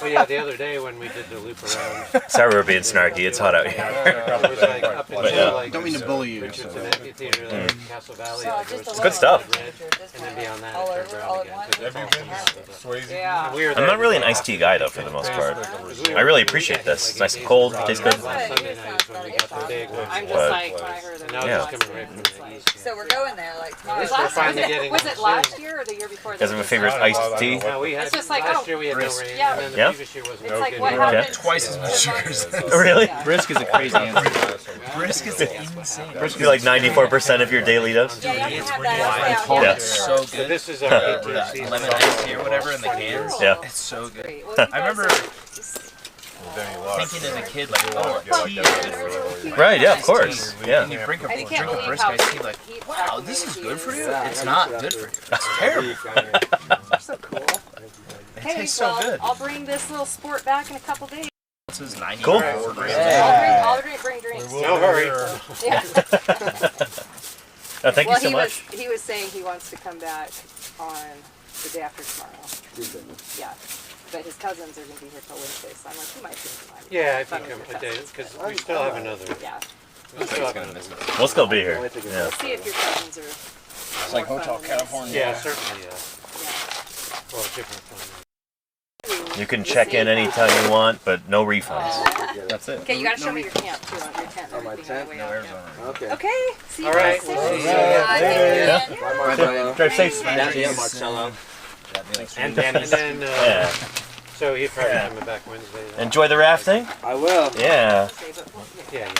C: well, yeah, the other day when we did the loop around,
A: Sorry we're being snarky. It's hot out here.
C: it was like up
A: But
C: until
A: yeah.
C: like
I: Don't mean to bully you.
C: Richardson Amphitheater, like Castle Valley. Like, there was
A: It's good stuff.
C: red, and then beyond that, it turned brown again.
H: Have you been to Swayze?
L: Yeah.
C: We were
A: I'm
C: there
A: not really an
C: for
A: iced tea guy though, for the most part. I really appreciate this. It's nice and cold. Tastes good.
C: last Sunday night when we got the big one.
L: I'm just
A: But-
L: like, when I heard
C: And
L: it.
C: now
A: Yeah.
C: it's just coming right from the east.
M: So we're going there like tomorrow.
L: Was,
C: We're finally getting
L: was
C: on
L: it
C: the
L: last
C: scene.
L: year or the year before?
A: You guys have a favorite iced tea?
C: No, we had,
L: It's just like,
C: last
L: oh,
C: year we had no
F: brisk.
C: rain,
L: Yeah.
C: and then the
A: Yeah.
C: previous year was
L: It's
C: no
L: like
C: good.
L: what
C: rain.
L: happened.
F: Twice as much sugar.
A: Really?
F: Brisk is a crazy answer. Brisk is insane.
A: Brisk is like 94% of your daily dose.
M: Yeah, you have to have that.
F: Oh,
A: Yeah.
F: it's so
C: So
F: good.
C: this is our 18th season.
F: Lemon iced tea or whatever in the cans.
A: Yeah.
F: It's so good.
L: Great. Well, you
F: I remember
L: guys
F: thinking as a kid, like, oh, tea is good for you.
A: Right, yeah, of course.
F: And
A: Yeah.
F: you drink a
L: I can't believe
F: brisk
L: how
F: iced tea, like,
L: heat
F: wow, this is good for you.
L: community
F: It's not good for you. It's terrible.
L: You're so cool.
F: It
L: Okay,
F: tastes so
L: well,
F: good.
L: I'll bring this little sport back in a couple days.
F: This is 90
A: Cool.
L: I'll bring drinks.
C: No hurry.
L: Yeah.
A: Oh, thank you
L: Well,
A: so much.
L: he was saying he wants to come back on the day after tomorrow. Yeah. But his cousins are going to be here till Wednesday, so I'm like, he might change his mind.
C: Yeah, I
L: Fun
C: think
L: with
C: I'm
L: your
C: a day,
L: cousins,
C: because
L: but-
C: we still have another
L: Yeah.
A: We'll still be here.
L: We'll see if your cousins are.
F: It's like Hotel California.
C: Yeah, certainly. Well, different from.
A: You can check in anytime you want, but no refunds. That's it.
L: Okay, you gotta show me your camp too, on your tent.
I: Oh, my tent?
L: No,
I: Arizona. Okay.
L: Okay, see you
C: All right.
L: guys soon.
C: See you
A: Later. Drive safe.
I: Marcello.
C: And then, so he'd probably come back Wednesday.
A: Enjoy the rafting?
I: I will.
A: Yeah.
C: Yeah.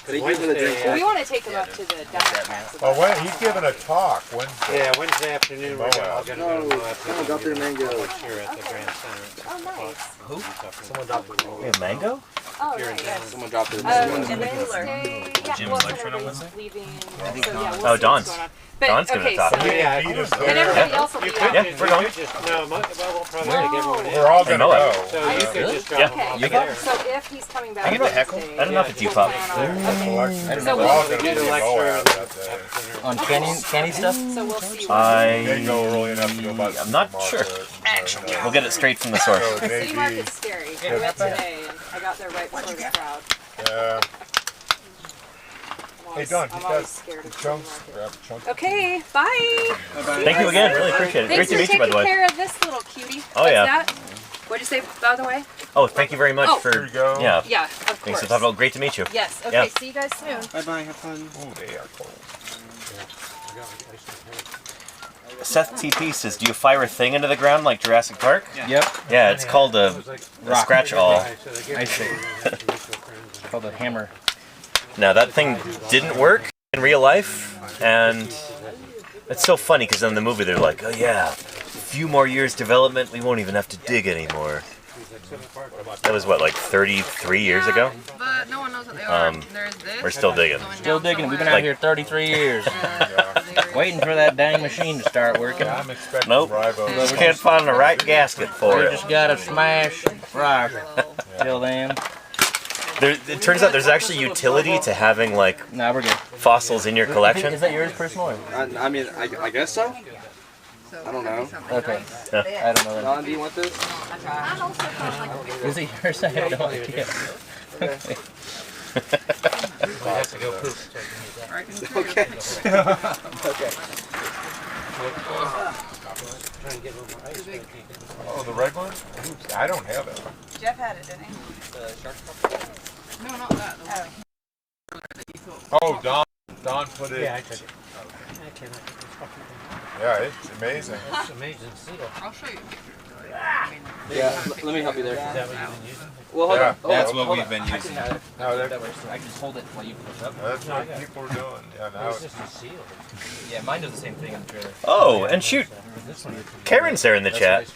I: So you give me the drink.
L: We want to take them up to the downtown.
H: Oh, when he's giving a talk Wednesday.
C: Yeah, Wednesday afternoon. We're all going to go to
I: got their mango.
C: here at the Grand Center.
L: Oh, nice.
A: Who?
C: Someone dropped it.
A: We have mango?
L: Oh, nice.
I: Someone dropped their
L: And
I: mango.
L: Wednesday, yeah,
A: Jim's
L: well,
A: lecture on
L: everybody's
A: Wednesday?
L: leaving.
A: think
L: So, yeah,
A: Dawn's-
L: we'll
A: Oh,
L: see
A: Dawn's.
L: what's going on. But,
A: Dawn's gonna
L: okay,
A: talk.
L: so,
H: Yeah,
L: and everybody else will be
C: could,
L: out.
A: Yeah, we're going.
C: No, we'll probably take everyone in.
H: We're all gonna go.
C: So you could just drop
A: Yeah.
C: them off
A: You
C: there.
L: So if he's coming back
A: I can do a heckle.
L: Wednesday,
A: I don't know if it's you, Pop.
L: okay.
H: We're
L: So
H: all
L: we'll,
H: gonna be
C: do the
H: low
C: lecture
H: out that day.
F: On candy stuff?
L: so we'll see.
H: They go early enough to go by the
A: I'm not sure.
H: supermarket.
A: We'll get it straight from the source.
H: So
L: City
H: maybe,
L: Market's scary. I went today and I got there right before the crowd.
H: hey Don,
L: I'm
H: you
L: always
H: got
L: scared of City
H: chunks?
L: Market.
H: Grab a chunk.
L: Okay, bye.
A: Thank you again. Really appreciate it.
L: Thanks
A: Great to
L: for
A: meet you, by the
L: taking
A: way.
L: care of this little cutie.
A: Oh,
L: What's
A: yeah.
L: that? What'd you say, by the way?
A: Oh, thank you very much
L: Oh.
A: for.
H: Here you go.
A: Yeah.
L: Yeah, of
A: Thanks
L: course.
A: for talking about. Great to meet you.
L: Yes. Okay.
A: Yeah.
L: See you guys soon.
I: Bye-bye, have fun.
H: Oh, they are cold.
A: Seth TP says, "Do you fire a thing into the ground like Jurassic Park?"
F: Yep.
A: Yeah, it's called a scratch all.
F: I see. Called a hammer.
A: Now that thing didn't work in real life, and it's so funny because in the movie they're like, "Oh yeah, a few more years development, we won't even have to dig anymore." That was what, like 33 years ago?
G: But no one knows what they are. There's this.
A: We're still digging.
F: Still digging. We've been out here 33 years. Waiting for that dang machine to start working.
H: I'm expecting
A: Nope.
H: Rivo.
A: We just can't find the right gasket for
F: We
A: it.
F: just gotta smash rock. Till then.
A: It turns out there's actually utility to having like
F: Nah, we're good.
A: fossils in your collection.
F: Is that yours personal? Or?
I: I mean, I guess so. I don't know.
F: Okay.
A: Yeah.
F: I don't know.
I: Don, do you want this?
F: Is it yours? I have no idea. Okay.
C: I have to go poop.
I: Okay. Okay.
H: Oh, the red one? I don't have it.
M: Jeff had it, didn't he?
G: No, not that. The one.
H: Oh, Don put it.
C: Yeah, I took it.
H: Yeah, it's amazing.
C: It's amazing seal.
G: I'll show you.
I: Yeah, let me help you there.
C: Is that what you've been using?
I: Well, hold
H: Yeah.
I: on.
K: That's
I: Hold
K: what
I: on.
K: we've been using.
H: No,
F: That works. I can just hold it while you push up.
H: that's what people are doing. Yeah, now
C: It's just a seal.
F: Yeah, mine does the same thing in the trailer.
A: Oh, and shoot, Karen's there in the chat.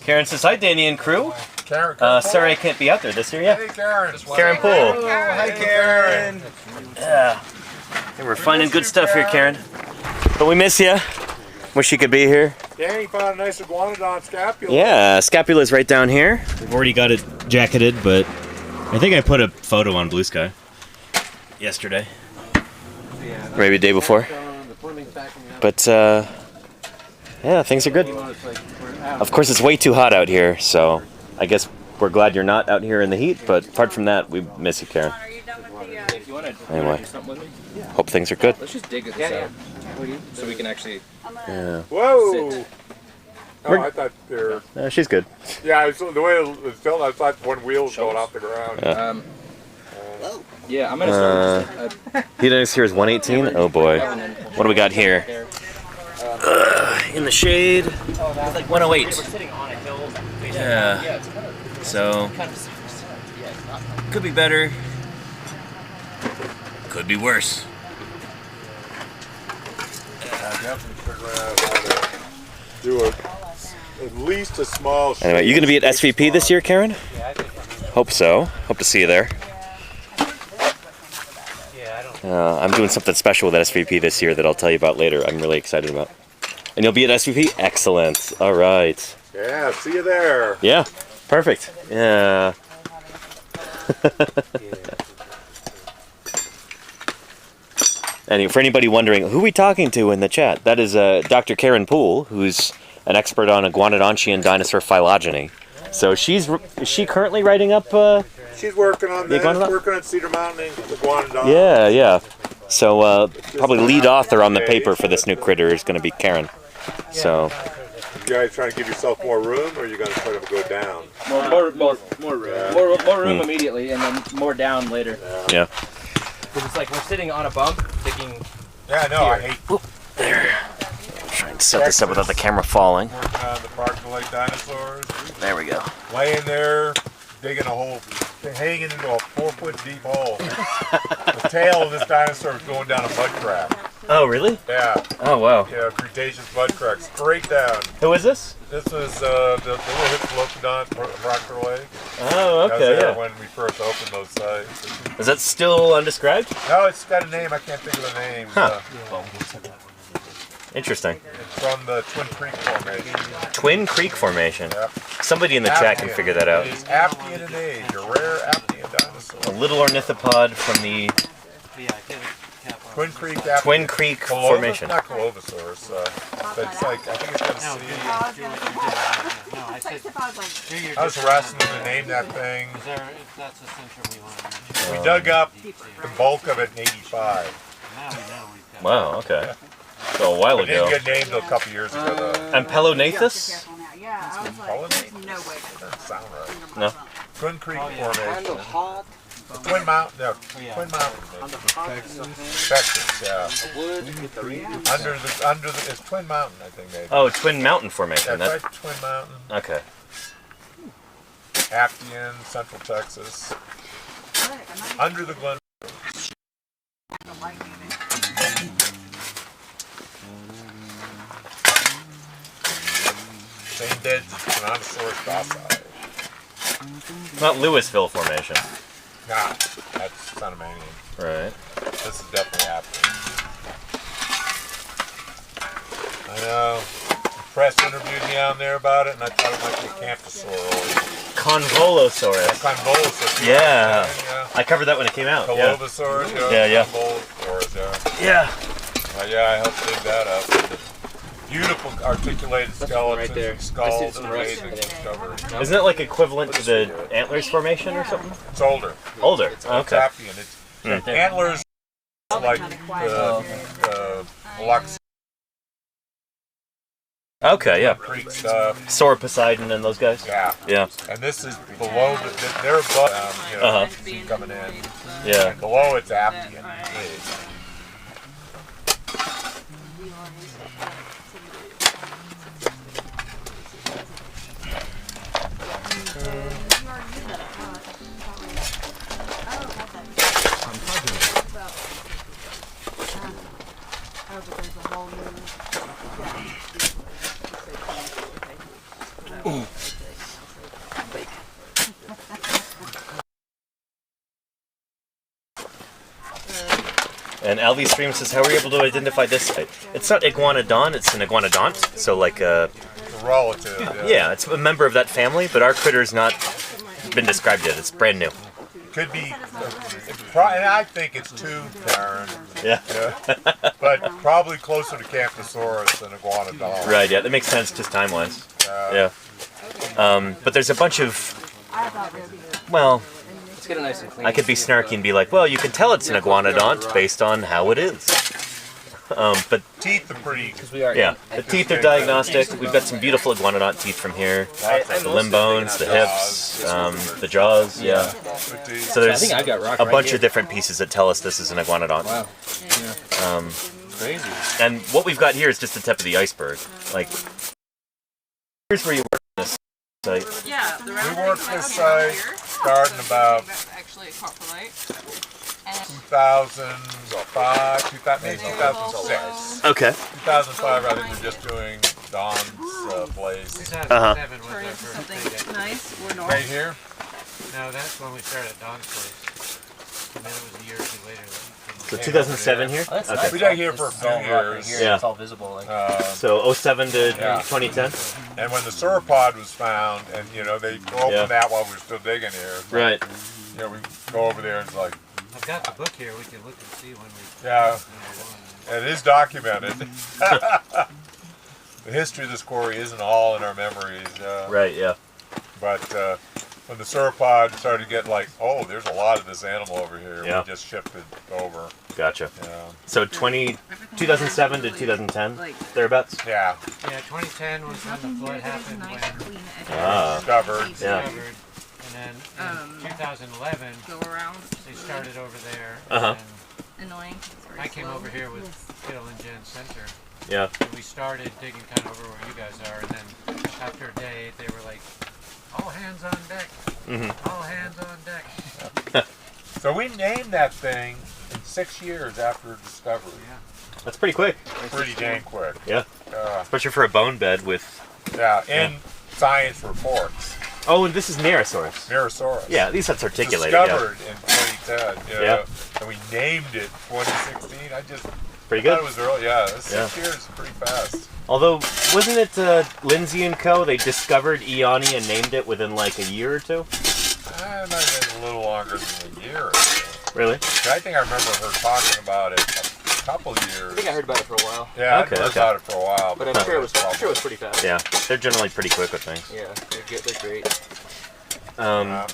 A: Karen says, "Hi, Danny and crew.
H: Karen.
A: Sorry I can't be out there this year." Yeah,
H: Hey, Karen.
A: Karen Poole.
H: Hi, Karen.
A: Yeah, hey, we're finding good stuff here, Karen. But we miss you. Wish you could be here.
H: Danny found a nice iguanodont scapula.
A: Yeah, scapula's right down here. We've already got it jacketed, but I think I put a photo on Blue Sky yesterday, maybe the day before. But yeah, things are good. Of course, it's way too hot out here, so I guess we're glad you're not out here in the heat. But apart from that, we miss you, Karen.
F: If you want to
A: Anyway,
F: do something with me,
A: hope things are good.
F: let's just dig this out. So we can actually.
A: Yeah,
H: Whoa.
F: Sit.
H: Oh, I thought they're.
A: she's good.
H: Yeah, it's, the way it was filmed, I thought one wheel was going off the ground.
F: Yeah, I'm gonna start.
A: Heat index here is 118. Oh boy, what do we got here? In the shade, like 108. Yeah. So could be better. Could be worse.
H: Do at least a small.
A: Anyway, you gonna be at SVP this year, Karen? Hope so. Hope to see you there. I'm doing something special with SVP this year that I'll tell you about later. I'm really excited about. And you'll be at SVP? Excellent. All right.
H: Yeah, see you there.
A: Yeah, perfect. Yeah. And for anybody wondering, who are we talking to in the chat? That is Dr. Karen Poole, who's an expert on iguanodontian dinosaur phylogeny. So is she currently writing up
H: She's working on that.
A: iguanodont?
H: Working on Cedar Mountain iguanodont.
A: Yeah, yeah. So probably lead author on the paper for this new critter is going to be Karen. So.
H: You guys trying to give yourself more room, or are you going to try to go down?
F: More room.
H: Yeah.
F: More room immediately, and then more down later.
A: Yeah.
F: Because it's like we're sitting on a bump, thinking.
H: Yeah, no, I hate.
A: Oop, there. Try and set this up without the camera falling.
H: Working on the Park to Lake dinosaurs.
A: There we go.
H: Laying there, digging a hole, hanging into a 4-foot deep hole. The tail of this dinosaur is going down a mud crack.
A: Oh, really?
H: Yeah.
A: Oh, wow.
H: Yeah, Cretaceous mud crack, straight down.
A: Who is this?
H: This was the little Hypsilophodont Proctor Lake.
A: Oh, okay,
H: That was there
A: yeah.
H: when we first opened those sites.
A: Is that still undescribed?
H: No, it's got a name. I can't think of the name.
A: Huh. Interesting.
H: It's from the Twin Creek Formation.
A: Twin Creek Formation.
H: Yep.
A: Somebody in the chat can figure that out.
H: It is Aptian in age, a rare Aptian dinosaur.
A: A little ornithopod from the
H: Twin Creek Aptian.
A: Twin Creek Formation.
H: Not Colovosaurus, but it's like, I think it's got a C. I was harassing them to name that thing. We dug up the bulk of it in '85.
A: Wow, okay. So a while
H: It
A: ago.
H: didn't get named until a couple years ago, though.
A: And Pelonathus?
H: Doesn't sound right.
A: No.
H: Twin Creek Formation. Twin Mountain, no, Twin Mountain. Texas, yeah. Under the, it's Twin Mountain, I think maybe.
A: Oh, Twin Mountain Formation.
H: That's right, Twin Mountain.
A: Okay.
H: Aptian, Central Texas. Under the Glen. Same beds as Tyrannosaurus docile.
A: Not Louisville Formation.
H: Nah, that's Sunamanian.
A: Right.
H: This is definitely Aptian. I know. The press interviewed me down there about it, and I thought it might be a Camptosaurus.
A: Convolusaurus.
H: Convolusaurus.
A: Yeah. I covered that when it came out. Yeah.
H: Colovosaurus,
A: Yeah.
H: Convolusaurus,
A: Yeah.
H: Yeah, I helped dig that up. Beautiful articulated skeletons and skulls. Amazing discovery.
A: Isn't it like equivalent to the Antlers Formation or something?
H: It's older.
A: Older.
H: It's
A: Okay.
H: Aptian. It's antlers like the Lux
A: Okay, yeah.
H: Creek stuff.
A: Sora Poseidon and those guys?
H: Yeah.
A: Yeah.
H: And this is below, they're above, coming in.
A: Yeah.
H: And below it's Aptian.
A: And Alvi Stream says, how were you able to identify this site? It's not iguanodont, it's an iguanodont. So like a
H: relative.
A: Yeah, it's a member of that family, but our critter's not been described yet. It's brand new.
H: Could be, and I think it's two, Darren.
A: Yeah.
H: But probably closer to Camptosaurus than iguanodont.
A: Right, yeah, that makes sense just time-wise. Yeah. But there's a bunch of, well,
F: Let's get it nice and clean.
A: I could be snarky and be like, well, you can tell it's an iguanodont based on how it is. But
H: teeth are pretty.
A: Yeah, the teeth are diagnostic. We've got some beautiful iguanodont teeth from here. The limb bones, the hips, the jaws. Yeah. So there's a bunch of different pieces that tell us this is an iguanodont.
F: Wow.
A: Crazy. And what we've got here is just the tip of the iceberg. Like, here's where you work on this site.
M: Yeah, the
H: We worked this site starting about
M: actually a coprolite.
H: 2005, 2006.
A: Okay.
H: 2005, I think we're just doing Don's place.
C: 2007 was our first
M: Something nice. We're north.
H: Right here?
C: No, that's when we started at Don's place. And then it was a year or two later.
A: So 2007 here?
F: Oh, that's
A: Okay.
F: nice.
H: We got here for a
F: This
H: few
F: is all rock right
H: years.
F: here.
A: Yeah.
F: It's all visible. Like.
A: So 07 to 2010?
H: And when the sauropod was found, and they opened that while we were still digging here.
A: Right.
H: We go over there and it's like,
C: I've got the book here. We can look and see when we.
H: yeah, and it is documented. The history of this quarry isn't all in our memories.
A: Right, yeah.
H: But when the sauropod started to get like, oh, there's a lot of this animal over here,
A: Yeah.
H: we just shifted over.
A: Gotcha.
H: Yeah.
A: So 2007 to 2010, thereabouts?
H: Yeah.
C: Yeah, 2010 was when the flood happened, when
H: discovered.
A: Yeah.
C: And then in 2011, they started over there. And
M: Annoying.
C: I came over here with Phil and Jen Center.
A: Yeah.
C: And we started digging kind of over where you guys are, and then after a day, they were like, all hands on deck. All hands on deck.
H: So we named that thing in 6 years after discovery.
C: Yeah.
A: That's pretty quick.
H: Pretty dang quick.
A: Yeah. Especially for a bone bed with...
H: Yeah, in science reports.
A: Oh, and this is Nerosaurus.
H: Nerosaurus.
A: Yeah, at least that's articulated.
H: Discovered in 2010.
A: Yeah.
H: And we named it 2016. I just
A: pretty good.
H: thought it was early. Yeah, 6 years, pretty fast.
A: Although, wasn't it Lindsay and Co? They discovered Eoni and named it within like a year or two?
H: It might have been a little longer than a year or two.
A: Really?
H: I think I remember her talking about it a couple of years.
F: I think I heard about it for a while.
H: Yeah, I heard about it for a while.
F: But I'm sure it was pretty fast.
A: Yeah, they're generally pretty quick with things.
F: Yeah, they're great.
A: Yeah.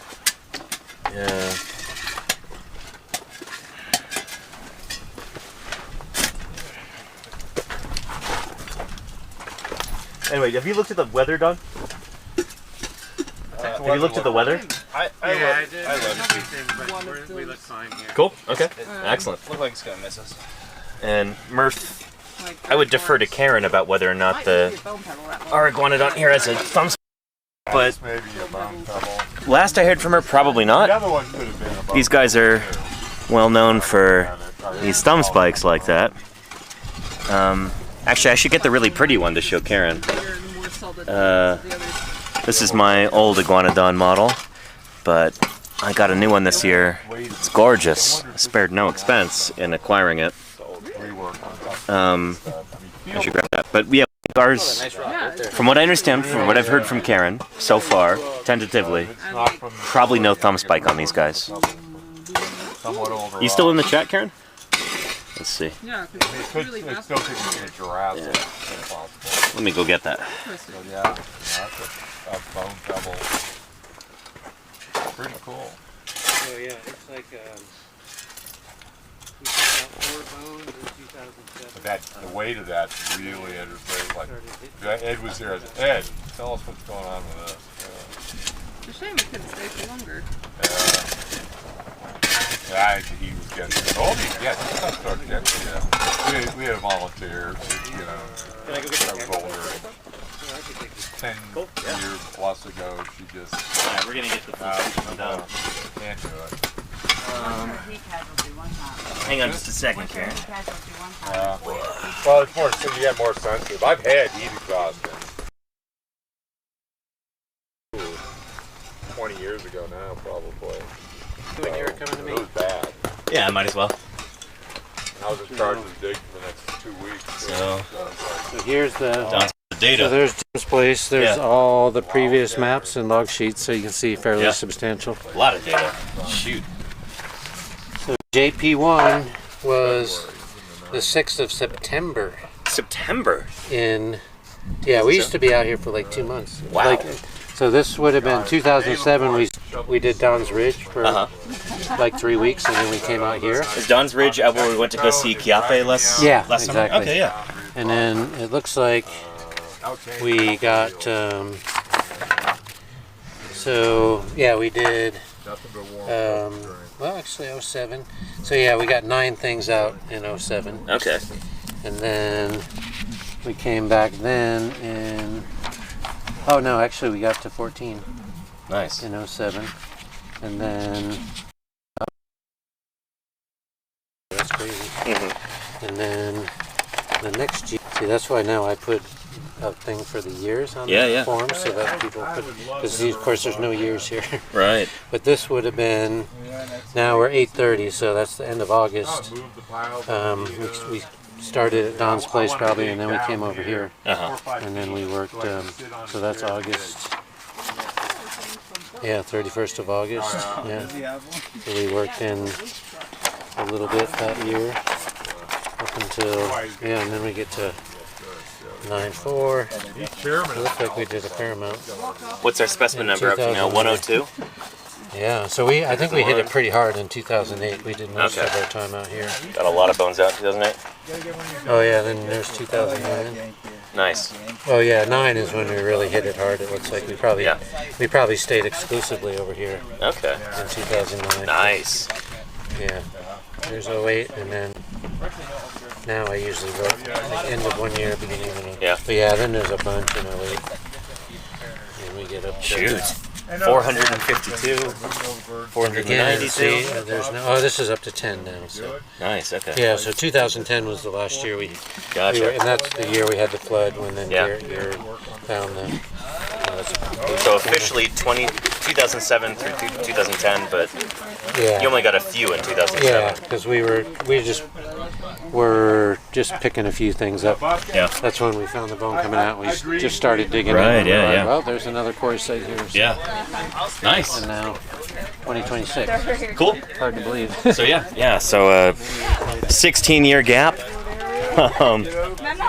A: Anyway, have you looked at the weather, Don? Have you looked at the weather?
C: I love everything, but we look fine here.
A: Cool. Okay. Excellent.
F: Look like it's gonna miss us.
A: And Murph, I would defer to Karen about whether or not our iguanodont here has a thumb. But
H: maybe a bone pebble.
A: Last I heard from her, probably not.
H: The other one could have been a bone
A: These guys are well known for these thumb spikes like that. Actually, I should get the really pretty one to show Karen. This is my old iguanodon model, but I got a new one this year. It's gorgeous. I spared no expense in acquiring it. I should grab that. But yeah, ours, from what I understand, from what I've heard from Karen so far, tentatively, probably no thumb spike on these guys. You still in the chat, Karen? Let's see.
G: Yeah, because it's really fast.
A: Let me go get that.
H: Yeah, that's a bone pebble. Pretty cool.
C: So yeah, it's like we took out 4 bones in 2007.
H: But the weight of that really, Ed was very like. Ed was there as Ed. Tell us what's going on with this.
G: It's a shame we couldn't stay for longer.
H: Yeah, he was getting. Oh, yeah, that's our objective. Yeah, we had a volunteer. You know,
F: Can I go get
H: I was older. 10 years plus ago, she just.
A: Yeah, we're gonna get the food done.
H: Can't do it.
A: Hang on just a second, Karen.
H: Well, it's more. So you get more sensitive. I've had heat exhaustion 20 years ago now, probably.
C: When you were coming to me?
H: It was bad.
A: Yeah, I might as well.
H: I was in charge of the dig for the next 2 weeks.
A: So
N: here's the
A: data.
N: So there's Jim's place. There's
A: Yeah.
N: all the previous maps and log sheets, so you can see fairly substantial.
A: A lot of data. Shoot.
N: So JP1 was the 6th of September.
A: September?
N: Yeah, we used to be out here for like 2 months.
A: Wow.
N: So this would have been 2007. We did Don's Ridge for like 3 weeks, and then we came out here.
A: Is Don's Ridge where we went to go see Kiape last summer?
N: Exactly.
A: Okay, yeah.
N: And then it looks like we got. So yeah, we did. Well, actually, 07. So yeah, we got 9 things out in 07.
A: Okay.
N: And then we came back then in. Oh no, actually we got to 14.
A: Nice.
N: In 07. And then that's crazy. And then the next year, see that's why now I put a thing for the years on the form so that people could, because of course there's no years here.
A: Right.
N: But this would have been, now we're 8:30, so that's the end of August. We started at Don's place probably, and then we came over here. And then we worked, so that's August. Yeah, 31st of August. Yeah. So we worked in a little bit that year up until, and then we get to 9/4.
H: pyramid.
N: It looked like we did a fair amount.
A: What's our specimen number up to now? 102?
N: Yeah, so I think we hit it pretty hard in 2008. We did most of our time out here.
A: Got a lot of bones out in 2008?
N: Oh yeah, then there's 2009.
A: Nice.
N: Oh yeah, 9 is when we really hit it hard. It looks like we probably stayed exclusively over here.
A: Okay.
N: In 2009.
A: Nice.
N: Yeah. There's 08, and then now I usually work like end of 1 year, beginning of another.
A: Yeah.
N: But yeah, then there's a bunch in 08. And we get up to...
A: Shoot. 452, 492.
N: There's no. Oh, this is up to 10 now. So.
A: Nice. Okay.
N: Yeah. So 2010 was the last year we.
A: Gotcha.
N: And that's the year we had the flood when then Garrett found the.
A: So officially 2007 through 2010, but you only got a few in 2007.
N: Yeah, because we were just picking a few things up.
A: Yeah.
N: That's when we found the bone coming out. We just started digging.
A: Right.
N: In.
A: Yeah.
N: Well, there's another quarry site here. So.
A: Yeah. Nice.
N: And now 2026.
A: Cool.
N: Hard to believe.
A: So yeah. So 16-year gap.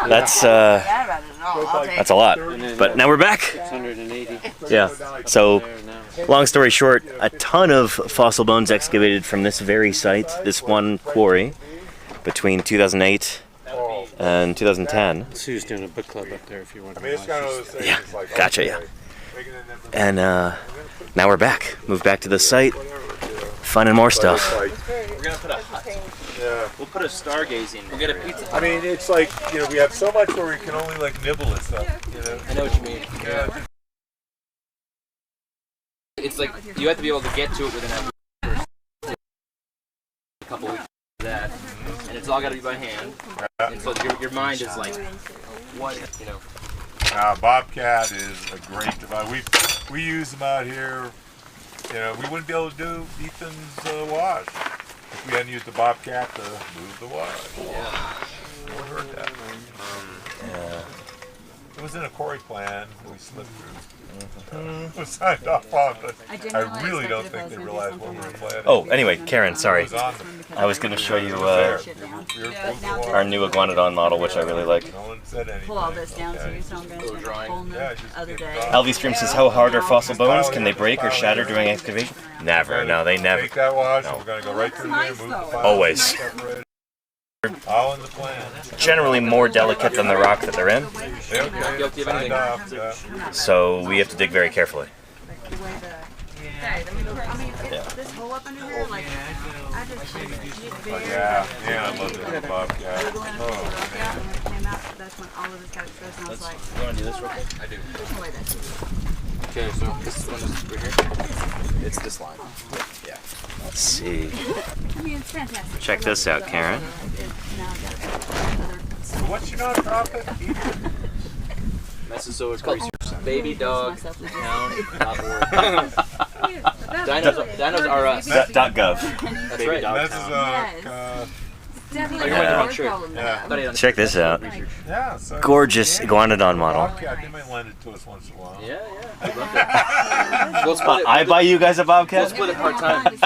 A: That's a lot. But now we're back.
N: 680.
A: Yeah. So, long story short, a ton of fossil bones excavated from this very site, this one quarry, between 2008 and 2010.
N: Sue's doing a book club up there if you want to.
A: Yeah. Gotcha. Yeah. And now we're back. Moved back to the site, finding more stuff.
E: We're gonna put a hut. Yeah. We'll put a stargazing. We'll get a pizza.
H: I mean, it's like, you know, we have so much where we can only like nibble at stuff. You know?
F: I know what you mean. Yeah. It's like you have to be able to get to it within a couple weeks of that, and it's all got to be by hand. And so your mind is like, what, you know.
H: Bobcat is a great device. We use them out here. You know, we wouldn't be able to do Ethan's wash if we hadn't used the Bobcat to move the wash.
F: Yeah.
H: No one heard that. It was in a quarry plan that we slipped through. It was signed off on, but I really don't think they realized what we were planning.
A: Oh, anyway, Karen, sorry. I was going to show you our new iguanodont model, which I really like.
M: Pull all this down to you, so I'm going to spend a whole other day.
A: LV Stream says, how hard are fossil bones? Can they break or shatter during excavation? Never. No, they never.
H: Take that wash, and we're going to go right through there, move the file.
A: Always.
H: All in the plan.
A: Generally more delicate than the rock that they're in. So we have to dig very carefully.
M: This hole up under here, like, I just
H: yeah, I love the Bobcat.
M: That's when all of this got exposed, and I was like,
F: You want to do this real quick? I do. Okay, so this one is right here. It's this line. Yeah.
A: Let's see.
M: I mean, it's fantastic.
A: Check this out, Karen.
H: What's your nonprofit?
F: Mesozoic research. Baby dog. Dinos are us.
A: .gov.
F: That's right.
A: Check this out.
H: Yeah,
A: Gorgeous iguanodont model.
H: They might lend it to us once in a while.
F: Yeah. We'll split it.
A: I buy you guys a bobcat?
F: We'll split it part-time.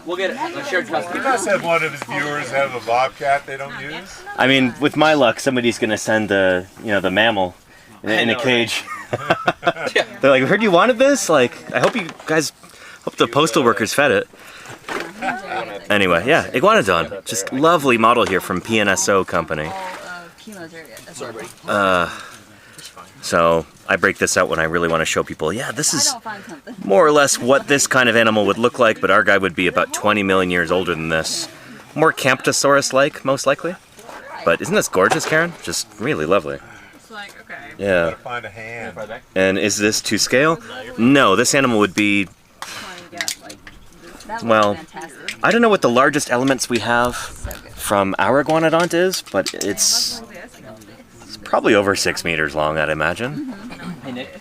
F: We'll get a shared custody.
H: He must have one of his viewers have a bobcat they don't use.
A: I mean, with my luck, somebody's going to send the mammal in a cage. They're like, I heard you wanted this? Like, I hope you guys, hope the postal workers fed it. Anyway, yeah, iguanodont. Just lovely model here from PNSO company. So I break this out when I really want to show people, yeah, this is more or less what this kind of animal would look like, but our guy would be about 20 million years older than this. More Camptosaurus-like, most likely. But isn't this gorgeous, Karen? Just really lovely. Yeah.
H: Find a hand.
A: And is this to scale? No, this animal would be, well, I don't know what the largest elements we have from our iguanodont is, but it's probably over 6 meters long, I'd imagine.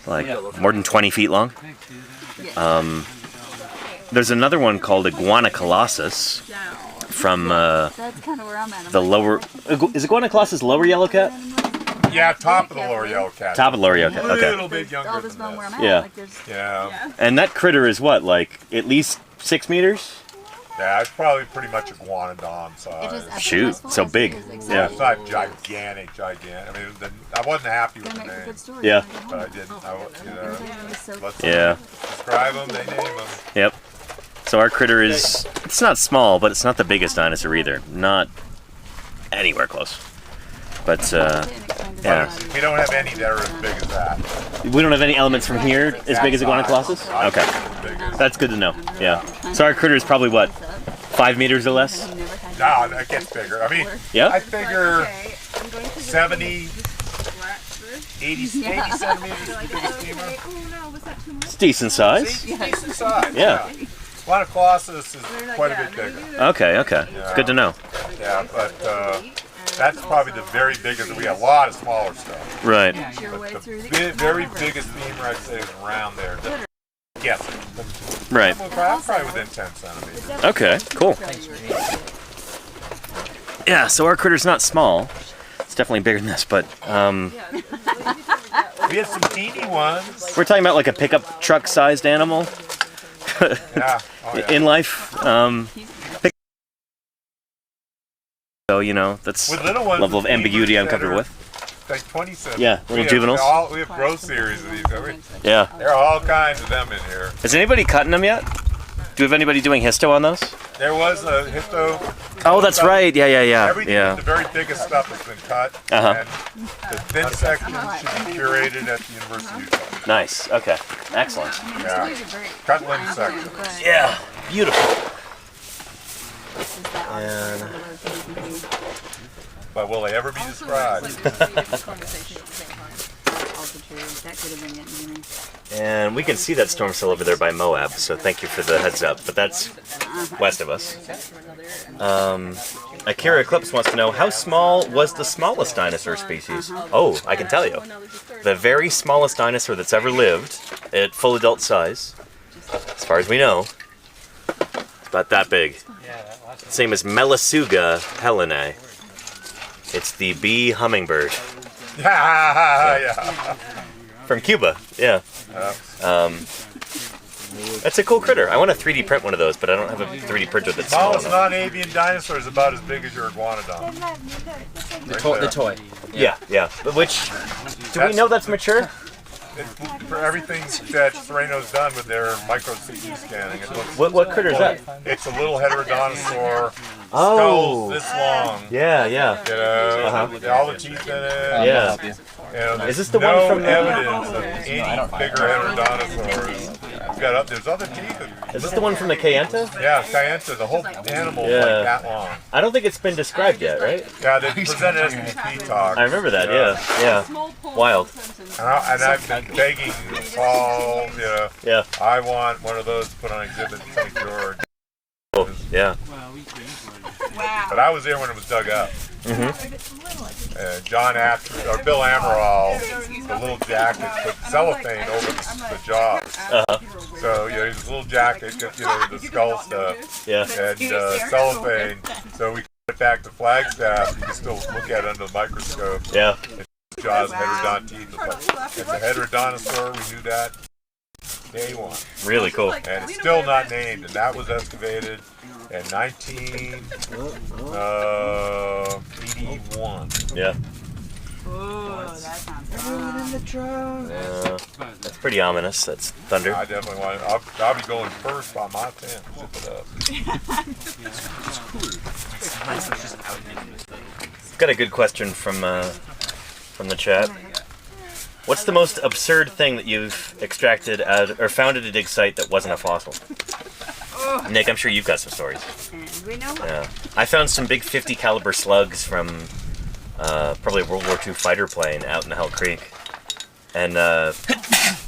A: Like more than 20 feet long. There's another one called Iguanocolossus from the lower. Is Iguanocolossus lower yellow cat?
H: Yeah, top of the lower yellow cat.
A: Top of the lower yellow cat. Okay.
H: A little bit younger than that.
A: Yeah.
H: Yeah.
A: And that critter is what, like at least 6 meters?
H: Yeah, it's probably pretty much iguanodont size.
A: Shoot, so big.
H: Yeah, it's not gigantic. I mean, I wasn't happy with the name.
A: Yeah.
H: But I didn't. Let's describe them, they name them.
A: Yep. So our critter is, it's not small, but it's not the biggest dinosaur either. Not anywhere close. But, yeah.
H: We don't have any that are as big as that.
A: We don't have any elements from here as big as Iguanocolossus? Okay. That's good to know. Yeah. So our critter is probably what, 5 meters or less?
H: No, it gets bigger. I mean,
A: yeah?
H: I figure 70, 80 centimeters.
A: It's decent size.
H: Decent size.
A: Yeah.
H: Iguanocolossus is quite a bit bigger.
A: Okay, okay.
H: Yeah.
A: Good to know.
H: Yeah, but that's probably the very biggest. We have a lot of smaller stuff.
A: Right.
H: But the very biggest femur, I'd say, is around there. Yes.
A: Right.
H: Probably within 10 centimeters.
A: Okay, cool. Yeah, so our critter's not small. It's definitely bigger than this, but
H: we had some teeny ones.
A: We're talking about like a pickup truck-sized animal.
H: Yeah. Oh, yeah.
A: In life. So, you know, that's
H: with little ones,
A: level of ambiguity I'm comfortable with.
H: Like 20 centimeters.
A: Yeah, little juveniles.
H: We have growth series of these.
A: Yeah.
H: There are all kinds of them in here.
A: Is anybody cutting them yet? Do we have anybody doing histo on those?
H: There was a histo.
A: Oh, that's right. Yeah.
H: Everything, the very biggest stuff has been cut. And the thin section should be curated at the University of Utah.
A: Nice. Okay. Excellent.
H: Yeah. Cut limb section.
A: Yeah. Beautiful. And
H: but will they ever be described?
A: And we can see that storm cell over there by Moab, so thank you for the heads up. But that's west of us. Akira Eclipse wants to know, how small was the smallest dinosaur species? Oh, I can tell you. The very smallest dinosaur that's ever lived, at full adult size, as far as we know, it's about that big. Same as Melisuga helenae. It's the bee hummingbird.
H: Yeah.
A: From Cuba, yeah. That's a cool critter. I want to 3D print one of those, but I don't have a 3D printer that's small enough.
H: Smallest non-avian dinosaur is about as big as your iguanodont.
F: The toy.
A: Yeah. But which, do we know that's mature?
H: For everything that Sereno's done with their micro CT scanning, it looks.
A: What critter is that?
H: It's a little heterodinosaur. Skulls this long.
A: Yeah.
H: You know, all the teeth in it.
A: Yeah.
H: And
A: is this the
H: no
A: one from
H: evidence of any bigger heterodinosaurs? There's other teeth.
A: Is this the one from the Kayenta?
H: Yeah, Kayenta. The whole animal is like that long.
A: I don't think it's been described yet, right?
H: Yeah, they presented SPP talk.
A: I remember that. Yeah. Wild.
H: And I've been begging Paul.
A: Yeah.
H: I want one of those to put on exhibit in St. George.
A: Oh, yeah.
H: But I was there when it was dug up. Bill Amaral, the little jacket, put cellophane over the jaws. So his little jacket, the skull stuff, and cellophane. So we put it back to Flagstaff. You can still look at it under the microscope.
A: Yeah.
H: Jaws, heterodont teeth. It's a heterodinosaur. We knew that day one.
A: Really cool.
H: And it's still not named, and that was excavated in 1981.
A: Yeah.
M: Oh, that sounds
H: Everyone in the truck.
A: Yeah. That's pretty ominous. That's thunder.
H: I definitely want it. I'll be going first on my tent. Zip it up.
A: Got a good question from the chat. What's the most absurd thing that you've extracted out or found at a dig site that wasn't a fossil? Nick, I'm sure you've got some stories.
M: We know.
A: Yeah. I found some big 50 caliber slugs from probably a World War II fighter plane out in Hell Creek. And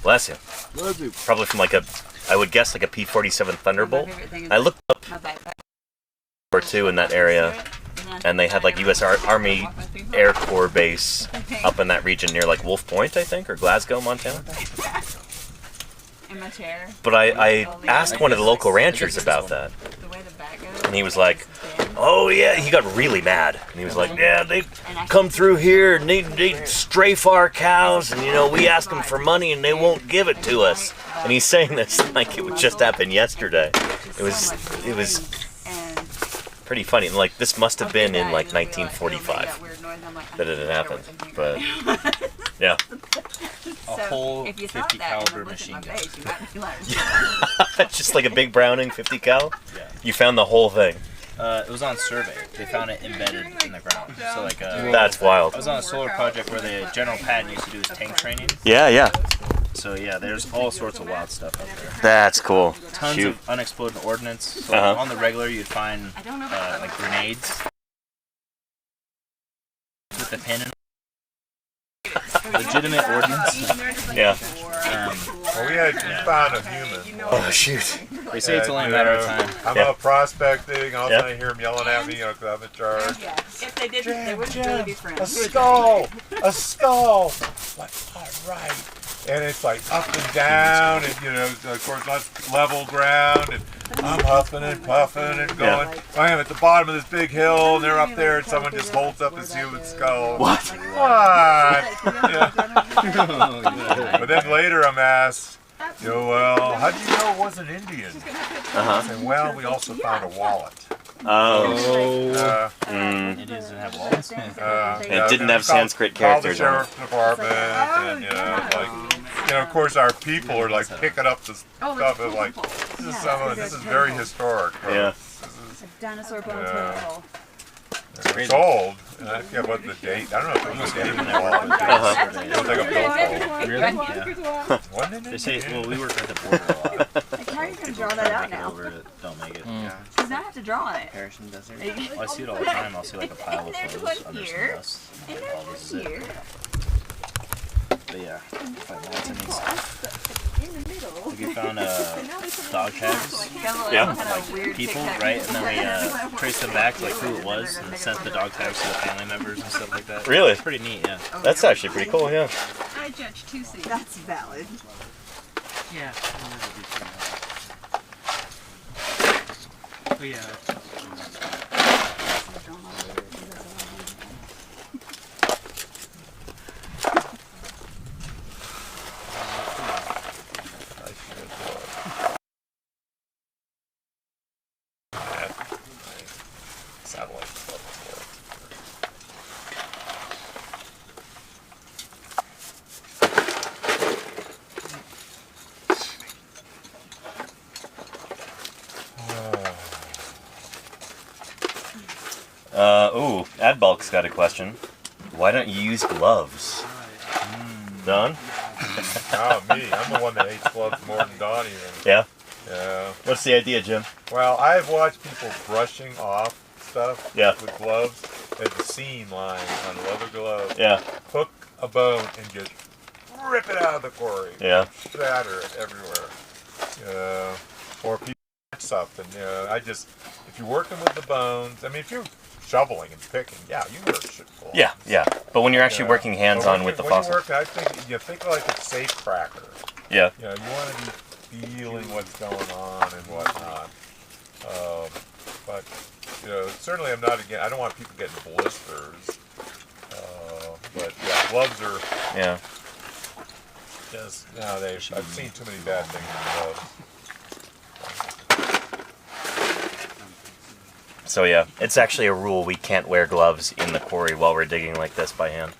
A: bless you. Probably from I would guess like a P-47 Thunderbolt. I looked up World War II in that area, and they had like U.S. Army Air Corps base up in that region near like Wolf Point, I think, or Glasgow, Montana.
M: In my chair.
A: But I asked one of the local ranchers about that, and he was like, oh yeah, he got really mad, and he was like, yeah, they come through here and they strafe our cows, and we ask them for money and they won't give it to us. And he's saying this like it would just happen yesterday. It was pretty funny. And, like, this must have been in like 1945 that it had happened. But yeah.
E: A whole 50 caliber machine gun.
A: Just like a big Browning 50 cal.
E: Yeah.
A: You found the whole thing.
E: It was on survey. They found it embedded in the ground. So like
A: that's wild.
E: I was on a solar project where the general pad used to do his tank training.
A: Yeah, yeah.
E: So yeah, there's all sorts of wild stuff out there.
A: That's cool.
E: Tons of unexploded ordnance. So on the regular, you'd find like grenades with the pin in them. Legitimate ordnance.
A: Yeah.
H: Well, we found a human.
A: Oh shoot!
E: They say it's only a matter of time.
H: I'm out prospecting. All of a sudden I hear them yelling at me, because I'm in charge.
M: If they didn't, they wouldn't really be friends.
H: A skull! A skull! Like, all right. And it's like up and down, and of course, that's level ground, and I'm huffing and puffing and going. I am at the bottom of this big hill, and they're up there, and someone just holds up this human skull.
A: What?
H: What? But then later I'm asked, well, how do you know it wasn't Indian? I said, well, we also found a wallet.
A: Oh.
E: It doesn't have wallets.
A: It didn't have Sanskrit characters
H: on it.
A: on it.
H: Sheriff's Department, and our course, our people are like picking up this stuff. And like, this is very historic.
A: Yeah.
M: Dinosaur bones.
H: It's old, and I forget what the date. I don't know if it was a date when it was. It was like a billfold.
E: Really? Yeah.
H: Wasn't it?
E: They say, well, we work at the border a lot.
M: Like, how are you going to draw that out now?
E: Over it, don't make it.
M: Yeah. Because now I have to draw on it.
E: Harrison Desert. Well, I see it all the time. I'll see like a pile of clothes under some dust.
M: And
E: All this is it. But yeah, find lots of neat stuff. Like we found dog tags.
A: Yeah.
E: Like people, right? And then we traced them back to like who it was and sent the dog tags to the family members and stuff like that.
A: Really?
E: It's pretty neat, yeah.
A: That's actually pretty cool, yeah.
M: I judge 2 seats. That's valid.
C: Yeah. Oh yeah.
A: Ooh, Adbulk's got a question. Why don't you use gloves? Don?
H: Oh, me. I'm the one that hates gloves more than Don even.
A: Yeah?
H: Yeah.
A: What's the idea, Jim?
H: Well, I've watched people brushing off stuff with gloves. There's a seam line on a leather glove.
A: Yeah.
H: Hook a bone and just rip it out of the quarry.
A: Yeah.
H: Shatter it everywhere. Or people something. If you're working with the bones, I mean, if you're shoveling and picking, yeah, you wear gloves.
A: Yeah, yeah. But when you're actually working hands-on with the fossil.
H: I think like a safe cracker.
A: Yeah.
H: You want to be feeling what's going on and whatnot. But certainly I'm not again. I don't want people getting blisters. But yeah, gloves are.
A: Yeah.
H: Just nowadays, I've seen too many bad things with gloves.
A: So yeah, it's actually a rule we can't wear gloves in the quarry while we're digging like this by hand.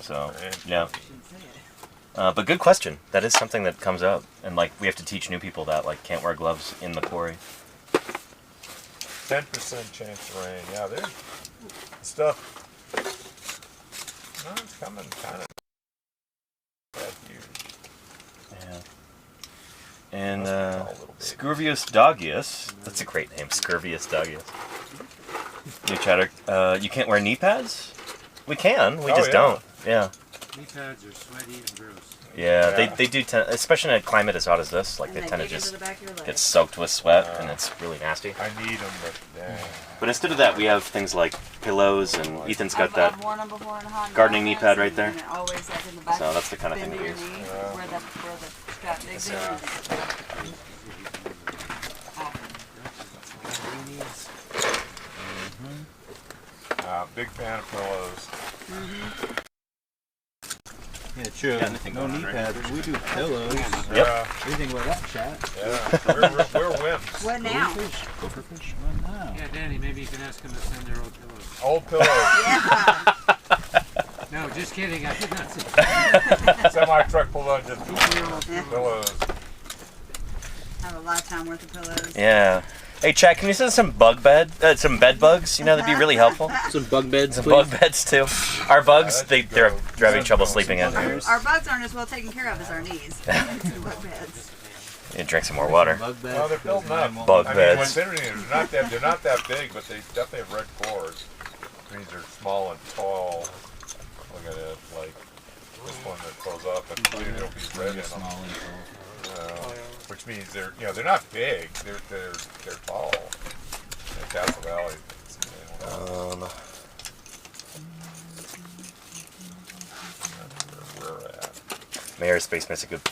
A: So, yeah. But good question. That is something that comes up. And like, we have to teach new people that, like, can't wear gloves in the quarry.
H: 10% chance of rain. Yeah, there's stuff. No, it's coming kind of that huge.
A: Yeah. And Scurvius dogius, that's a great name, Scurvius dogius. New chatter, you can't wear knee pads? We can, we just don't. Yeah.
J: Knee pads are sweaty and gross.
A: Yeah, they do tend, especially in a climate as hot as this, like they tend to just get soaked with sweat and it's really nasty.
H: I need them, but
A: But instead of that, we have things like pillows, and Ethan's got that gardening knee pad right there. So that's the kind of thing we use.
H: Big fan of pillows.
J: Yeah, true. No knee pads. We do pillows.
A: Yep.
J: What do you think about that, chat?
H: Yeah, we're wimps.
M: What now?
J: Gopher fish? What now?
C: Yeah, Danny, maybe you can ask them to send their old pillows.
H: Old pillows.
M: Yeah.
C: No, just kidding. I did not say
H: Semi-truck pulled out just pillows.
M: Have a lifetime worth of pillows.
A: Yeah. Hey, Chad, can you send some some bed bugs? You know, that'd be really helpful.
F: Some bug beds,
A: Some
F: please.
A: bug beds too. Our bugs, they're having trouble sleeping in.
M: Our bugs aren't as well taken care of as our knees. Bug beds.
A: You drink some more water.
J: Bug beds.
H: Well, they're building up.
A: Bug
H: I mean,
A: beds.
H: what's interesting is they're not that big, but they definitely have red cores. It means they're small and tall. Look at it, like this one that goes up and it'll be red in them. Which means they're not big. They're tall. In Castle Valley. Where we're at.
A: Mayor Space makes a good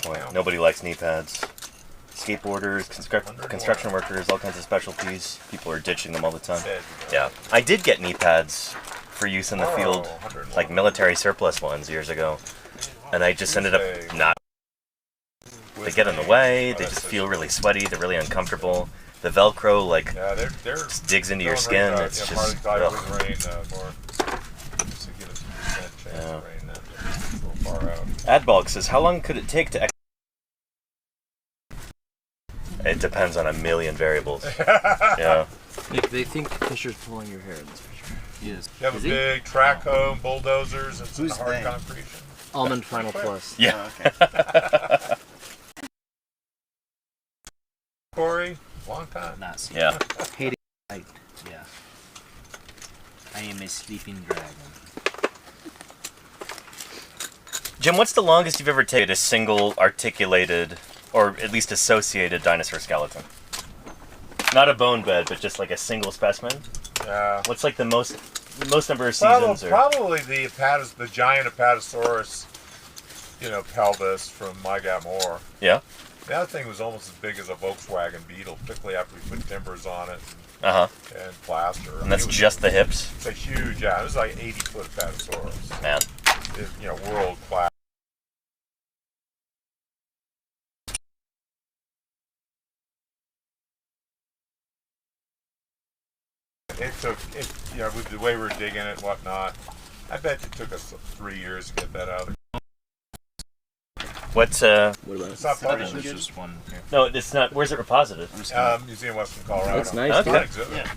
A: point. Nobody likes knee pads. Skateboarders, construction workers, all kinds of specialties. People are ditching them all the time. Yeah, I did get knee pads for use in the field, like military surplus ones years ago, and I just ended up not. They get in the way. They just feel really sweaty. They're really uncomfortable. The Velcro just digs into your skin. It's just. Adbulk says, how long could it take to? It depends on a million variables. Yeah.
F: They think Fisher's pulling your hair in this picture.
J: He is.
H: You have a big track home, bulldozers, and some hard
J: they?
H: concrete.
F: Almond Final Plus.
A: Yeah.
H: Okay. Corey, long time.
D: Not seen.
A: Yeah.
D: Hating light. Yeah. I am a sleeping dragon.
A: Jim, what's the longest you've ever taken a single articulated, or at least associated dinosaur skeleton? Not a bone bed, but just like a single specimen?
H: Yeah.
A: What's like the most number of seasons?
H: Probably the giant Apatosaurus, pelvis from My Got More.
A: Yeah.
H: That thing was almost as big as a Volkswagen Beetle, particularly after we put timbers on it and plaster.
A: And that's just the hips?
H: It's a huge, yeah. It was like 80-foot Apatosaurus.
A: Man.
H: World class. With the way we're digging it and whatnot, I bet it took us 3 years to get that out.
A: What
F: about
H: it's not published.
D: There's just one here.
A: No, it's not. Where's it reposited?
H: Museum Western Colorado.
F: That's nice.
A: Okay.
H: Yeah.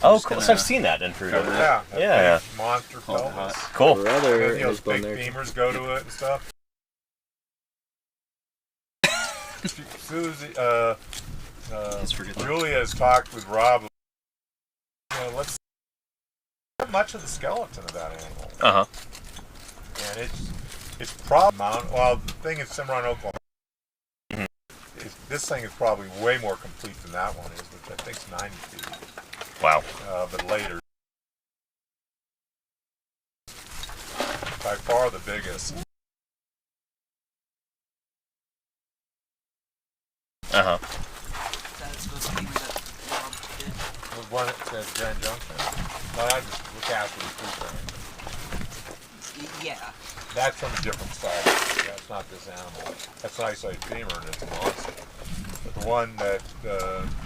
A: Oh, cool. So I've seen that in Peru.
H: Yeah. Monster pelvis.
A: Cool.
F: Brother
H: Those big femurs go to it and stuff. Susie, Julia has talked with Rob. Let's not much of the skeleton of that animal. And it's probably well, the thing in Cimarron, Oklahoma. This thing is probably way more complete than that one is, which I think is 90 feet.
A: Wow.
H: But later, by far the biggest. Was one at Grand Junction? No, I just look after the food thing.
M: Yeah.
H: That's from a different side. Yeah, it's not this animal. That's an isolated femur and it's a monster. But the one that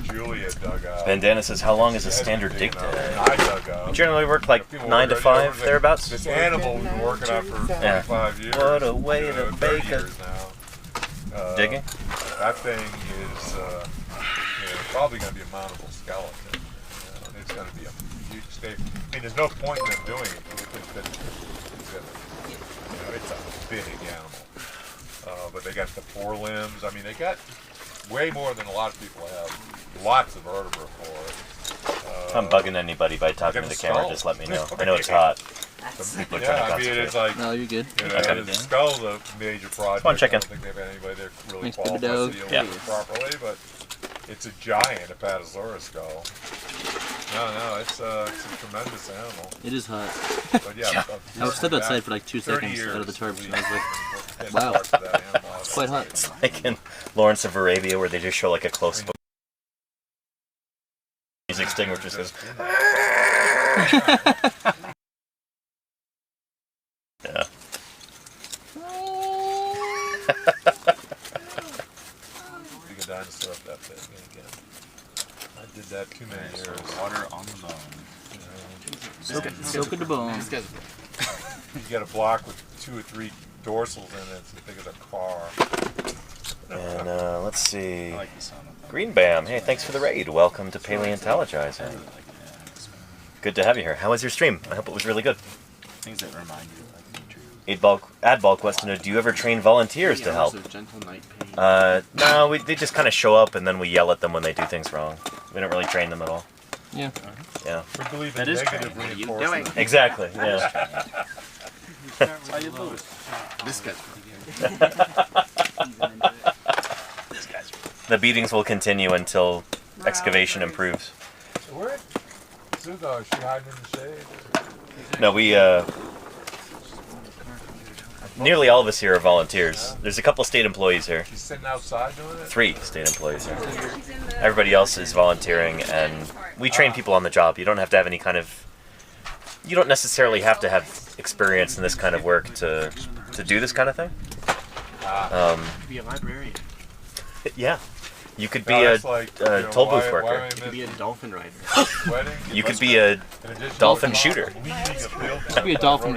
H: Julia dug up.
A: Bandana says, how long is a standard dig day?
H: I dug up.
A: You generally work like 9 to 5, thereabouts?
H: This animal we've been working on for 25 years.
A: What a way to bake a... Digging?
H: That thing is probably going to be a mountable skeleton. It's going to be a huge state. I mean, there's no point in them doing it because it's a big animal. But they got the forelimbs. I mean, they got way more than a lot of people have. Lots of vertebra for it.
A: If I'm bugging anybody by talking to the camera, just let me know. I know it's hot. People are trying to concentrate.
H: It's like,
F: no, you're good.
H: The skull's a major project.
A: Come on, check in.
H: I don't think they've had anybody that really
F: Thanks,
H: qualifies to deal with it properly, but it's a giant Apatosaurus skull. No, it's a tremendous animal.
F: It is hot.
H: But yeah,
F: I was stuck outside for like 2 seconds out of the tarps, and I was like, wow, it's quite hot.
A: It's like in Lawrence of Arabia where they just show like a close-up music extinguisher says. Yeah.
H: Big a dinosaur up that big again. I did that too many years.
E: Water on the bone.
F: Soak in the bone.
H: You got a block with 2 or 3 dorsals in it, it's as big as a car.
A: And let's see.
E: I like the sound of that.
A: Green Bam, hey, thanks for the raid. Welcome to Paleontologizing. Good to have you here. How was your stream? I hope it was really good.
E: Things that remind you of like nature.
A: Adball question, do you ever train volunteers to help?
I: Gentle night pain.
A: No, they just kind of show up and then we yell at them when they do things wrong. We don't really train them at all.
F: Yeah.
A: Yeah.
H: We believe in
E: That is
H: negative
E: training. What are you
H: reinforcement.
A: Exactly, yeah.
E: That's how you lose.
I: This guy's
A: The beatings will continue until excavation improves.
H: So where Sugo, is she hiding in the shade?
A: No, we, nearly all of us here are volunteers. There's a couple state employees here.
H: She's sitting outside doing it?
A: 3 state employees here. Everybody else is volunteering, and we train people on the job. You don't have to have any kind of... You don't necessarily have to have experience in this kind of work to do this kind of thing.
I: be a librarian.
A: Yeah. You could be
H: No,
A: a
H: that's like,
A: toll booth
H: why
A: worker.
H: am I
I: You could be a dolphin rider.
H: Wedding?
A: You could be a dolphin shooter.
F: Could be a dolphin.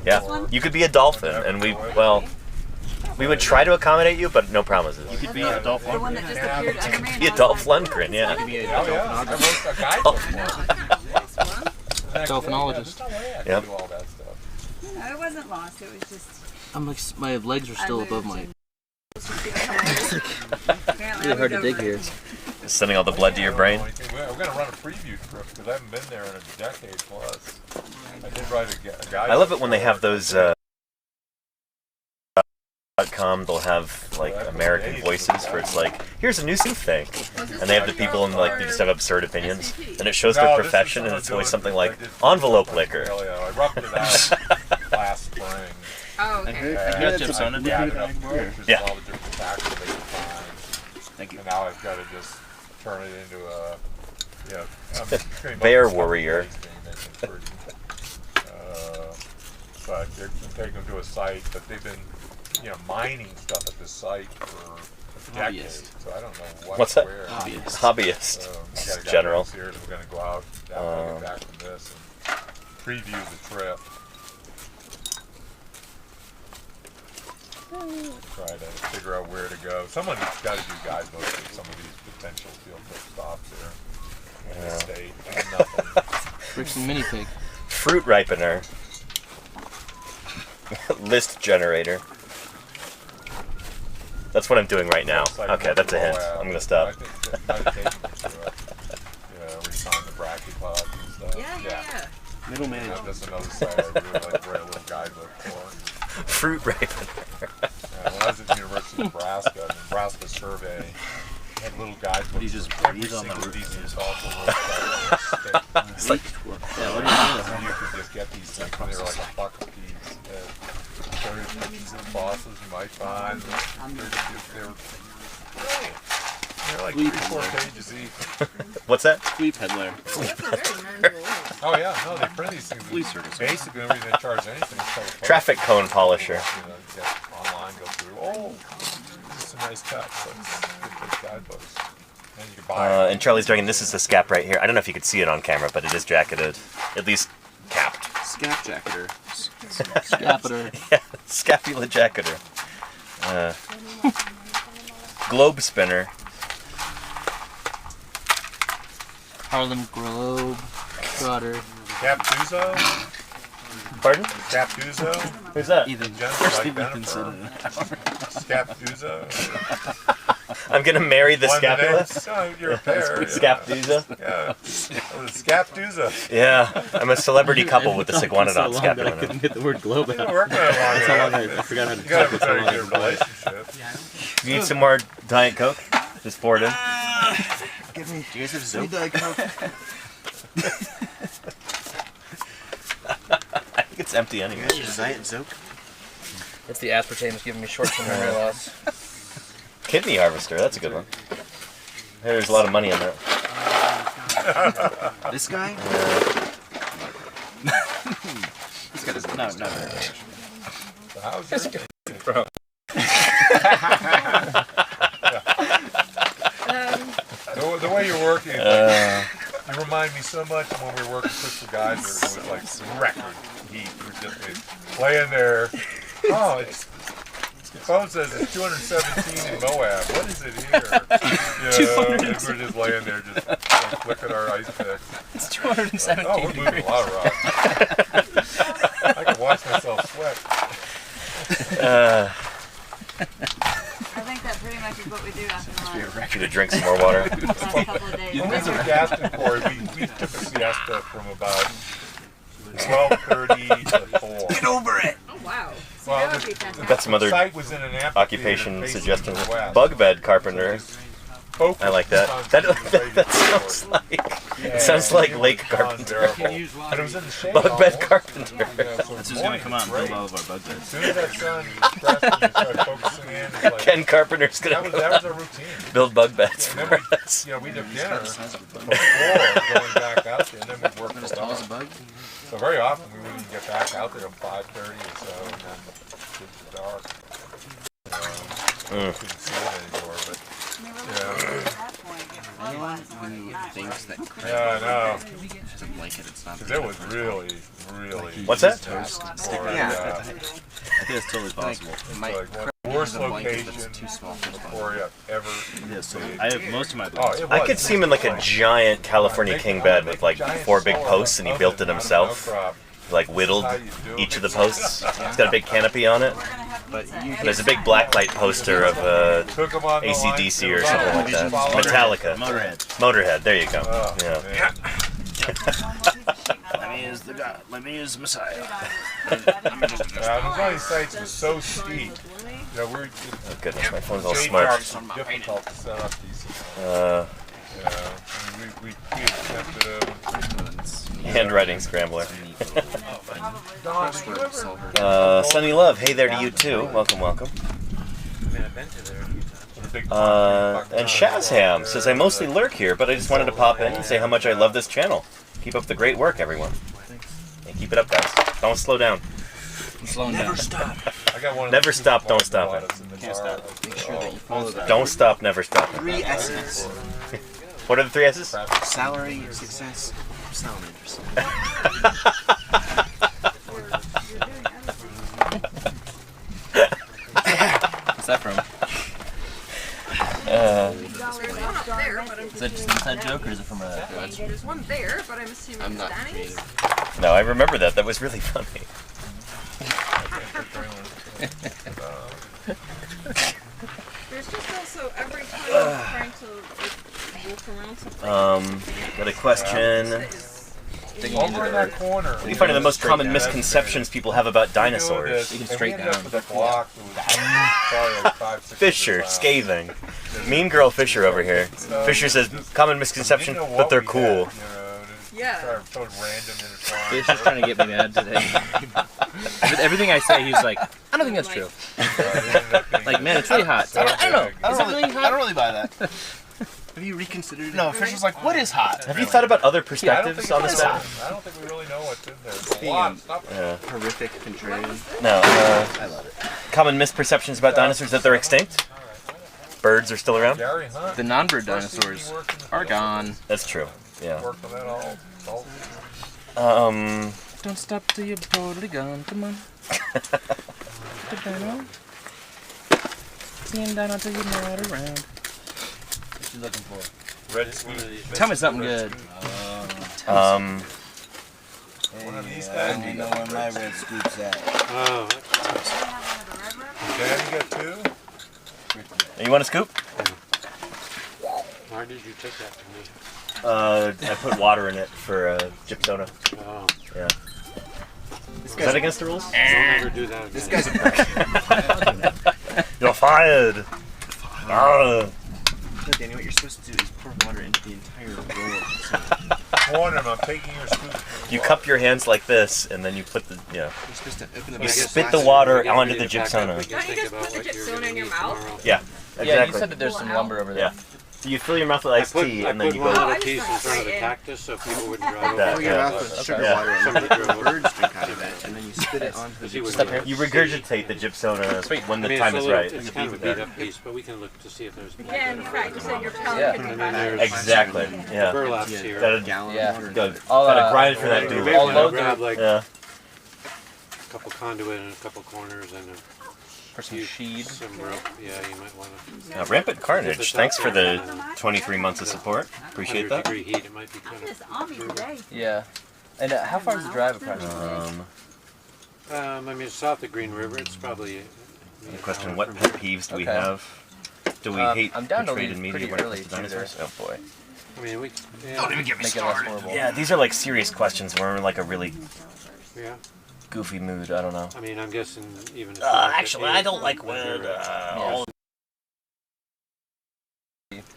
A: Yeah. You could be a dolphin, and we would try to accommodate you, but no promises.
I: You could be a dolphin.
M: The one that just appeared under me.
A: Be a Dolph Lundgren,
I: You
A: yeah.
I: could be a
H: Oh yeah, I wrote a guidebook for it.
F: Dolphinologist.
A: Yep.
H: Do all that stuff.
M: No, it wasn't lost. It was just.
F: I'm like, my legs are still above my.
M: Apparently
F: Really hard to dig here.
A: Sending all the blood to your brain.
H: We're going to run a preview trip because I haven't been there in a decade plus. I did write a guide.
A: I love it when they have those they'll have like American voices where it's like, here's a new thing, and they have the people and like they just have absurd opinions, and it shows their profession, and it's always something like envelope licker.
H: I roughed it out last spring.
M: Oh, okay.
E: You got chips on it?
H: Yeah.
A: Yeah.
H: All the different factors they can find.
E: Thank you.
H: And now I've got to just turn it into a,
A: Bear warrior.
H: But they're taking them to a site, but they've been, mining stuff at this site for decades. So I don't know
A: What's that?
H: where.
A: Hobbyist.
H: We got a guy
A: General.
H: here that we're going to go out after I get back from this and preview the trip. Try to figure out where to go. Someone's got to do guidebooks for some of these potential field trip stops here in the state. Nothing.
F: Rick's mini pig.
A: Fruit ripener. List generator. That's what I'm doing right now. Okay, that's a hint. I'm gonna stop.
H: I think meditation to it. We sign the brachiopods and stuff.
M: Yeah.
I: Middle management.
H: That's another site I really like to write a little guidebook for.
A: Fruit ripener.
H: When I was at the University of Nebraska, the Nebraska Survey had little guidebooks.
E: You just
H: for every
E: breathe on the
H: single
E: roof.
H: decent fossil
A: It's like,
H: you could just get these things, and they were like a buck a piece. Various pictures of fossils you might find. They're like 3-4 pages each.
A: what's that?
I: Flea peddler.
H: Oh yeah, no, they print these things. Basically, the reason they charge anything is called
A: Traffic cone polisher.
H: Get online, go through. Oh, this is some nice text. Let's get those guidebooks. And you can buy them.
A: And Charlie's dragging. This is the scap right here. I don't know if you could see it on camera, but it is jacketed, at least capped.
I: Scap jacketer.
F: Scapeter.
A: Yeah, scapula jacketer. Globe spinner.
F: Harlem Globe. Trotter.
H: Captuzo?
A: Pardon?
H: Captuzo?
A: Who's that?
H: Jennifer, like Jennifer. Scaptuzo?
A: I'm gonna marry the scapula.
H: Oh, you're a pair.
A: Scapduza?
H: Yeah. Scaptuzo.
A: Yeah, I'm a celebrity couple with the iguanodont
E: I
A: scapula.
E: couldn't get the word globe out.
H: You've been working on it
E: That's how
H: long
E: long
H: enough.
E: I forgot how to
H: You gotta
E: talk.
H: have a
E: That's how
H: very
E: long
H: good
E: I've been alive.
H: relationship.
A: You need some more Diet Coke? Just pour it in.
E: Give me. Do you guys have
I: Zope?
A: I think it's empty anyway.
I: Diet Zope?
F: That's the aspartame that's giving me short-term memory loss.
A: Kidney harvester, that's a good one. There's a lot of money in that.
I: This guy? This guy doesn't know.
H: So how's your The way you're working, you remind me so much of when we were working with Crystal Geyser. It was like record heat. We're just laying there. Oh, the phone says it's 217 in Moab. What is it here? We're just laying there, just flicking our ice picks.
F: It's 217
H: Oh, we're moving a lot of rock. I can watch myself sweat.
M: I think that pretty much is what we do after lunch.
A: Should have drink some more water.
M: Last couple of days.
H: When we do gas inquiry, we took a siesta from about 12:30 to 4.
I: Get over it!
L: Oh, wow.
H: Well,
A: We've got some other
H: site was in an amphitheater
A: occupation
H: facing
A: suggestions.
H: the west.
A: Bug bed carpenter.
H: Focus
A: I like that.
H: on
A: That
H: concentrated
A: sounds like it sounds like lake carpenter.
H: And it was in the shade
A: Bug bed
H: almost.
A: carpenter.
E: This is gonna come out and build all of our bug
H: As
E: beds.
H: soon as that sun pressed and you started focusing in, it's like,
A: Ken Carpenter's gonna
H: that was our routine.
A: build bug beds
H: And
A: for
H: then we,
A: us.
H: we'd have dinner before going back out there, and then we'd work
E: As
H: till
E: tall as a
H: dark.
E: bug?
H: So very often we wouldn't get back out there until 5:30 or so, and then it was dark. Couldn't see it anymore, but
I: Anyone who thinks that
H: yeah, I know.
I: has a blanket, it's not.
H: Because it was really.
A: What's that?
I: Toast and stick
H: Yeah.
I: around.
E: I think it's totally possible.
I: My
H: Like one of the worst
I: has a blanket
H: location
I: that's too small for the bug.
H: quarry I've ever
E: It is totally.
H: seen.
E: I have most of my
H: Oh,
E: bugs.
H: it
A: I
H: was.
A: could see him in like a giant California king bed with like 4 big posts, and he built it himself. Like whittled each of the posts. It's got a big canopy on it.
I: But you
A: There's a big blacklight poster of AC/DC or something like that. Metallica. Motorhead. There you go. Yeah.
E: Let me as the God. Let me as Messiah.
H: The funny sites was so steep. We're
A: Oh goodness, my phone's all
H: shade
A: smart.
H: marks are difficult to set up these. We attempted
A: Handwriting scrambler.
H: Don,
A: Sunny Love, hey there to you too. Welcome, welcome. And Shazham says, I mostly lurk here, but I just wanted to pop in and say how much I love this channel. Keep up the great work, everyone. And keep it up, guys. Don't slow down.
F: I'm slowing down.
I: never stop.
H: I got one of
A: Never
H: the
A: stop, don't stop it.
I: Can't stop. Make sure that you follow that.
A: Don't stop, never stop it.
I: 3 S's.
A: What are the 3 S's?
I: Salary, success, salamanders.
F: What's that from? Is that just an inside joke, or is it from a...
G: There's one there, but I'm assuming
I: I'm
G: it's
I: not
G: Danny's.
I: creative.
A: No, I remember that. That was really funny.
G: There's just also every time I'm trying to walk around something.
A: Got a question.
H: Over in that corner.
A: What do you find are the most common misconceptions people have about dinosaurs?
F: You can straight down.
A: Fisher, scathing. Mean girl Fisher over here. Fisher says, common misconception, but they're cool.
G: Yeah.
F: Fish is trying to get me mad today. Everything I say, he's like, I don't think that's true. Like, man, it's really hot. I don't know. Is it really hot?
I: I don't really buy that. Have you reconsidered it?
E: No, Fish was like, what is hot?
A: Have you thought about other perspectives on this stuff?
H: I don't think we really know what's in there.
I: Horrific, contrarian.
A: No,
I: I love it.
A: common misperceptions about dinosaurs that they're extinct? Birds are still around?
F: The non-bird dinosaurs are gone.
A: That's true, yeah.
F: Don't stop till you're totally gone. Come on. The dino. Seeing dino till you're not around. What you looking for?
H: Red sweet.
F: Tell me something good.
E: One of these guys. I know where my red scoop's at.
H: Oh. Danny got 2?
A: You want a scoop?
O: Why did you take that from me?
A: I put water in it for gyp soda.
O: Oh.
A: Yeah. Is that against the rules?
O: Don't ever do that.
I: This guy's a
A: You're fired!
I: No, Danny, what you're supposed to do is pour water into the entire roll of
H: Warning, I'm taking your scoop.
A: You cup your hands like this, and then you put the,
I: You're supposed to open the
A: you
I: bag.
A: spit the water onto the gyp soda.
G: Don't you just put the gypsum in your mouth?
A: Yeah,
F: Yeah, you
A: exactly.
F: said that there's some lumber over there.
A: Yeah. So you fill your mouth with iced tea, and then you go.
O: I put one little piece in front of the cactus so people wouldn't drive over.
A: That,
I: Fill your mouth with sugar water and birds drink out of it, and then you spit it onto the gypsum.
A: You regurgitate the gypsona when the time is right.
O: It's kind of a beat up piece, but we can look to see if there's.
M: Yeah, and practice at your tongue.
O: And then there's
A: Exactly. Yeah.
O: burlaps here.
A: Gotta grind for that dude.
O: I'll grab like
A: Yeah.
O: a couple conduit and a couple corners and a
F: For some sheed.
O: some rope. Yeah, you might want to.
A: Rampant Carnage, thanks for the 23 months of support. Appreciate that.
O: 100-degree heat, it might be kind of.
F: Yeah. And how far is the drive approximately?
O: I mean, it's south of Green River. It's probably.
A: The question: what pet peeves do we have? Do we hate
F: I'm down to
A: portrayed
F: leave
A: in media
F: pretty
A: when it
F: early
A: comes to dinosaurs? Oh boy.
O: I mean, we.
A: Don't even get me started. Yeah, these are like serious questions. We're in like a really
O: Yeah.
A: goofy mood. I don't know.
O: I mean, I'm guessing even. If
A: Actually, I don't like when.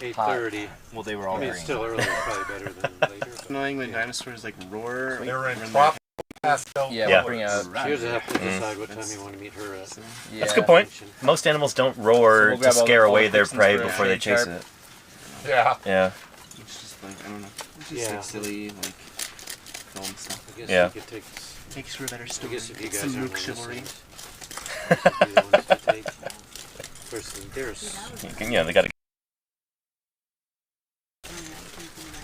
O: 8:30.
I: Well, they were all.
O: I mean, it's still early. It's probably better than later.
I: It's annoying when dinosaurs like roar.
H: They're in tropical pastel.
F: Yeah,
A: Yeah.
F: we'll bring out.
O: You just have to decide what time you want to meet her at.
F: Yeah.
A: That's a good point. Most animals don't roar
F: we'll grab
A: to
F: all
A: scare
F: the
A: away their
F: fixins
A: prey
F: for a
A: before they
F: shade
A: chase
F: tarp.
A: it.
H: Yeah.
A: Yeah.
I: It's just like, I don't know. It's just
O: Yeah.
I: like silly, like, film stuff.
O: I guess
A: Yeah.
O: you could take.
I: Makes for a better
O: I
I: story.
O: guess if you guys
I: Some
O: aren't
I: Luke
O: on this
I: chivalry.
O: end, should be the ones to take. First, there's.
A: Yeah, they gotta.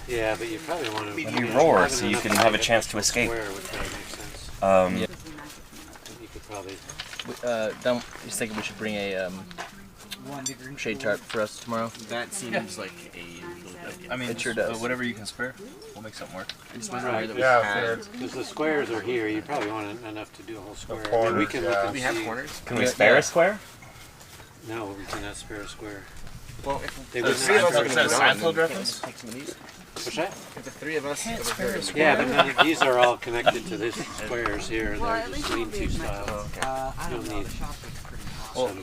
O: Yeah, but you probably want to.
A: You roar so you can have a chance to escape.
O: Square would probably make sense.
F: Yeah.
O: You could probably.
F: Then just thinking we should bring a shade tarp for us tomorrow.
I: That seems like a.
K: I mean,
F: It sure does.
K: Whatever you can spare, we'll make something work.
I: I just wonder
O: Right.
I: that we
H: Yeah,
I: had.
O: Because the squares are here, you probably want enough to do a whole square. I mean, we
H: corners,
O: can
H: yeah.
O: look
I: Do
O: and
I: we have
O: see.
I: corners?
A: Can we spare a square?
O: No, we cannot spare a square.
I: Well, if
O: They
I: the
O: would
I: three of us are
K: Is
I: going
K: that
I: to
K: a
I: go,
K: Seinfeld
I: then
K: reference?
I: take some of these.
O: What's that?
I: If the three of us are going to
O: Yeah, but then these are all connected to this squares here. They're just lean-to style. You'll need.
F: Well, we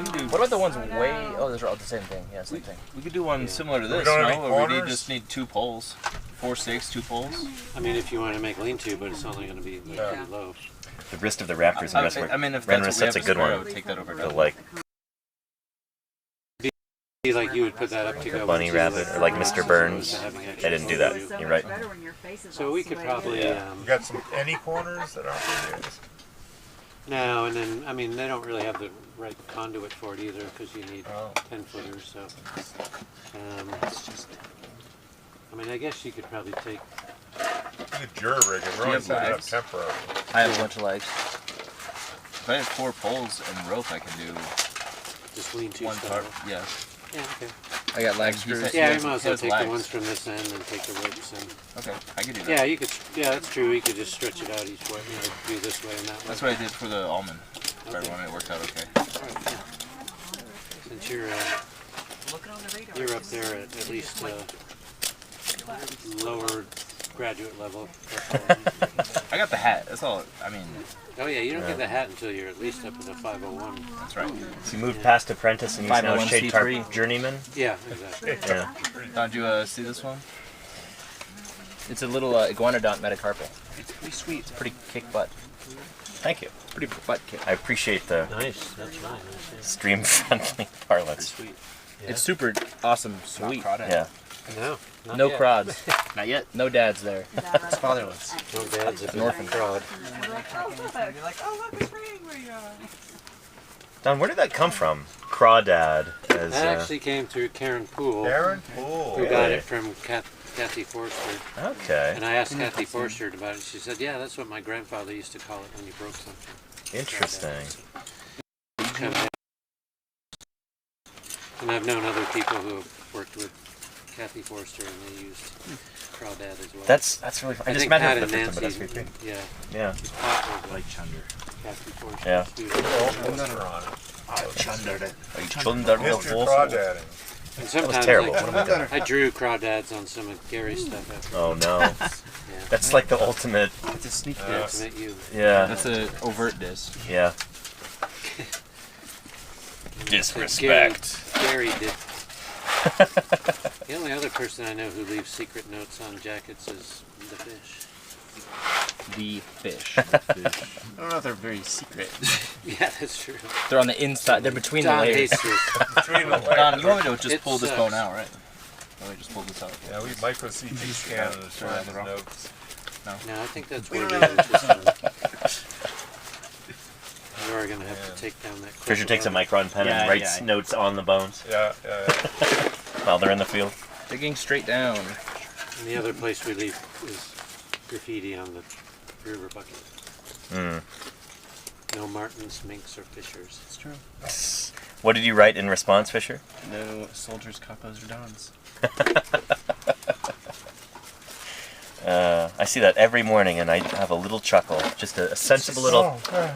F: can do. What about the ones way? Oh, those are all the same thing. Yeah, same thing.
K: We could do one similar to
H: We
K: this,
H: don't have
K: no?
H: any
K: Where we
H: corners?
K: just need 2 poles. 4 stakes, 2 poles.
O: I mean, if you want to make lean-to, but it's only going to be like, pretty low.
A: The wrist of the Raptors and Westward.
K: I mean, if
A: Ren
K: that's
A: Wrist,
K: what we have
A: that's a
K: to
A: good
K: spare, I
A: one.
K: would take that over.
A: The like
O: Be like you would put that up to go.
A: bunny
O: with
A: rabbit
O: like
A: or like Mr. Burns.
O: having
A: I
O: extra
A: didn't do that.
O: corners.
A: You're right.
O: So we could probably.
H: You got some any corners that aren't being used?
O: No, and then I mean they don't really have the right conduit for it either because you need 10-footers. So, I mean, I guess you could probably take.
H: The juror rig, we're
K: you
H: only
K: have
H: setting it up
K: legs?
H: temporary.
F: I have a bunch of legs.
K: If I have 4 poles and rope, I can do
O: Just lean-to
K: 1
O: style.
K: tarp. Yeah.
O: Yeah, okay.
F: I got lag
K: He
F: screws.
K: said-
O: Yeah,
K: he
O: you might as well
K: has
O: take
K: legs.
O: the ones from this end and take the ropes and.
K: Okay, I could do that.
O: Yeah, you could. Yeah, that's true. You could just stretch it out each way. You know, do this way and that way.
K: That's what I did for the almond. For
O: Okay.
K: everyone, it worked out okay.
O: Alright, yeah. Since you're up there at least lower graduate level.
K: I got the hat. That's all. I mean.
O: Oh yeah, you don't get the hat until you're at least up at the 501.
K: That's right.
A: So you moved past apprentice and he's now shade tarp
F: 501c3.
A: journeyman.
O: Yeah, exactly.
A: Yeah.
K: Did you see this one?
F: It's a little iguanodont metacarpal.
I: It's pretty sweet.
F: It's a pretty kick butt.
A: Thank you.
F: Pretty butt kick.
A: I appreciate the
D: Nice. That's nice.
A: stream friendly parlance.
O: Sweet.
F: It's super awesome, sweet.
A: Yeah.
O: No.
F: No
O: yet.
F: crods.
I: Not yet.
F: No dads there.
I: It's fatherless.
O: No dads if
F: An orphan.
O: crowd.
M: You're like, oh look, it's raining where you are.
A: Don, where did that come from? Crawdad. As,
O: That actually came through Karen Poole.
H: Karen Poole.
O: Who got
A: Really?
O: it from Kathy Forster.
A: Okay.
O: And I asked Kathy Forster about it. She said, yeah, that's what my grandfather used to call it when you broke something.
A: Interesting.
O: And I've known other people who have worked with Kathy Forster and they used Crawdad as well.
A: That's really fun. I just
O: think
A: met her
O: Pat
A: for the
O: and
A: first time, but
O: Nancy,
A: that's really
O: yeah.
A: Yeah.
O: Pat was
I: Like Chunder.
O: Kathy Forster.
A: Yeah.
H: I chundered it.
A: Chunder the
H: Mr.
A: wolf.
H: Crawdadding.
O: And
A: That
O: sometimes
A: was terrible.
O: like,
A: What am I doing?
O: I drew Crawdads on some of Gary's stuff after.
A: Oh no.
O: Yeah.
A: That's like the ultimate.
I: It's a sneak
O: Yeah,
I: diss.
O: to make you.
A: Yeah.
K: That's an overt diss.
A: Yeah. Disrespect.
O: Gary did. The only other person I know who leaves secret notes on jackets is the fish.
F: The fish.
I: I don't know if they're very secret.
O: Yeah, that's true.
F: They're on the inside. They're between
O: Don
F: the layers.
O: hates this.
K: Don, you want me to just
O: It
K: pull this
O: sucks.
K: bone out, right?
I: Let me just pull this out.
H: Yeah, we micro CT scan and find the notes.
N: No, I think that's where you're you are going to have to take down that.
A: Fisher takes a micron pen and writes notes on the bones.
H: Yeah.
A: While they're in the field.
F: Digging straight down.
N: And the other place we leave is graffiti on the river bucket. No martins, minks, or fishers.
I: It's true.
A: What did you write in response, Fisher?
I: No soldiers, coppos, or dons.
A: I see that every morning, and I have a little chuckle, just a sensible little.
I: I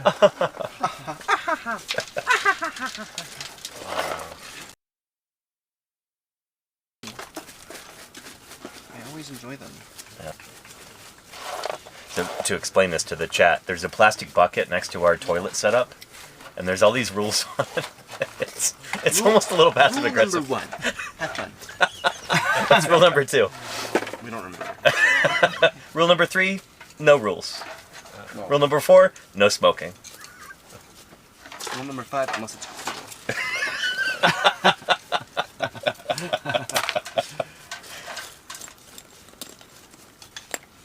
I: always enjoy them.
A: Yeah. So to explain this to the chat, there's a plastic bucket next to our toilet setup, and there's all these rules on it. It's almost a little passive aggressive.
I: Rule number 1. Have fun.
A: That's rule number 2.
I: We don't remember.
A: Rule number 3, no rules. Rule number 4, no smoking.
I: Rule number 5, unless it's cool.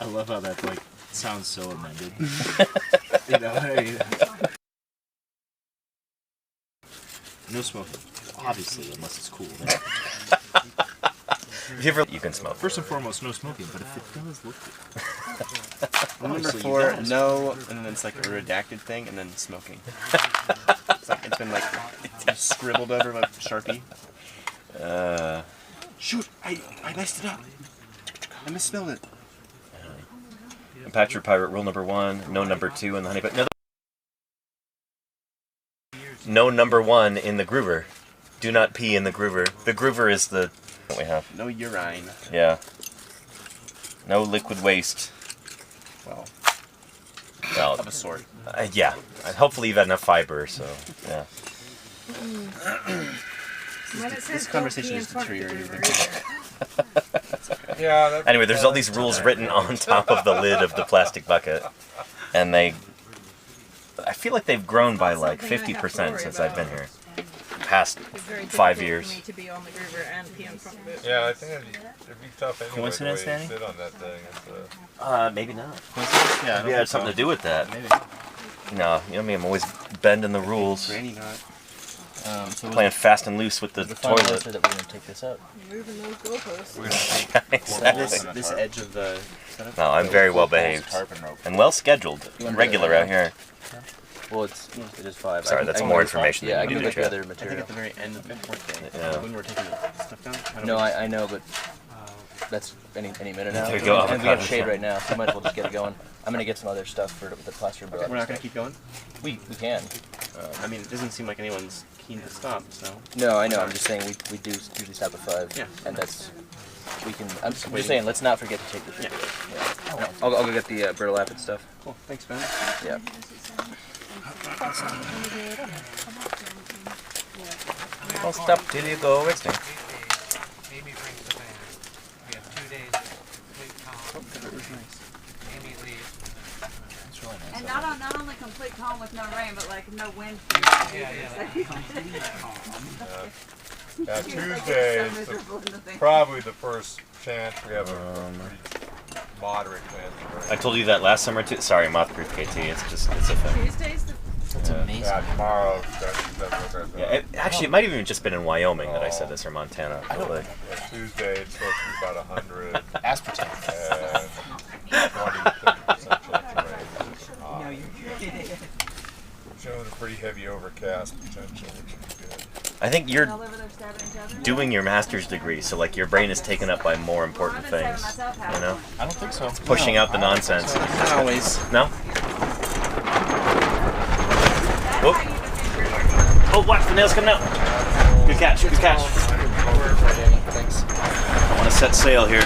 E: I love how that like sounds so amended. You know what I mean? No smoking, obviously, unless it's cool.
A: You can smoke.
E: First and foremost, no smoking, but if it does look good.
I: Rule number 4, no, and then it's like a redacted thing, and then smoking. It's like it's been like it's scribbled over by Sharpie. Shoot! I messed it up. I misspelled it.
A: Patrick Pirate rule number 1, no number 2 in the honey. But no number 1 in the groover. Do not pee in the groover. The groover is the we have.
I: No urine.
A: Yeah. No liquid waste.
I: Well,
A: of
I: a sort.
A: Yeah. Hopefully you've had enough fiber, so yeah.
I: This conversation is deteriorating.
H: Yeah.
A: Anyway, there's all these rules written on top of the lid of the plastic bucket, and I feel like they've grown by like 50% since I've been here. Past 5 years.
G: To be on the groover and pee in front of it.
H: Yeah, I think it'd be tough anyway.
A: Coincidence,
H: the way you
A: Danny?
H: sit on that thing.
A: Maybe not.
I: Coincidence? Yeah,
A: Maybe it had something to do with that.
I: Maybe.
A: No, you know me, I'm always bending the rules.
I: Granny not.
F: So
A: Playing fast and loose with the toilet.
F: That we're going to take this out.
G: Moving those goalposts.
I: We're gonna take
A: Exactly.
I: this edge of the setup.
A: No, I'm very well behaved and well scheduled. Regular out here.
F: Well, it is 5.
A: Sorry, that's more information
F: Yeah, I
A: than you
F: can
A: need
F: get
A: to
F: the
A: chat.
F: other material.
I: I think at the very end of the fourth day,
A: Yeah.
I: when we're taking the stuff down.
F: No, I know, but that's any minute now.
A: There you go,
F: And we have
A: avocado.
F: shade right now, so might as well just get it going. I'm gonna get some other stuff for the plaster.
I: Okay, we're not gonna keep going.
F: We can.
I: I mean, it doesn't seem like anyone's keen to stop. So.
F: No, I know. I'm just saying we do usually stop at 5.
I: Yeah.
F: And that's we can. I'm just saying, let's not forget to take the shade. Yeah. No, I'll go get the burlap stuff.
I: Cool. Thanks, Ben.
F: Yeah.
A: Don't stop till you go extinct.
C: Amy brings the van. We have 2 days of complete calm. Amy leaves.
I: It's really nice.
M: And not only complete calm with no rain, but like no wind.
H: Yeah, Tuesday is probably the first chance we have a pretty moderate chance.
A: I told you that last summer too. Sorry, moth-proof KT. It's a thing.
G: Tuesdays?
A: That's
E: amazing.
H: Yeah, tomorrow.
A: Yeah, actually, it might have even just been in Wyoming that I said this, or Montana. But like,
H: Tuesday, it's supposed to be about 100.
E: Aspartame.
H: And 20-50% chance of rain. Showing a pretty heavy overcast potential, which is good.
A: I think you're doing your master's degree, so like your brain is taken up by more important things. You know?
I: I don't think so.
A: Pushing out the nonsense.
I: Not always.
A: No? Oh. Oh, watch the nails coming out. Good catch, good catch.
F: Thanks.
A: I want to set sail here.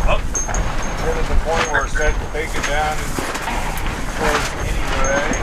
H: Oh. We're at the point where it's set to take it down towards anyway.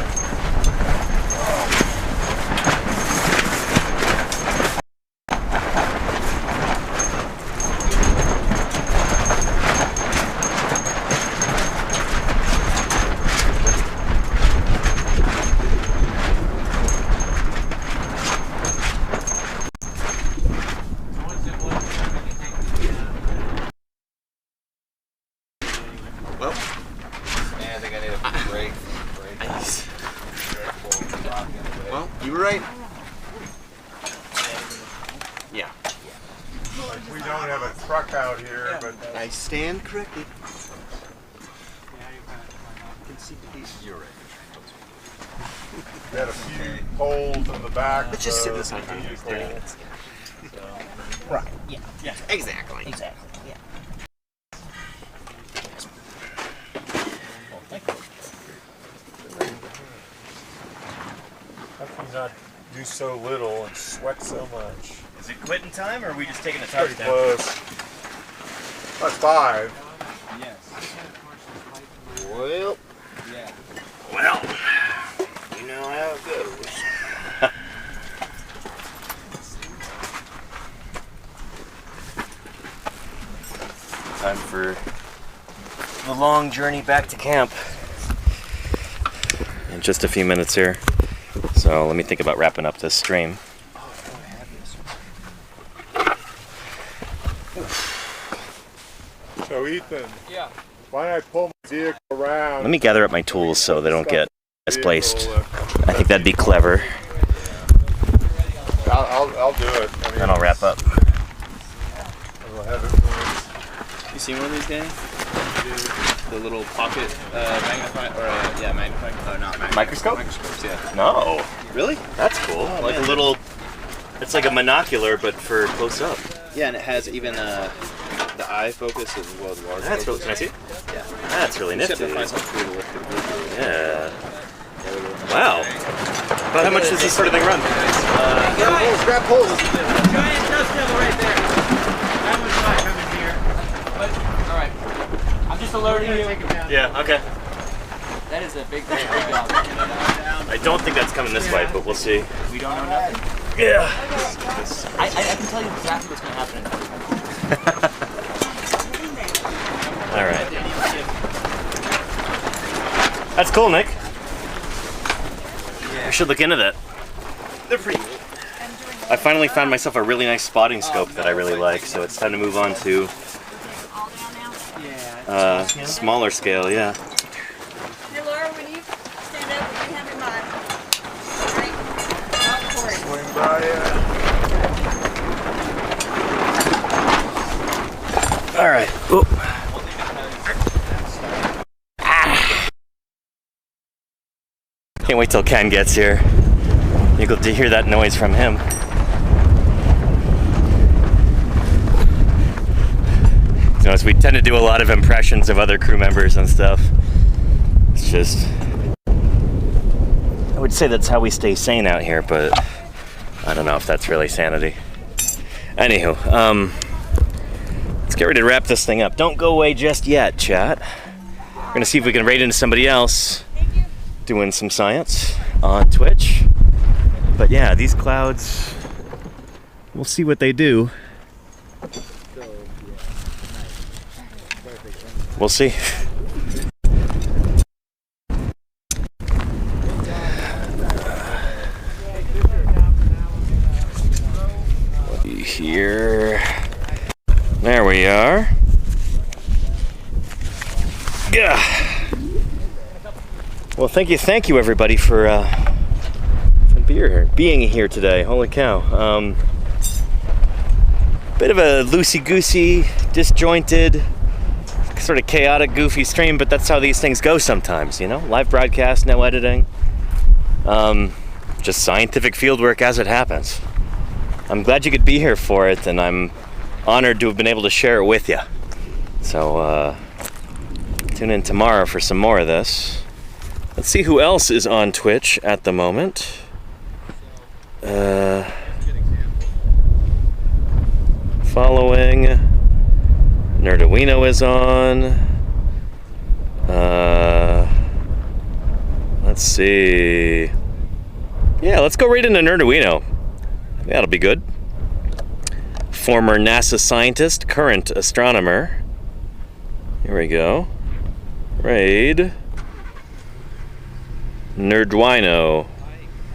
I: Nice. Well, you were right. Yeah.
H: We don't have a truck out here, but
I: I stand corrected. You're right.
H: we had a few poles in the back.
I: Let's just sit this on
H: for the
I: 30
H: vehicle.
I: minutes. Right. Yeah. Yeah. Exactly.
F: Exactly. Yeah.
H: How can you not do so little and sweat so much?
A: Is it quitting time, or are we just taking a
H: Pretty
A: touchdown?
H: close. That's 5.
I: Well.
K: Yeah.
I: Well. You know how it goes.
A: Time for the long journey back to camp. In just a few minutes here. So let me think about wrapping up this stream.
H: So Ethan,
K: Yeah.
H: why don't I pull my vehicle around?
A: Let me gather up my tools so they don't get misplaced. I think that'd be clever.
H: I'll do it. I mean,
A: Then I'll wrap up.
H: We'll have it
I: You seen one of these, Danny? The little pocket magnifying, or magnifying? Oh, not magnifying.
A: Microscope?
I: Microscopes, yeah.
A: No.
I: Really?
A: That's cool.
I: Oh,
A: like
I: man.
A: a little, it's like a monocular, but for close up.
I: Yeah, and it has even the eye focus as well as large
A: That's
I: focus.
A: really, can I see it?
I: Yeah.
A: That's really
I: You just
A: nifty.
I: have to find something to lift it.
A: Yeah. Wow. About how much does this sort of thing run?
I: Grab poles.
K: Giant dust devil right there. That one's not coming here. All right. I'm just alerting you.
A: Yeah, okay.
K: That is a big dog.
A: I don't think that's coming this way, but we'll see.
K: We don't know nothing.
A: Yeah.
F: I can tell you exactly what's going to happen in 30 minutes.
A: All right. That's cool, Nick. We should look into that.
I: They're pretty cool.
A: I finally found myself a really nice spotting scope that I really like, so it's time to move on to smaller scale, yeah.
M: Hey Laura, when you stand up, you can have your mug. Alright?
H: Swing by it.
A: All right. Oop. Can't wait till Ken gets here. You get to hear that noise from him. You know, as we tend to do a lot of impressions of other crew members and stuff. It's just, I would say that's how we stay sane out here, but I don't know if that's really sanity. Anywho, let's get ready to wrap this thing up. Don't go away just yet, chat. We're gonna see if we can raid into somebody else doing some science on Twitch. But yeah, these clouds, we'll see what they do. We'll see. Here. There we are. Yeah. Well, thank you everybody for being here today. Holy cow. Bit of a loosey-goosey, disjointed, sort of chaotic, goofy stream, but that's how these things go sometimes, you know? Live broadcast, no editing. Just scientific fieldwork as it happens. I'm glad you could be here for it, and I'm honored to have been able to share it with you. So, tune in tomorrow for some more of this. Let's see who else is on Twitch at the moment. Following. Nerduino is on. Let's see. Yeah, let's go right into Nerduino. That'll be good. Former NASA scientist, current astronomer. Here we go. Raid. Nerduino.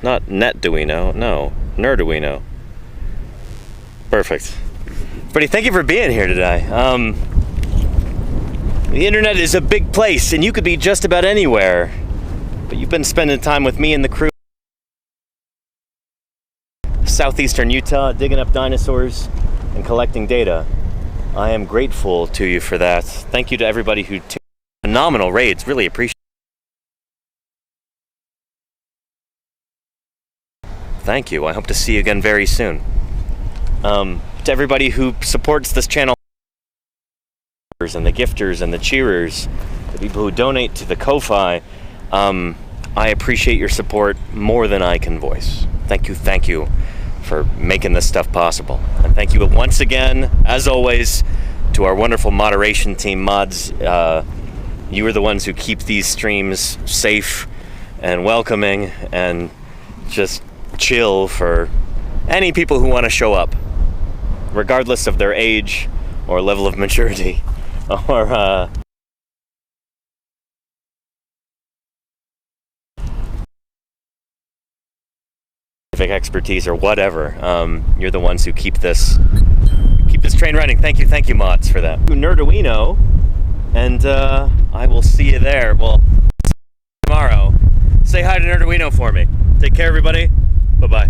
A: Not Netduino, no. Nerduino. Perfect. Buddy, thank you for being here today. The internet is a big place, and you could be just about anywhere but you've been spending time with me and the crew. Southeastern Utah, digging up dinosaurs and collecting data. I am grateful to you for that. Thank you to everybody who tuned. Phenomenal raids, really appreciate it. Thank you. I hope to see you again very soon. To everybody who supports this channel, and the gifters and the cheerers, the people who donate to the Ko-Fi, I appreciate your support more than I can voice. Thank you for making this stuff possible. And thank you once again, as always, to our wonderful moderation team, mods. You are the ones who keep these streams safe and welcoming and just chill for any people who want to show up, regardless of their age or level of maturity or expertise or whatever. You're the ones who keep this train running. Thank you mods for that. Nerduino, and I will see you there. Well, tomorrow. Say hi to Nerduino for me. Take care, everybody. Bye-bye.